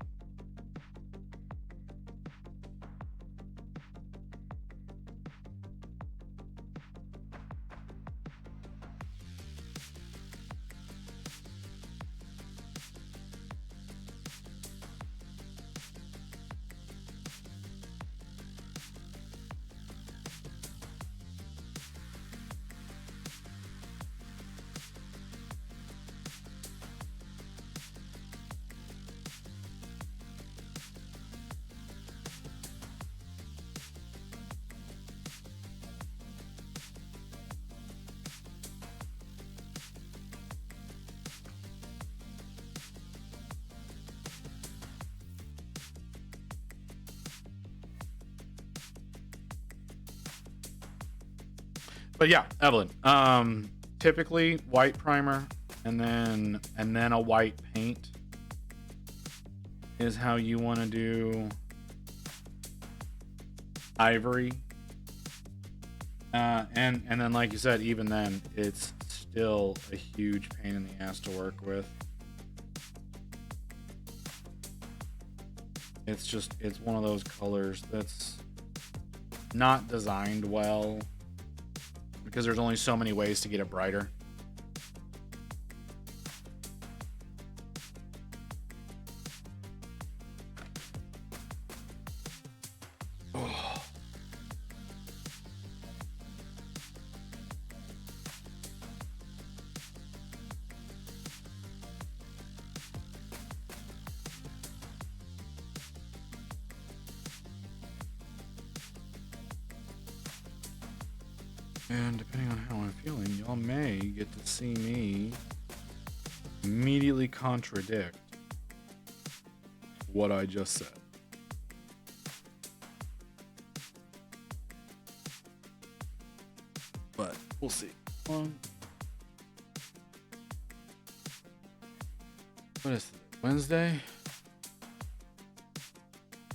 But yeah, Evelyn. Typically white primer and then a white paint is how you want to do ivory. And then like you said, even then it's still a huge pain in the ass to work with. It's one of those colors that's not designed well, because there's only so many ways to get it brighter. Oh. And depending on how I'm feeling, y'all may get to see me immediately contradict what I just said. But we'll see. What is it? Wednesday?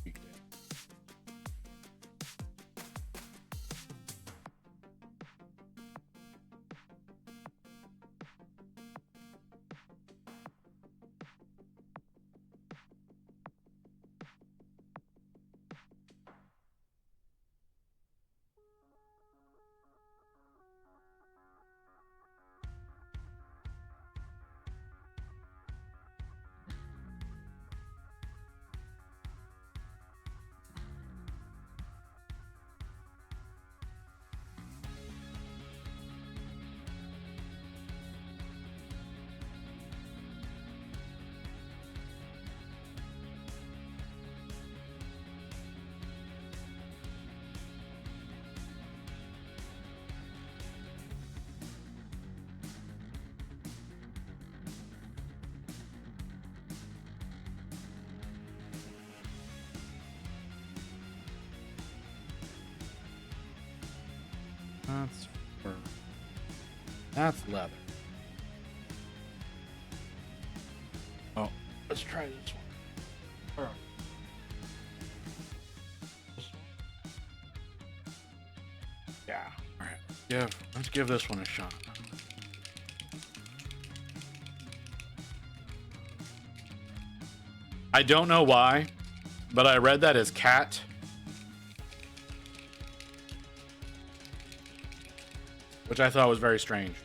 Weekday. That's fur. That's leather. Oh, let's try this one. Alright. Yeah. Alright. Let's give this one a shot. I don't know why, but I read that as cat. Which I thought was very strange.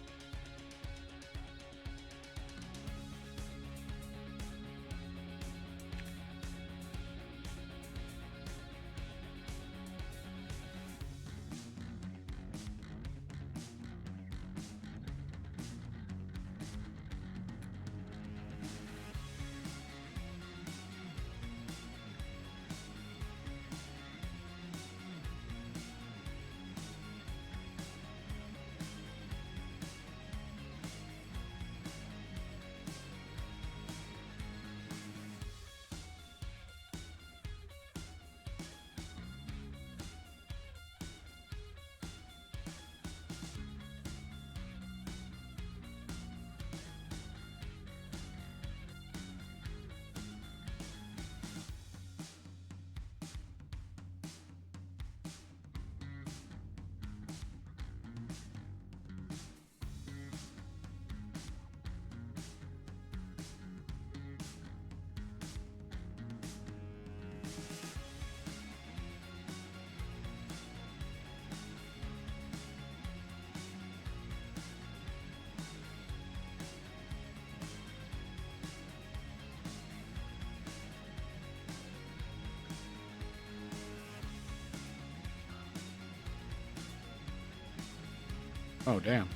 Oh, damn.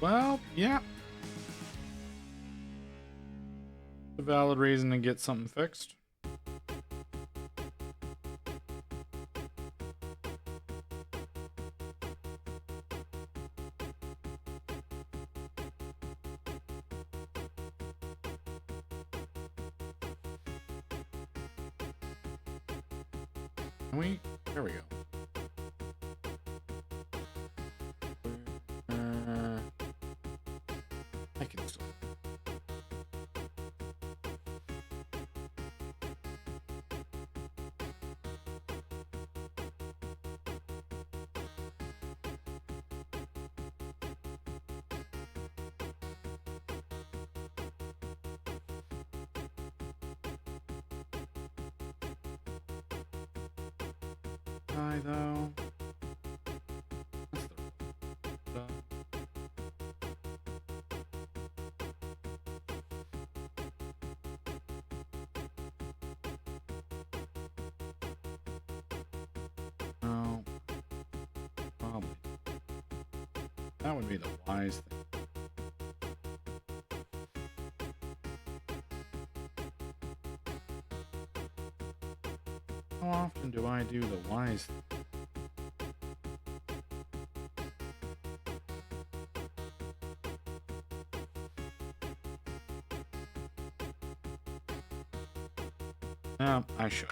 Well, yeah. A valid reason to get something fixed. There we go. I can still. Though. No, probably. That would be the wise thing. How often do I do the wise thing? I should.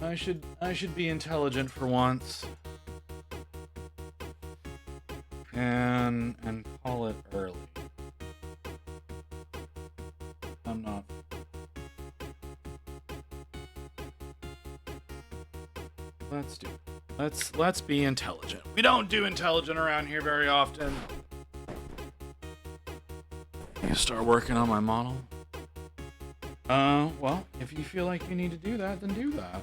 I should be intelligent for once. And call it early. I'm not. Let's be intelligent. We don't do intelligent around here very often. You start working on my model. Well, if you feel like you need to do that, then do that.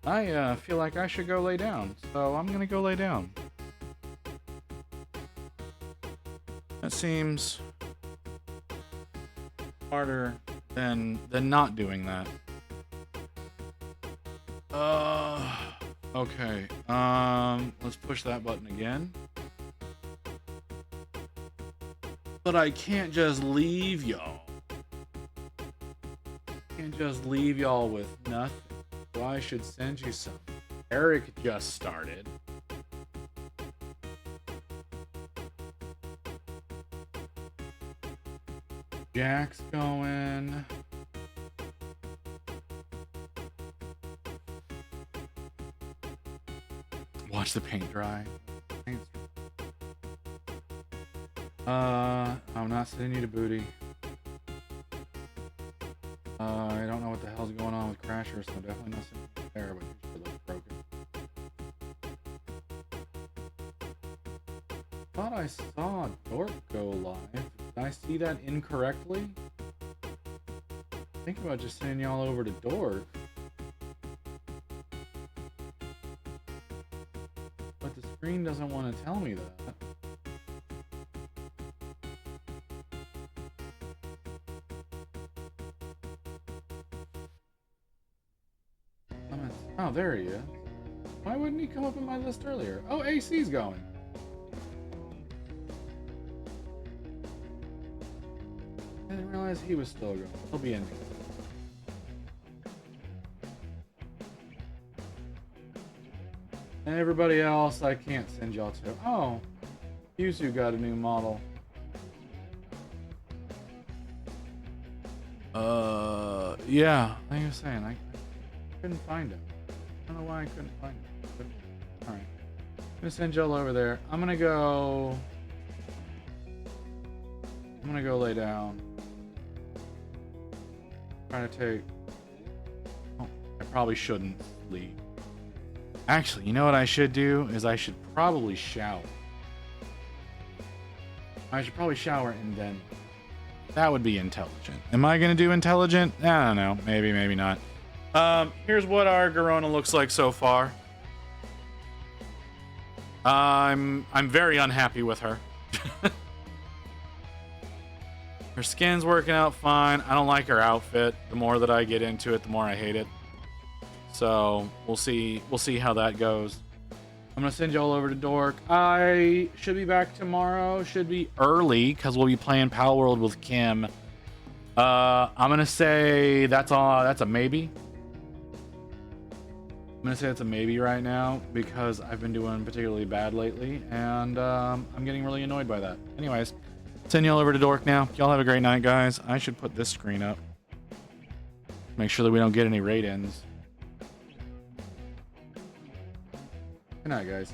I feel like I should go lay down, so I'm gonna go lay down. That seems harder than not doing that. Okay. Let's push that button again. But I can't just leave y'all. Can't just leave y'all with nothing. So I should send you some. Eric just started. Jack's going. Watch the paint dry. I'm not sending you to booty. I don't know what the hell's going on with Crasher, so I'm definitely not sending you there, but you should look broken. Thought I saw Dork go live. Did I see that incorrectly? Think about just sending y'all over to Dork. But the screen doesn't want to tell me that. Oh, there he is. Why wouldn't he come up in my list earlier? Oh, AC's going. I didn't realize he was still going. He'll be in here. And everybody else, I can't send y'all to. Oh, Yuzu got a new model. Yeah, like I was saying, I couldn't find him. I don't know why I couldn't find him. Alright. I'm gonna send y'all over there. I'm gonna go lay down. Trying to take. Oh, I probably shouldn't leave. Actually, you know what I should do is I should probably shower. I should probably shower and then. That would be intelligent. Am I gonna do intelligent? I don't know. Maybe, maybe not. Here's what our Gorona looks like so far. I'm very unhappy with her. Her skin's working out fine. I don't like her outfit. The more that I get into it, the more I hate it. So we'll see how that goes. I'm gonna send y'all over to Dork. I should be back tomorrow. Should be early because we'll be playing Pal World with Kim. I'm gonna say that's a maybe. I'm gonna say it's a maybe right now because I've been doing particularly bad lately, and I'm getting really annoyed by that. Anyways, send y'all over to Dork now. Y'all have a great night, guys. I should put this screen up. Make sure that we don't get any raid-ins. Good night, guys.